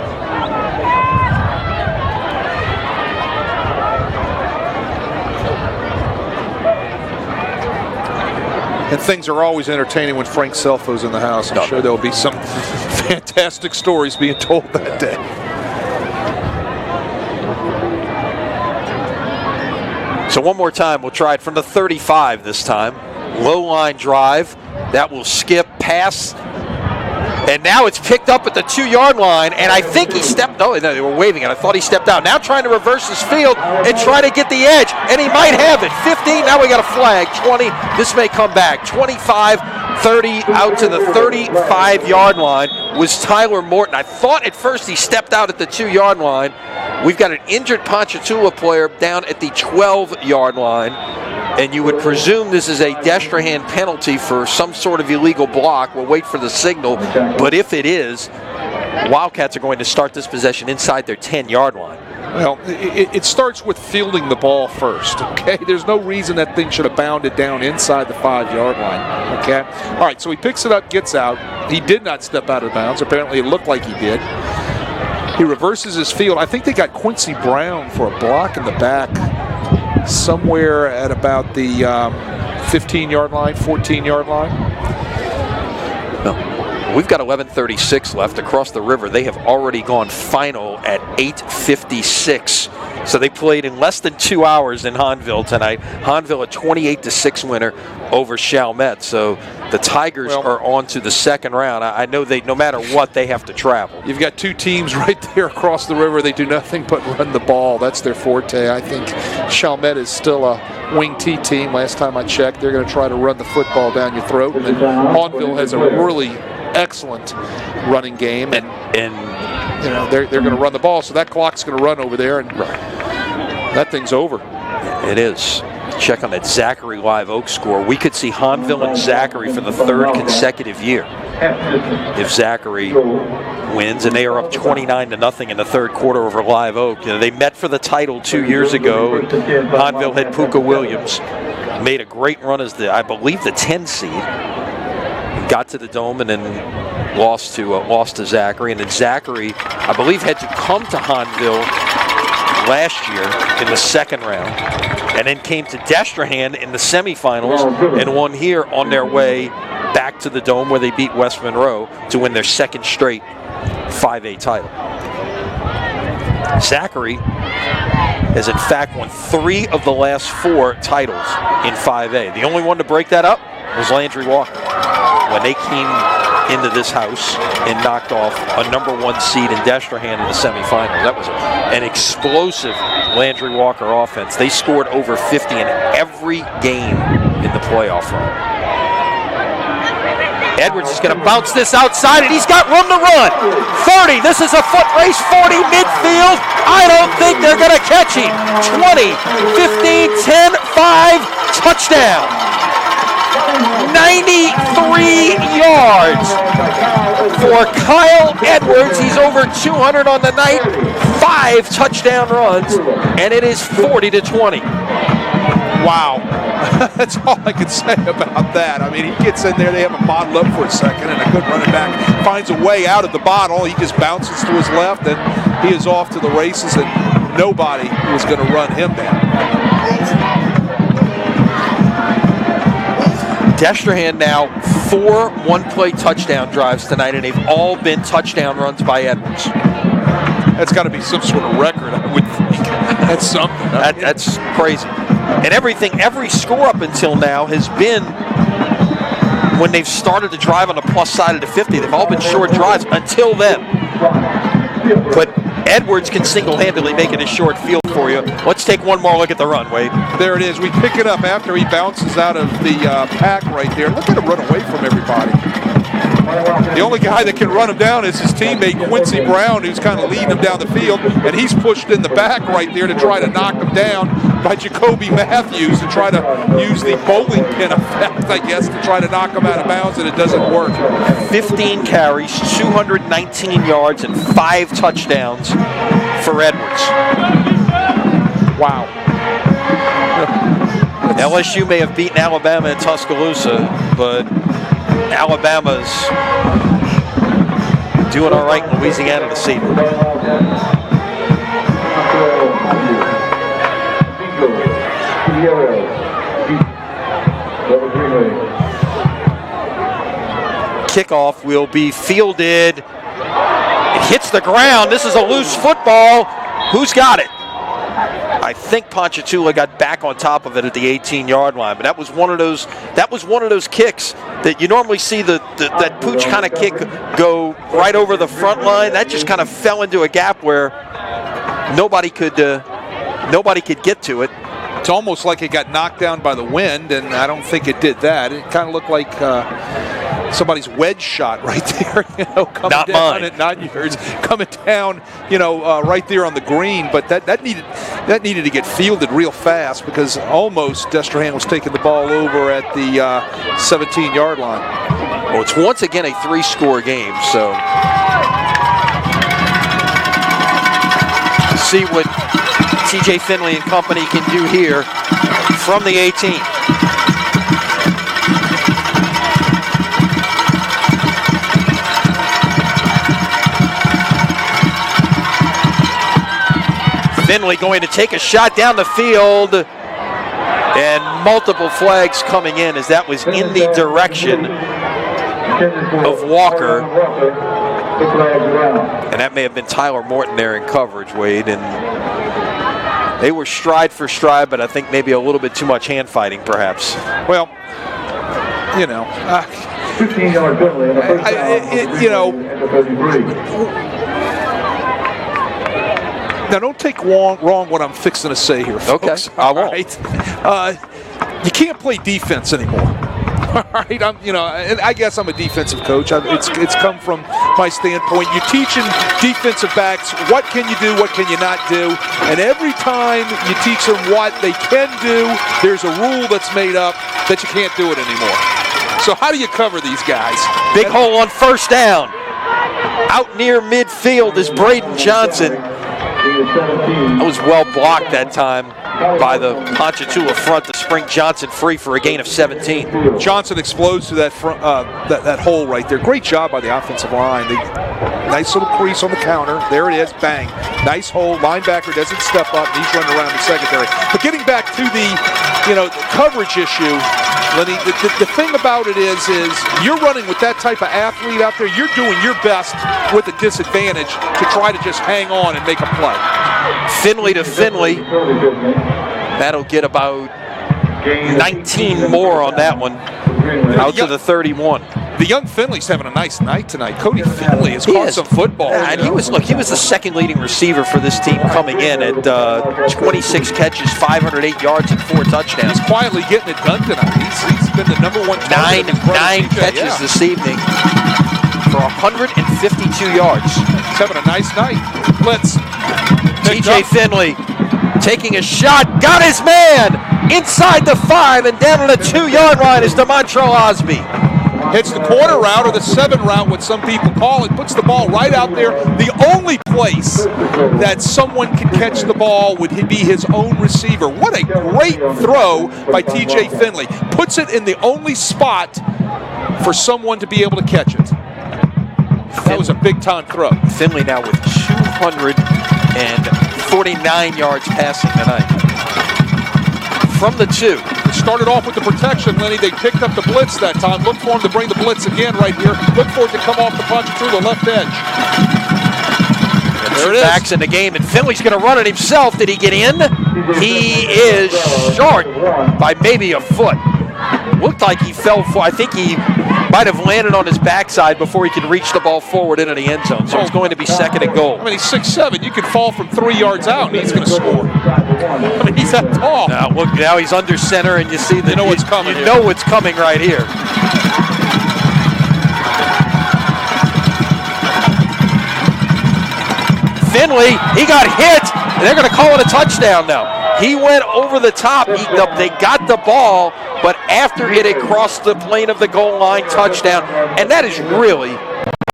And things are always entertaining when Frank Selfo's in the house. I'm sure there'll be some fantastic stories being told that day. So one more time, we'll try it from the 35 this time. Low line drive. That will skip pass. And now it's picked up at the 2-yard line, and I think he stepped, no, they were waving it. I thought he stepped out. Now trying to reverse his field and try to get the edge, and he might have it. 15, now we got a flag. 20, this may come back. 25, 30, out to the 35-yard line was Tyler Morton. I thought at first he stepped out at the 2-yard line. We've got an injured Ponchatoula player down at the 12-yard line. And you would presume this is a Destrehan penalty for some sort of illegal block. We'll wait for the signal. But if it is, Wildcats are going to start this possession inside their 10-yard line. Well, it starts with fielding the ball first, okay? There's no reason that thing should have bounded down inside the 5-yard line, okay? All right, so he picks it up, gets out. He did not step out of bounds. Apparently it looked like he did. He reverses his field. I think they got Quincy Brown for a block in the back somewhere at about the 15-yard line, 14-yard line. No. We've got 11:36 left across the river. They have already gone final at 8:56. So they played in less than 2 hours in Hahnville tonight. Hahnville a 28-6 winner over Chalmette. So the Tigers are on to the second round. I know no matter what, they have to travel. You've got two teams right there across the river. They do nothing but run the ball. That's their forte. I think Chalmette is still a wing T team. Last time I checked, they're going to try to run the football down your throat. And then Hahnville has a really excellent running game, and you know they're going to run the ball. So that clock's going to run over there, and that thing's over. It is. Check on that Zachary Live Oak score. We could see Hahnville and Zachary for the third consecutive year if Zachary wins, and they are up 29-0 in the third quarter over Live Oak. You know, they met for the title 2 years ago. Hahnville had Puka Williams, made a great run as I believe the 10 seed. Got to the Dome and then lost to Zachary, and then Zachary, I believe, had to come to Hahnville last year in the second round, and then came to Destrehan in the semifinals and won here on their way back to the Dome, where they beat West Monroe to win their second straight 5A title. Zachary has in fact won 3 of the last 4 titles in 5A. The only one to break that up was Landry Walker, when they came into this house and knocked off a #1 seed in Destrehan in the semifinals. That was an explosive Landry Walker offense. They scored over 50 in every game in the playoff run. Edwards is going to bounce this outside, and he's got room to run. 30, this is a foot race, 40 midfield. I don't think they're going to catch him. 20, 15, 10, 5, touchdown. 93 yards for Kyle Edwards. He's over 200 on the night, 5 touchdown runs, and it is 40-20. Wow. That's all I can say about that. I mean, he gets in there, they have him bottled up for a second, and a good running back finds a way out of the bottle. He just bounces to his left, and he is off to the races, and nobody was going to run him down. Destrehan now 4 one-play touchdown drives tonight, and they've all been touchdown runs by Edwards. That's got to be some sort of record, I would think. That's something. That's crazy. And every score up until now has been when they've started to drive on the plus side of the 50. They've all been short drives until then. But Edwards can single-handedly make it a short field for you. Let's take one more look at the run, Wade. There it is. We pick it up after he bounces out of the pack right there. Look at him run away from everybody. The only guy that can run him down is his teammate Quincy Brown, who's kind of leading him down the field, and he's pushed in the back right there to try to knock him down by Jacoby Matthews to try to use the bowling pin effect, I guess, to try to knock him out of bounds, and it doesn't work. 15 carries, 219 yards, and 5 touchdowns for Edwards. Wow. LSU may have beaten Alabama in Tuscaloosa, but Alabama's doing all right in Louisiana this evening. Kickoff will be fielded. It hits the ground. This is a loose football. Who's got it? I think Ponchatoula got back on top of it at the 18-yard line, but that was one of those kicks that you normally see that pooch kind of kick go right over the front line. That just kind of fell into a gap where nobody could get to it. It's almost like it got knocked down by the wind, and I don't think it did that. It kind of looked like somebody's wedge shot right there, coming Not down mine. at 9 yards, coming down, right there on the green. But that needed to get fielded real fast, because almost Destrehan was taking the ball over at the 17-yard line. Well, it's once again a 3-score game, so see what TJ Finley and company can do here from the 18. Finley going to take a shot down the field, and multiple flags coming in as that was in the direction of Walker. And that may have been Tyler Morton there in coverage, Wade. And They were stride for stride, but I think maybe a little bit too much hand fighting, perhaps. Well, 15-yard penalty and a first down at the 33. Now, don't take wrong what I'm fixing to say here, folks. Okay, I won't. Right? You can't play defense anymore. All right, and I guess I'm a defensive coach. It's come from my standpoint. You're teaching defensive backs what can you do, what can you not do, and every time you teach them what they can do, there's a rule that's made up that you can't do it anymore. So how do you cover these guys? Big hole on first down. Out near midfield is Braden Johnson. That was well blocked that time by the Ponchatoula front to spring Johnson free for a gain of 17. Johnson explodes through that front, that hole right there. Great job by the offensive line. Nice little crease on the counter. There it is. Bang. Nice hole. Linebacker doesn't step up. He's running around the secondary. But getting back to the coverage issue, Lenny, the thing about it is you're running with that type of athlete out there. You're doing your best with a disadvantage to try to just hang on and make a play. Finley to Finley. That'll get about 19 more on that one. Out to the 31. The young Finley's having a nice night tonight. Cody Finley has caught some football. Yeah, and he was the second leading receiver for this team coming in at 26 catches, 508 yards, and 4 touchdowns. He's quietly getting it done tonight. He's been the number one target. Nine catches this evening for 152 yards. He's having a nice night. Blitz. TJ Finley taking a shot, got his man inside the 5 and down on the 2-yard line is DeMontrell Osby. Hits the quarter route or the 7 route, what some people call it, puts the ball right out there. The only place that someone can catch the ball would be his own receiver. What a great throw by TJ Finley. Puts it in the only spot for someone to be able to catch it. That was a big-time throw. Finley now with 249 yards passing tonight. From the 2. It started off with the protection, Lenny. They picked up the blitz that time. Look for him to bring the blitz again right here. Look for it to come off the Ponchatoula left edge. There it is. Backs in the game, and Finley's going to run it himself. Did he get in? He is short by maybe a foot. Looked like he fell for. I think he might have landed on his backside before he could reach the ball forward into the end zone. So it's going to be 2nd and goal. I mean, he's 6'7". You could fall from 3 yards out, and he's going to score. I mean, he's that tall. Now, look, now he's under center, and you see that what's coming. You know what's coming right here. Finley, he got hit, and they're going to call it a touchdown now. He went over the top. They got the ball, but after it had crossed the plane of the goal line, touchdown. And that is really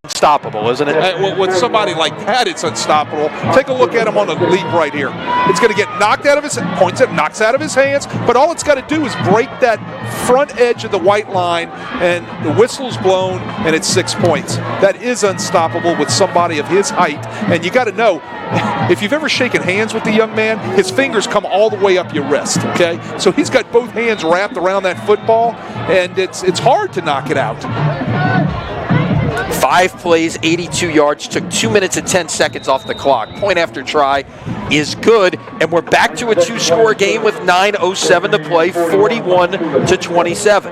unstoppable, isn't it? With somebody like that, it's unstoppable. Take a look at him on the leap right here. It's going to get knocked out of his knocks out of his hands, but all it's got to do is break that front edge of the white line, and the whistle's blown, and it's 6 points. That is unstoppable with somebody of his height, and you got to know, if you've ever shaken hands with the young man, his fingers come all the way up your wrist, okay? So he's got both hands wrapped around that football, and it's hard to knock it out. 5 plays, 82 yards, took 2 minutes and 10 seconds off the clock. Point after try is good, and we're back to a 2-score game with 9:07 to play, 41-27.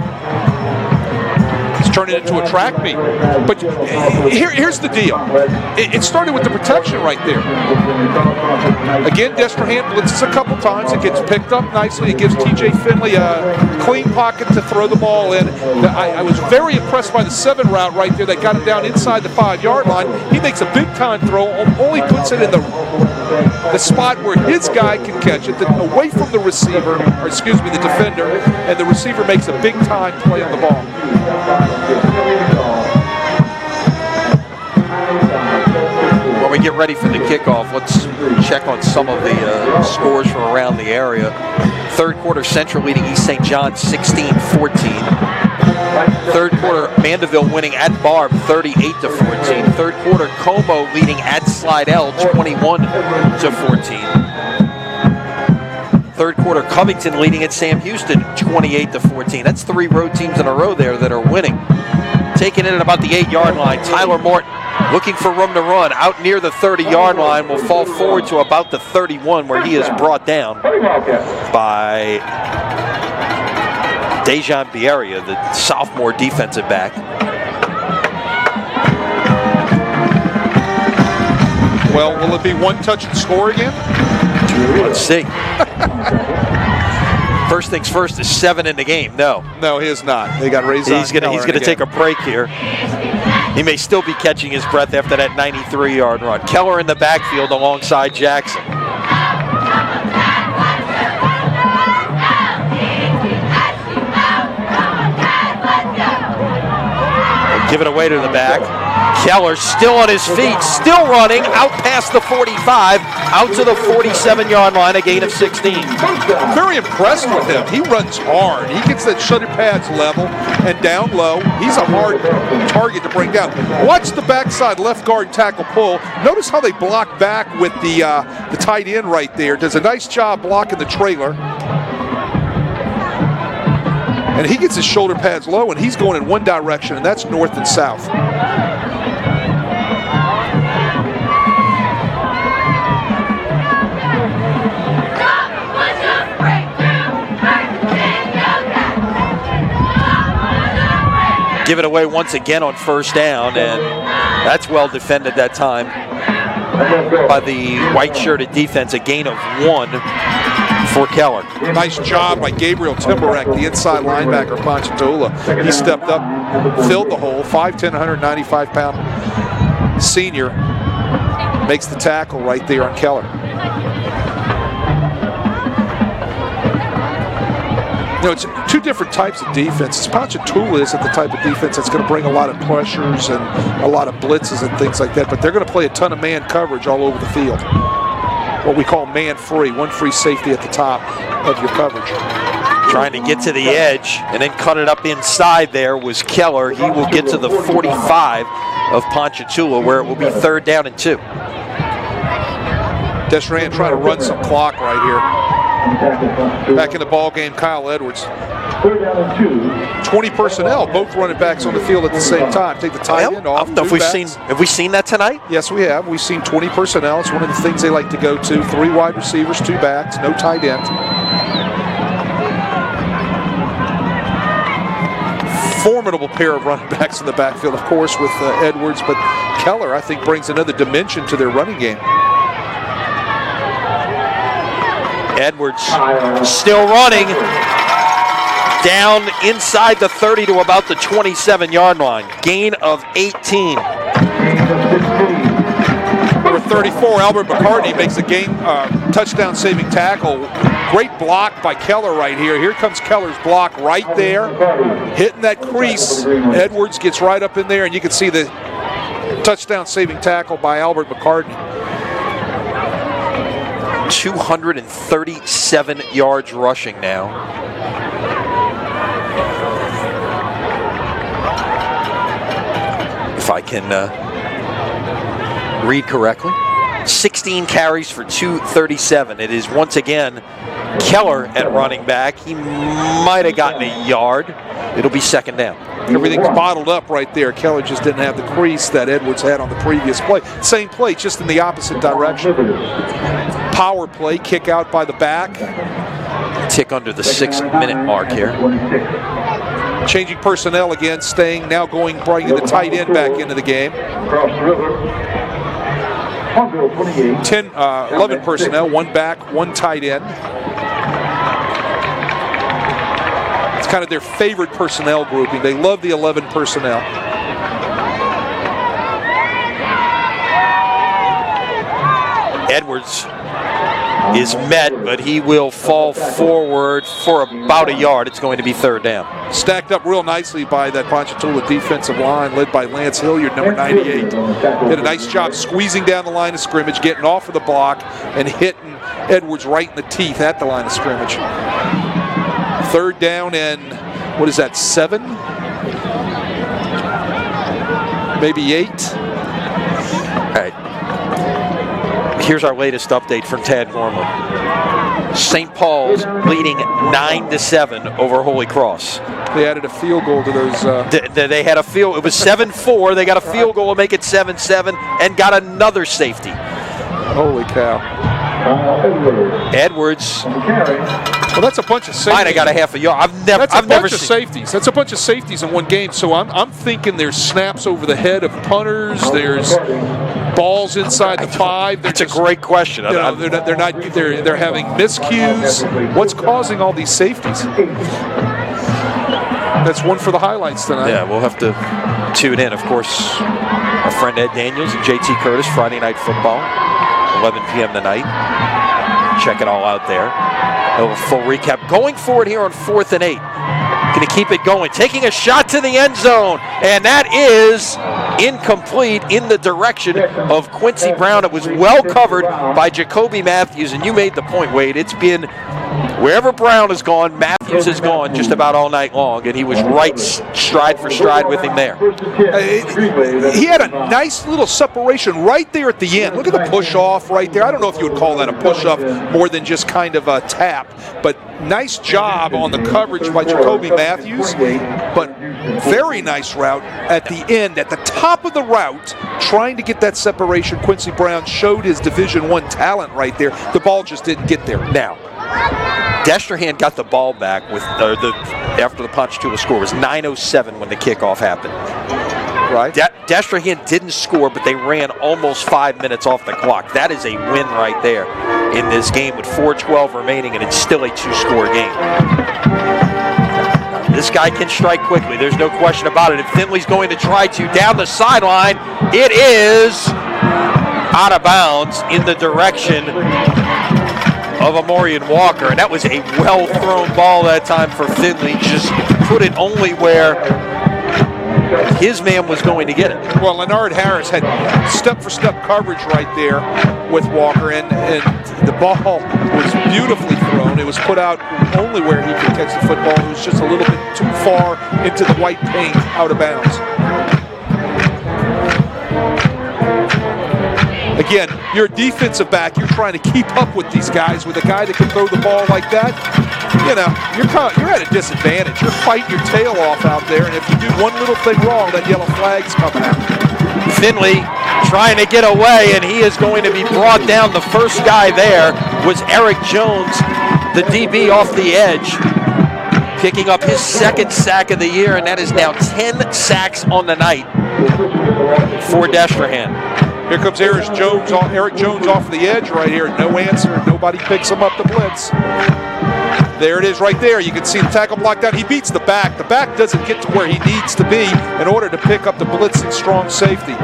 Turn it into a track meet. But here's the deal. It started with the protection right there. Again, Destrehan blitzes a couple times. It gets picked up nicely. It gives TJ Finley a clean pocket to throw the ball in. I was very impressed by the 7 route right there that got him down inside the 5-yard line. He makes a big-time throw, only puts it in the spot where his guy can catch it, away from the receiver, or excuse me, the defender, and the receiver makes a big-time play on the ball. When we get ready for the kickoff, let's check on some of the scores from around the area. 3rd quarter, Central leading East St. John 16-14. 3rd quarter, Mandeville winning at Barb 38-14. 3rd quarter, Como leading at Slidell 21-14. 3rd quarter, Covington leading at Sam Houston 28-14. That's 3 road teams in a row there that are winning. taken in at about the 8-yard line. Tyler Morton looking for room to run out near the 30-yard line, will fall forward to about the 31, where he is brought down by Dejan Bieria, the sophomore defensive back. Well, will it be one touch and score again? Let's see. First things first is 7 in the game. No, he is not. They got raised. He's going to take a break here. He may still be catching his breath after that 93-yard run. Keller in the backfield alongside Jackson. Give it away to the back. Keller still on his feet, still running, out past the 45, out to the 47-yard line, a gain of 16. Very impressed with him. He runs hard. He gets that shoulder pads level and down low. He's a hard target to bring down. Watch the backside left guard tackle pull. Notice how they block back with the tight end right there. Does a nice job blocking the trailer. And he gets his shoulder pads low, and he's going in one direction, and that's north and south. Give it away once again on first down, and that's well defended that time by the white-shirted defense. A gain of 1 for Keller. Nice job by Gabriel Timberek, the inside linebacker, Ponchatoula. He stepped up, filled the hole. 5'10", 195-pound senior makes the tackle right there on Keller. You know, it's two different types of defenses. Ponchatoula isn't the type of defense that's going to bring a lot of pressures and a lot of blitzes and things like that, but they're going to play a ton of man coverage all over the field. What we call man-free, one free safety at the top of your coverage. Trying to get to the edge and then cut it up inside there was Keller. He will get to the 45 of Ponchatoula, where it will be 3rd down and 2. Destrehan trying to run some clock right here. Back in the ball game, Kyle Edwards. 20 personnel, both running backs on the field at the same time. Take the tight end off. I don't know if have we seen that tonight? Yes, we have. We've seen 20 personnel. It's one of the things they like to go to. 3 wide receivers, 2 backs, no tight end. Formidable pair of running backs in the backfield, of course, with Edwards, but Keller, I think, brings another dimension to their running game. Edwards still running. Down inside the 30 to about the 27-yard line. Gain of 18. Number 34, Albert McCartney, makes a touchdown-saving tackle. Great block by Keller right here. Here comes Keller's block right there. Hitting that crease. Edwards gets right up in there, and you can see the touchdown-saving tackle by Albert McCartney. 237 yards rushing now. If I can read correctly. 16 carries for 237. It is once again Keller at running back. He might have gotten a yard. It'll be 2nd down. Everything's bottled up right there. Keller just didn't have the crease that Edwards had on the previous play. Same play, just in the opposite direction. Power play, kick out by the back. Tick under the 6-minute mark here. Changing personnel again, bringing the tight end back into the game. 11 personnel, 1 back, 1 tight end. It's kind of their favorite personnel grouping. They love the 11 personnel. Edwards is met, but he will fall forward for about a yard. It's going to be 3rd down. Stacked up real nicely by that Ponchatoula defensive line, led by Lance Hilliard, number 98. Did a nice job squeezing down the line of scrimmage, getting off of the block, and hitting Edwards right in the teeth at the line of scrimmage. 3rd down and, 7? Maybe 8? All right. Here's our latest update from Tad Gormley. St. Paul's leading 9-7 over Holy Cross. They added a field goal to those. They had a field. It was 7-4. They got a field goal to make it 7-7, and got another safety. Holy cow! Edwards. Well, that's a bunch of safeties. Might have got a half a yard. I've never seen safeties. That's a bunch of safeties in one game. So I'm thinking there's snaps over the head of punters. There's balls inside the 5. That's a great question. They're having miscues. What's causing all these safeties? That's one for the highlights tonight. Yeah, we'll have to tune in. Of course, our friend Ed Daniels and JT Curtis, Friday Night Football, 11 p.m. tonight. Check it all out there. A full recap. Going forward here on 4th and 8. Going to keep it going. Taking a shot to the end zone. And that is incomplete in the direction of Quincy Brown. It was well covered by Jacoby Matthews. And you made the point, Wade. It's been wherever Brown has gone, Matthews has gone just about all night long. And he was right stride for stride with him there. He had a nice little separation right there at the end. Look at the push-off right there. I don't know if you would call that a push-off more than just kind of a tap. But nice job on the coverage by Jacoby Matthews. But very nice route at the end, at the top of the route, trying to get that separation. Quincy Brown showed his Division I talent right there. The ball just didn't get there. Now, Destrehan got the ball back with after the Ponchatoula score. It was 9:07 when the kickoff happened. Right. Destrehan didn't score, but they ran almost 5 minutes off the clock. That is a win right there in this game with 4:12 remaining, and it's still a 2-score game. This guy can strike quickly. There's no question about it. If Finley's going to try to down the sideline, it is out of bounds in the direction of Amorian Walker, and that was a well-thrown ball that time for Finley. Just put it only where his man was going to get it. Well, Leonard Harris had step-for-step coverage right there with Walker, and the ball was beautifully thrown. It was put out only where he could catch the football. It was just a little bit too far into the white paint, out of bounds. Again, you're a defensive back. You're trying to keep up with these guys. With a guy that can throw the ball like that, you know, you're at a disadvantage. You're fighting your tail off out there, and if you do one little thing wrong, that yellow flag's coming out. Finley trying to get away, and he is going to be brought down. The first guy there was Eric Jones, the DB off the edge, picking up his 2nd sack of the year, and that is now 10 sacks on the night for Destrehan. Here comes Eric Jones off the edge right here. No answer. Nobody picks him up the blitz. There it is right there. You can see the tackle block down. He beats the back. The back doesn't get to where he needs to be in order to pick up the blitzing strong safety.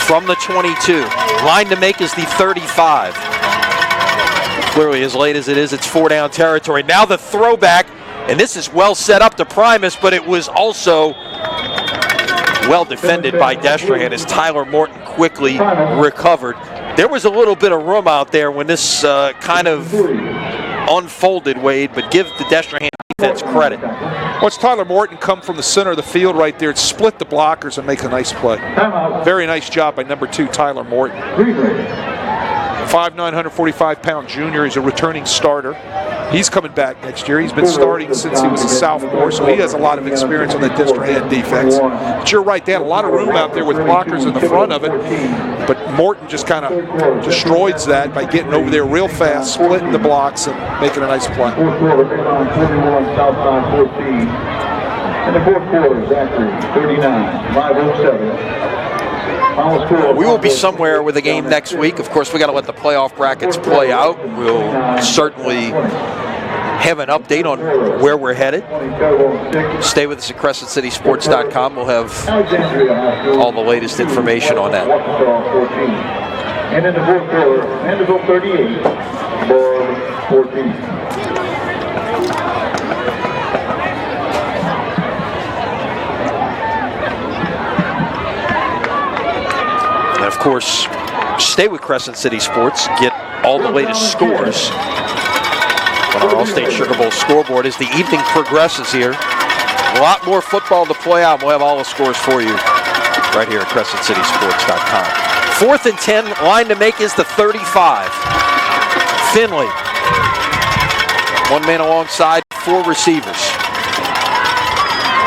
From the 22. Line to make is the 35. Clearly, as late as it is, it's 4-down territory. Now the throwback, and this is well set up to Primus, but it was also well defended by Destrehan as Tyler Morton quickly recovered. There was a little bit of room out there when this kind of unfolded, Wade, but give the Destrehan defense credit. Watch Tyler Morton come from the center of the field right there and split the blockers and make a nice play. Very nice job by number 2, Tyler Morton. 5'9", 145-pound junior. He's a returning starter. He's coming back next year. He's been starting since he was a sophomore, so he has a lot of experience on that Destrehan defense. But you're right, they had a lot of room out there with blockers in the front of it, but Morton just kind of destroys that by getting over there real fast, splitting the blocks, and making a nice play. In the 4th quarter, Zachary, 39, 5:07. We will be somewhere with a game next week. Of course, we got to let the playoff brackets play out. We'll certainly have an update on where we're headed. Stay with us at CrescentCitySports.com. We'll have all the latest information on that. And in the 4th quarter, Mandeville 38, Ball 14. And of course, stay with Crescent City Sports. Get all the latest scores on our All-State Sugar Bowl scoreboard as the evening progresses here A lot more football to play out. We'll have all the scores for you right here at CrescentCitySports.com. 4th and 10, line to make is the 35. Finley. One man alongside, 4 receivers.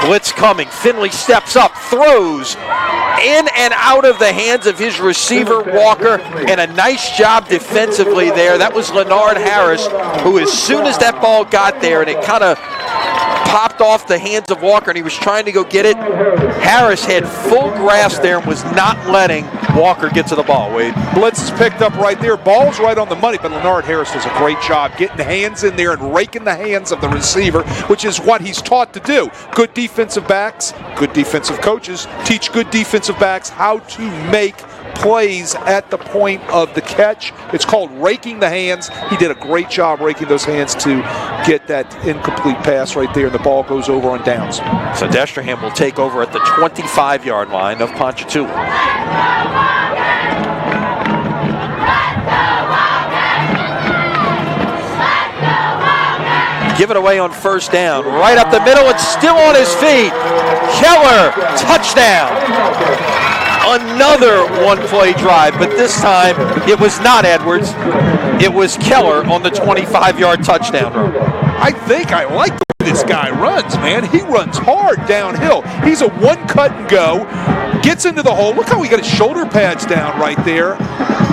Blitz coming. Finley steps up, throws in and out of the hands of his receiver, Walker, and a nice job defensively there. That was Leonard Harris, who as soon as that ball got there and it kind of popped off the hands of Walker and he was trying to go get it, Harris had full grasp there and was not letting Walker get to the ball, Wade. Blitz is picked up right there. Ball's right on the money, but Leonard Harris does a great job getting hands in there and raking the hands of the receiver, which is what he's taught to do. Good defensive backs, good defensive coaches teach good defensive backs how to make plays at the point of the catch. It's called raking the hands. He did a great job raking those hands to get that incomplete pass right there, and the ball goes over on downs. So Destrehan will take over at the 25-yard line of Ponchatoula. Give it away on 1st down. Right up the middle and still on his feet. Keller, touchdown. Another one-play drive, but this time it was not Edwards. It was Keller on the 25-yard touchdown run. I think I like the way this guy runs, man. He runs hard downhill. He's a one cut and go, gets into the hole. Look how he got his shoulder pads down right there.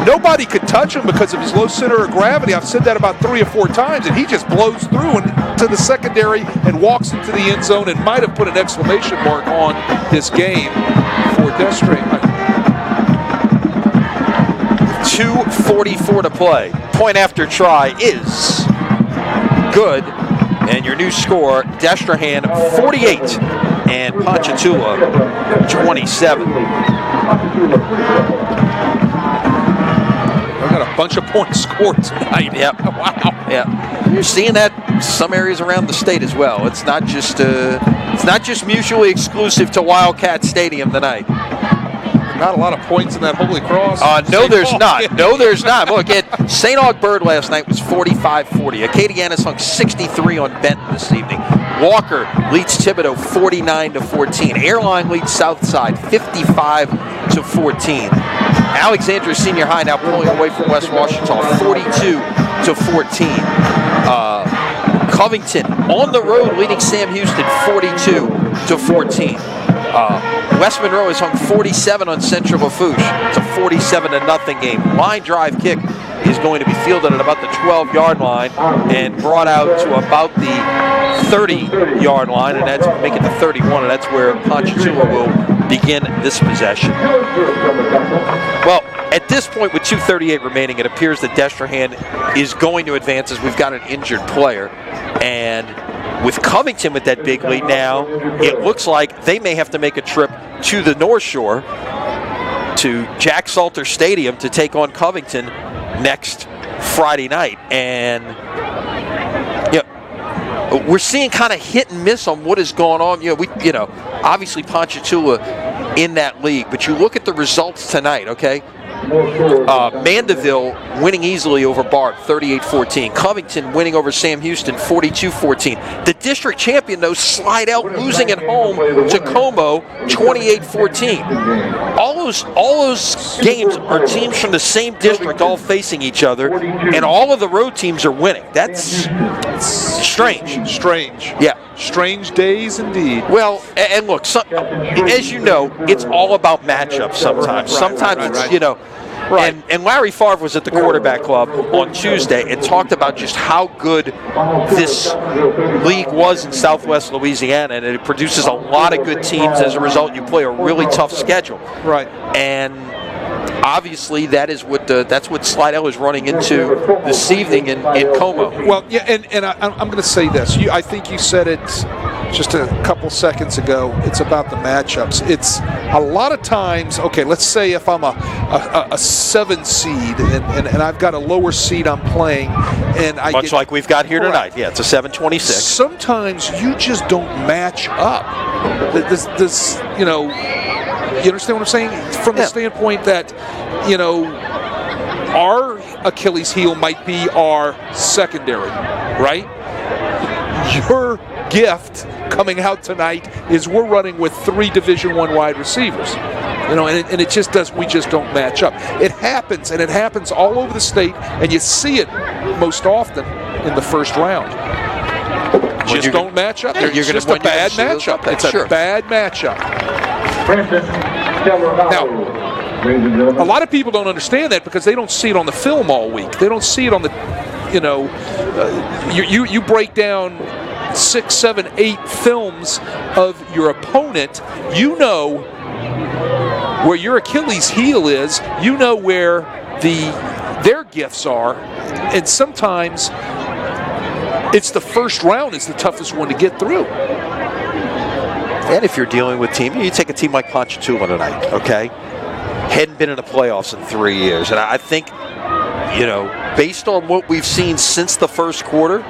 Nobody could touch him because of his low center of gravity. I've said that about 3 or 4 times, and he just blows through into the secondary and walks into the end zone and might have put an exclamation mark on this game for Destrehan. 2:44 to play. Point after try is good. And your new score, Destrehan 48 and Ponchatoula 27. I got a bunch of points scored tonight. Yep. Wow. Yeah. You're seeing that some areas around the state as well. It's not just mutually exclusive to Wildcat Stadium tonight. Not a lot of points in that Holy Cross. No, there's not. No, there's not. Look, at St. Aug Bird last night was 45-40. Acadiana's hung 63 on Benton this evening. Walker leads Thibodeau 49-14. Airline leads Southside 55-14. Alexandria Senior High now pulling away from West Washington 42-14. Covington on the road leading Sam Houston 42-14. West Monroe has hung 47 on Central Lafourche. It's a 47-0 game. Line drive kick is going to be fielded at about the 12-yard line and brought out to about the 30-yard line, and that's make it the 31, and that's where Ponchatoula will begin this possession. Well, at this point, with 2:38 remaining, it appears that Destrehan is going to advance as we've got an injured player. And with Covington with that big lead now, it looks like they may have to make a trip to the North Shore to Jack Salter Stadium to take on Covington next Friday night. And we're seeing kind of hit and miss on what is going on. Obviously Ponchatoula in that league, but you look at the results tonight, okay? Mandeville winning easily over Bard, 38-14. Covington winning over Sam Houston, 42-14. The district champion, though, Slidell losing at home to Como, 28-14. All those games are teams from the same district all facing each other, and all of the road teams are winning. That's strange. Strange. Yeah. Strange days indeed. Well, and look, as you know, it's all about matchups sometimes. Sometimes it's, Right. And Larry Favre was at the quarterback club on Tuesday and talked about just how good this league was in Southwest Louisiana, and it produces a lot of good teams. As a result, you play a really tough schedule. Right. And obviously, that's what Slidell is running into this evening in Como. Well, yeah, and I'm going to say this. I think you said it just a couple seconds ago. It's about the matchups. It's a lot of times, okay, let's say if I'm a 7 seed and I've got a lower seed I'm playing, and I Much like we've got here tonight. Yeah, it's a 7-26. Sometimes you just don't match up. You understand what I'm saying? From the standpoint that, our Achilles heel might be our secondary, right? Your gift coming out tonight is we're running with 3 Division I wide receivers. And it just does. We just don't match up. It happens, and it happens all over the state, and you see it most often in the first round. Just don't match up. It's just a bad matchup. It's a bad matchup. Now, a lot of people don't understand that because they don't see it on the film all week. They don't see it on the, you break down 6, 7, 8 films of your opponent. You know where your Achilles heel is. You know where their gifts are, and sometimes it's the first round is the toughest one to get through. And if you're dealing with you take a team like Ponchatoula tonight, okay? Hadn't been in the playoffs in 3 years. And I think, based on what we've seen since the first quarter,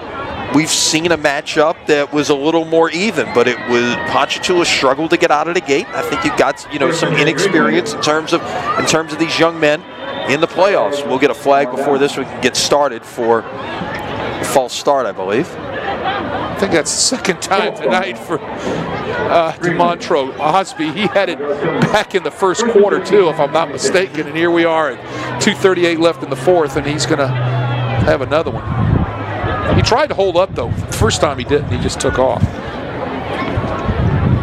we've seen a matchup that was a little more even, but Ponchatoula struggled to get out of the gate. I think you've got, some inexperience in terms of these young men in the playoffs. We'll get a flag before this one can get started for a false start, I believe. I think that's the second time tonight for DeMontro Osby. He had it back in the first quarter, too, if I'm not mistaken. And here we are at 2:38 left in the fourth, and he's going to have another one. He tried to hold up, though. The first time he didn't. He just took off.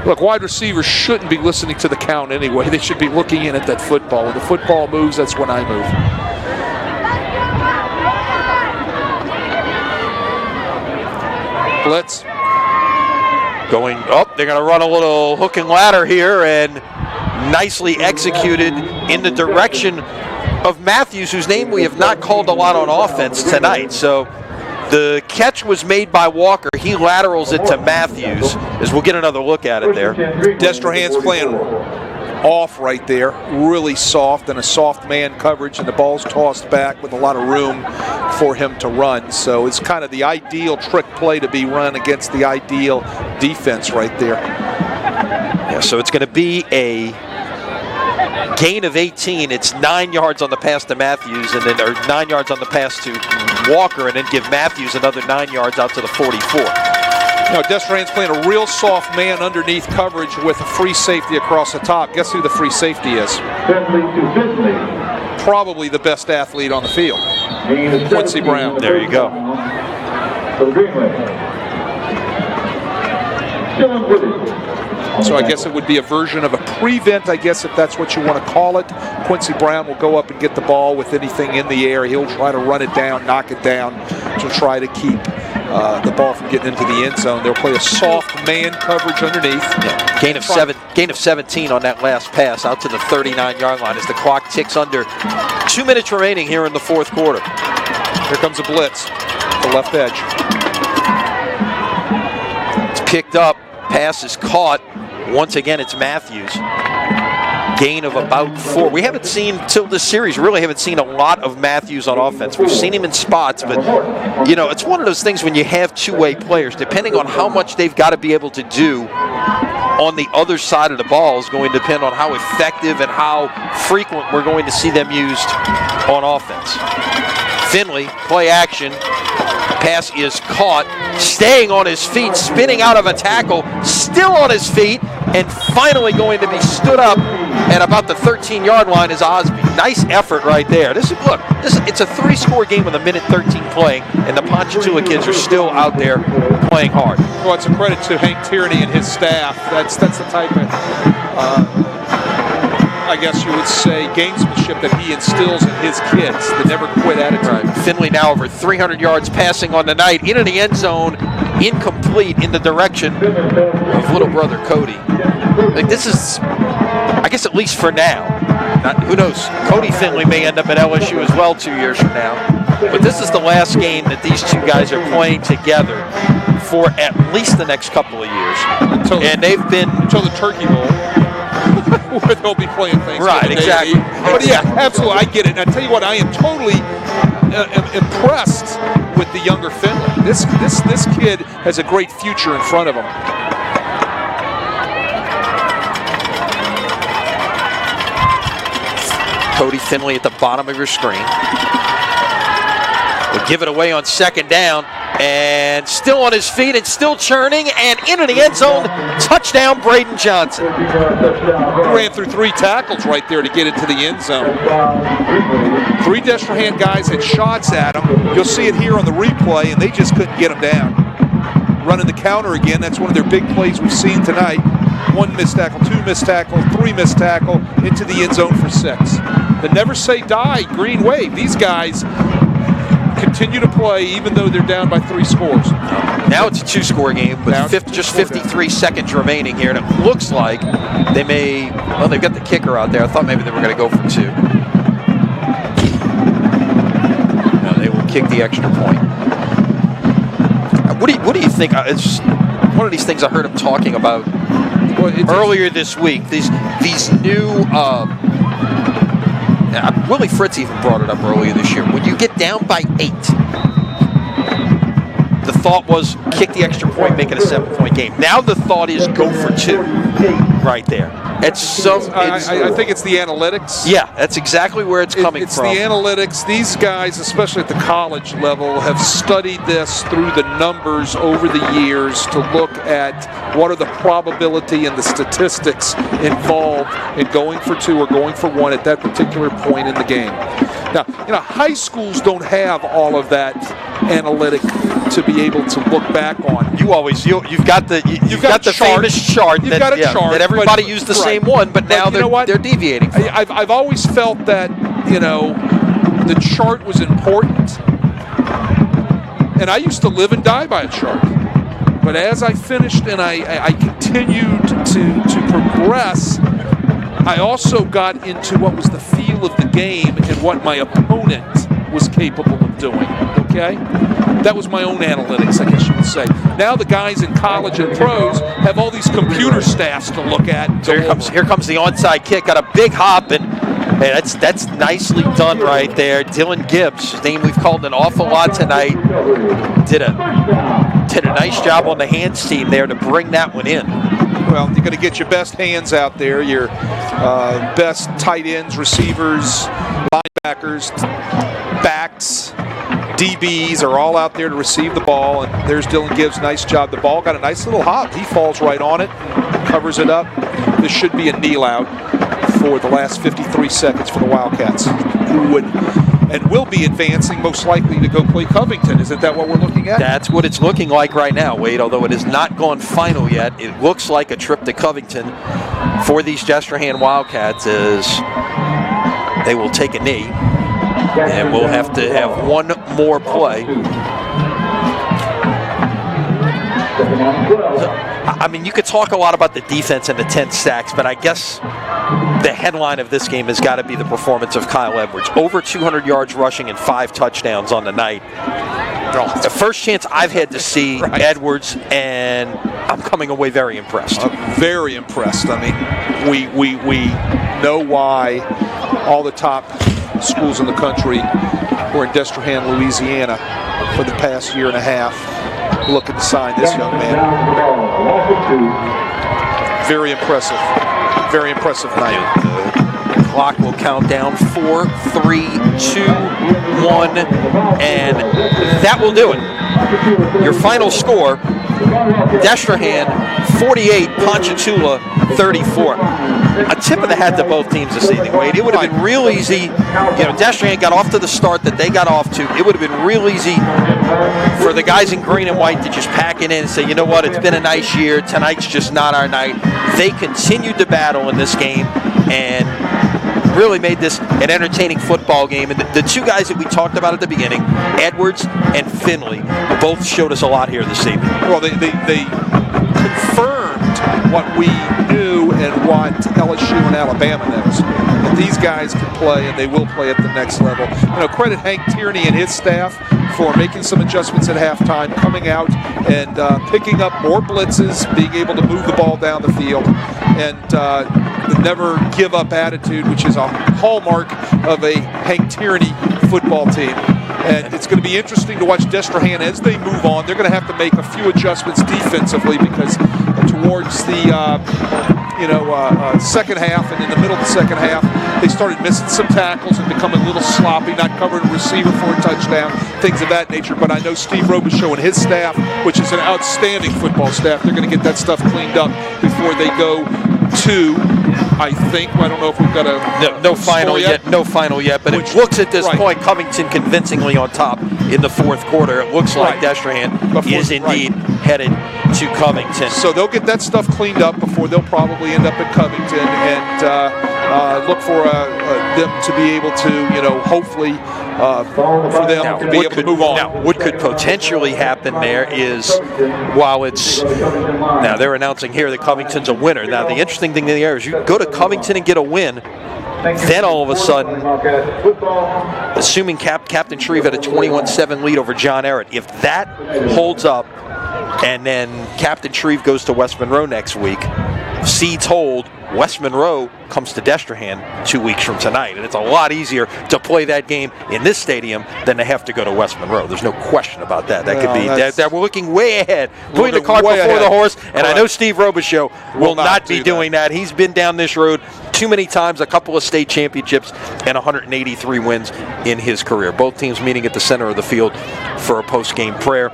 Look, wide receivers shouldn't be listening to the count anyway. They should be looking in at that football. When the football moves, that's when I move. Blitz. Going up, they're going to run a little hook and ladder here, and nicely executed in the direction of Matthews, whose name we have not called a lot on offense tonight. So the catch was made by Walker. He laterals it to Matthews, as we'll get another look at it there. Destrehan's playing off right there, really soft, and a soft man coverage, and the ball's tossed back with a lot of room for him to run. So it's kind of the ideal trick play to be run against the ideal defense right there. Yeah, so it's going to be a gain of 18. It's 9 yards on the pass to Matthews, and then 9 yards on the pass to Walker, and then give Matthews another 9 yards out to the 44. Destrehan's playing a real soft man underneath coverage with a free safety across the top. Guess who the free safety is? Finley. Probably the best athlete on the field. Quincy Brown. There you go. For the Green Wave. Dylan Woody. So I guess it would be a version of a prevent, I guess, if that's what you want to call it. Quincy Brown will go up and get the ball with anything in the air. He'll try to run it down, knock it down to try to keep the ball from getting into the end zone. They'll play a soft man coverage underneath. Yeah. Gain of 17 on that last pass out to the 39-yard line as the clock ticks under 2 minutes remaining here in the fourth quarter. Here comes a blitz, the left edge. It's picked up. Pass is caught. Once again, it's Matthews. Gain of about 4. We haven't seen, till this series, really haven't seen a lot of Matthews on offense. We've seen him in spots, but, it's one of those things when you have two-way players, depending on how much they've got to be able to do on the other side of the ball is going to depend on how effective and how frequent we're going to see them used on offense. Finley, play action. Pass is caught, staying on his feet, spinning out of a tackle, still on his feet, and finally going to be stood up at about the 13-yard line is Osby. Nice effort right there. It's a 3-score game with 1:13 playing, and the Ponchatoula kids are still out there playing hard. Well, it's a credit to Hank Tierney and his staff. That's the type of, I guess you would say, gamesmanship that he instills in his kids, the never quit attitude. Right. Finley now over 300 yards passing on the night, into the end zone, incomplete in the direction of little brother Cody. This is, I guess, at least for now. Who knows? Cody Finley may end up at LSU as well 2 years from now. But this is the last game that these two guys are playing together for at least the next couple of years. Until the Turkey Bowl. Where they'll be playing things. Right, exactly. But yeah, absolutely, I get it. And I tell you what, I am totally impressed with the younger Finley. This kid has a great future in front of him. Cody Finley at the bottom of your screen. We'll give it away on second down. And still on his feet and still churning and into the end zone. Touchdown, Braden Johnson. He ran through 3 tackles right there to get into the end zone. 3 Destrehan guys had shots at him. You'll see it here on the replay, and they just couldn't get him down. Running the counter again. That's one of their big plays we've seen tonight. 1 missed tackle, 2 missed tackle, 3 missed tackle, into the end zone for 6. The never say die Green Wave. These guys continue to play even though they're down by 3 scores. Now it's a 2-score game with just 53 seconds remaining here, and it looks like they may, well, they've got the kicker out there. I thought maybe they were going to go for 2. No, they will kick the extra point. What do you think? It's one of these things I heard him talking about earlier this week. These new. Willie Fritz even brought it up earlier this year. When you get down by 8, the thought was kick the extra point, make it a 7-point game. Now the thought is go for 2, right there. I think it's the analytics. Yeah, that's exactly where it's coming from. It's the analytics. These guys, especially at the college level, have studied this through the numbers over the years to look at what are the probability and the statistics involved in going for 2 or going for 1 at that particular point in the game. Now, high schools don't have all of that analytic to be able to look back on. You've got the famous chart that everybody used the same one, but now they're deviating from. I've always felt that the chart was important, and I used to live and die by a chart. But as I finished and I continued to progress, I also got into what was the feel of the game and what my opponent was capable of doing, okay? That was my own analytics, I guess you would say. Now the guys in college and pros have all these computer staffs to look at. Here comes the onside kick, got a big hop, and that's nicely done right there. Dylan Gibbs, his name we've called an awful lot tonight, did a nice job on the hands team there to bring that one in. Well, you're going to get your best hands out there, your best tight ends, receivers, linebackers, backs, DBs are all out there to receive the ball, and there's Dylan Gibbs, nice job. The ball got a nice little hop. He falls right on it, covers it up. This should be a kneel out for the last 53 seconds for the Wildcats, who would and will be advancing most likely to go play Covington. Isn't that what we're looking at? That's what it's looking like right now, Wade, although it has not gone final yet. It looks like a trip to Covington for these Destrehan Wildcats as they will take a knee, and we'll have to have one more play. I mean, you could talk a lot about the defense and the 10 sacks, but I guess the headline of this game has got to be the performance of Kyle Edwards. Over 200 yards rushing and 5 touchdowns on the night. The first chance I've had to see Edwards, and I'm coming away very impressed. Very impressed. I mean, we know why all the top schools in the country were in Destrehan, Louisiana for the past year and a half looking to sign this young man. Very impressive. Very impressive night. The clock will count down 4, 3, 2, 1, and that will do it. Your final score, Destrehan 48, Ponchatoula 34. A tip of the hat to both teams this evening, Wade. It would have been real easy. Destrehan got off to the start that they got off to. It would have been real easy for the guys in green and white to just pack it in and say, you know what, it's been a nice year. Tonight's just not our night. They continued to battle in this game and really made this an entertaining football game. And the two guys that we talked about at the beginning, Edwards and Finley, both showed us a lot here this evening. Well, they confirmed what we knew and what LSU and Alabama knows. That these guys can play, and they will play at the next level. Credit Hank Tierney and his staff for making some adjustments at halftime, coming out and picking up more blitzes, being able to move the ball down the field, and the never give up attitude, which is a hallmark of a Hank Tierney football team. And it's going to be interesting to watch Destrehan as they move on. They're going to have to make a few adjustments defensively because towards the second half and in the middle of the second half, they started missing some tackles and becoming a little sloppy, not covering a receiver for a touchdown, things of that nature. But I know Steve Robichaux and his staff, which is an outstanding football staff, they're going to get that stuff cleaned up before they go to, I think, I don't know if we've got no final yet. No final yet, but it looks at this point Covington convincingly on top in the fourth quarter. It looks like Destrehan is indeed headed to Covington. So they'll get that stuff cleaned up before they'll probably end up at Covington, and look for them to be able to, hopefully, for them to be able to move on. Now, what could potentially happen there is, while it's now they're announcing here that Covington's a winner. Now, the interesting thing there is you go to Covington and get a win. Then all of a sudden, assuming Captain Shreve had a 21-7 lead over John Ehret, if that holds up, and then Captain Shreve goes to West Monroe next week, seeds hold, West Monroe comes to Destrehan 2 weeks from tonight. And it's a lot easier to play that game in this stadium than to have to go to West Monroe. There's no question about that. That could be that we're looking way ahead, putting the cart before the horse. And I know Steve Robichaux will not be doing that. He's been down this road too many times, a couple of state championships and 183 wins in his career. Both teams meeting at the center of the field for a post-game prayer.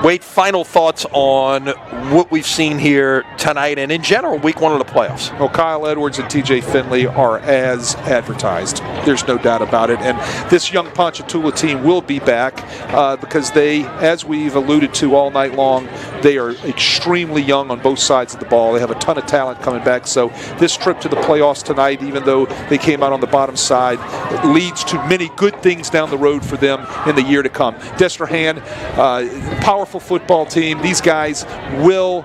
Wade, final thoughts on what we've seen here tonight and in general, week one of the playoffs. Well, Kyle Edwards and TJ Finley are as advertised. There's no doubt about it. And this young Ponchatoula team will be back because they, as we've alluded to all night long, they are extremely young on both sides of the ball. They have a ton of talent coming back. So this trip to the playoffs tonight, even though they came out on the bottom side, leads to many good things down the road for them in the year to come. Destrehan, powerful football team. These guys will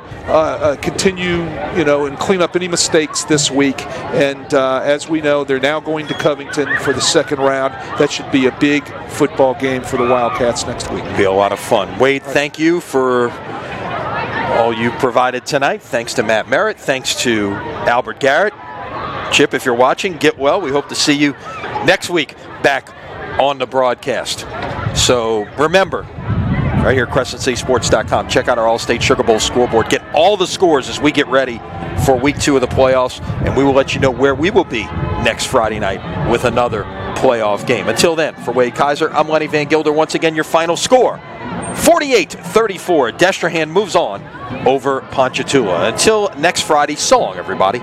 continue, and clean up any mistakes this week. And as we know, they're now going to Covington for the second round. That should be a big football game for the Wildcats next week. It'll be a lot of fun. Wade, thank you for all you provided tonight. Thanks to Matt Merritt. Thanks to Albert Garrett. Chip, if you're watching, get well. We hope to see you next week back on the broadcast. So remember, right here at CrescentCitySports.com. Check out our All-State Sugar Bowl scoreboard. Get all the scores as we get ready for week 2 of the playoffs, and we will let you know where we will be next Friday night with another playoff game. Until then, for Wade Kaiser, I'm Lenny Van Gilder. Once again, your final score, 48-34. Destrehan moves on over Ponchatoula. Until next Friday, so long, everybody.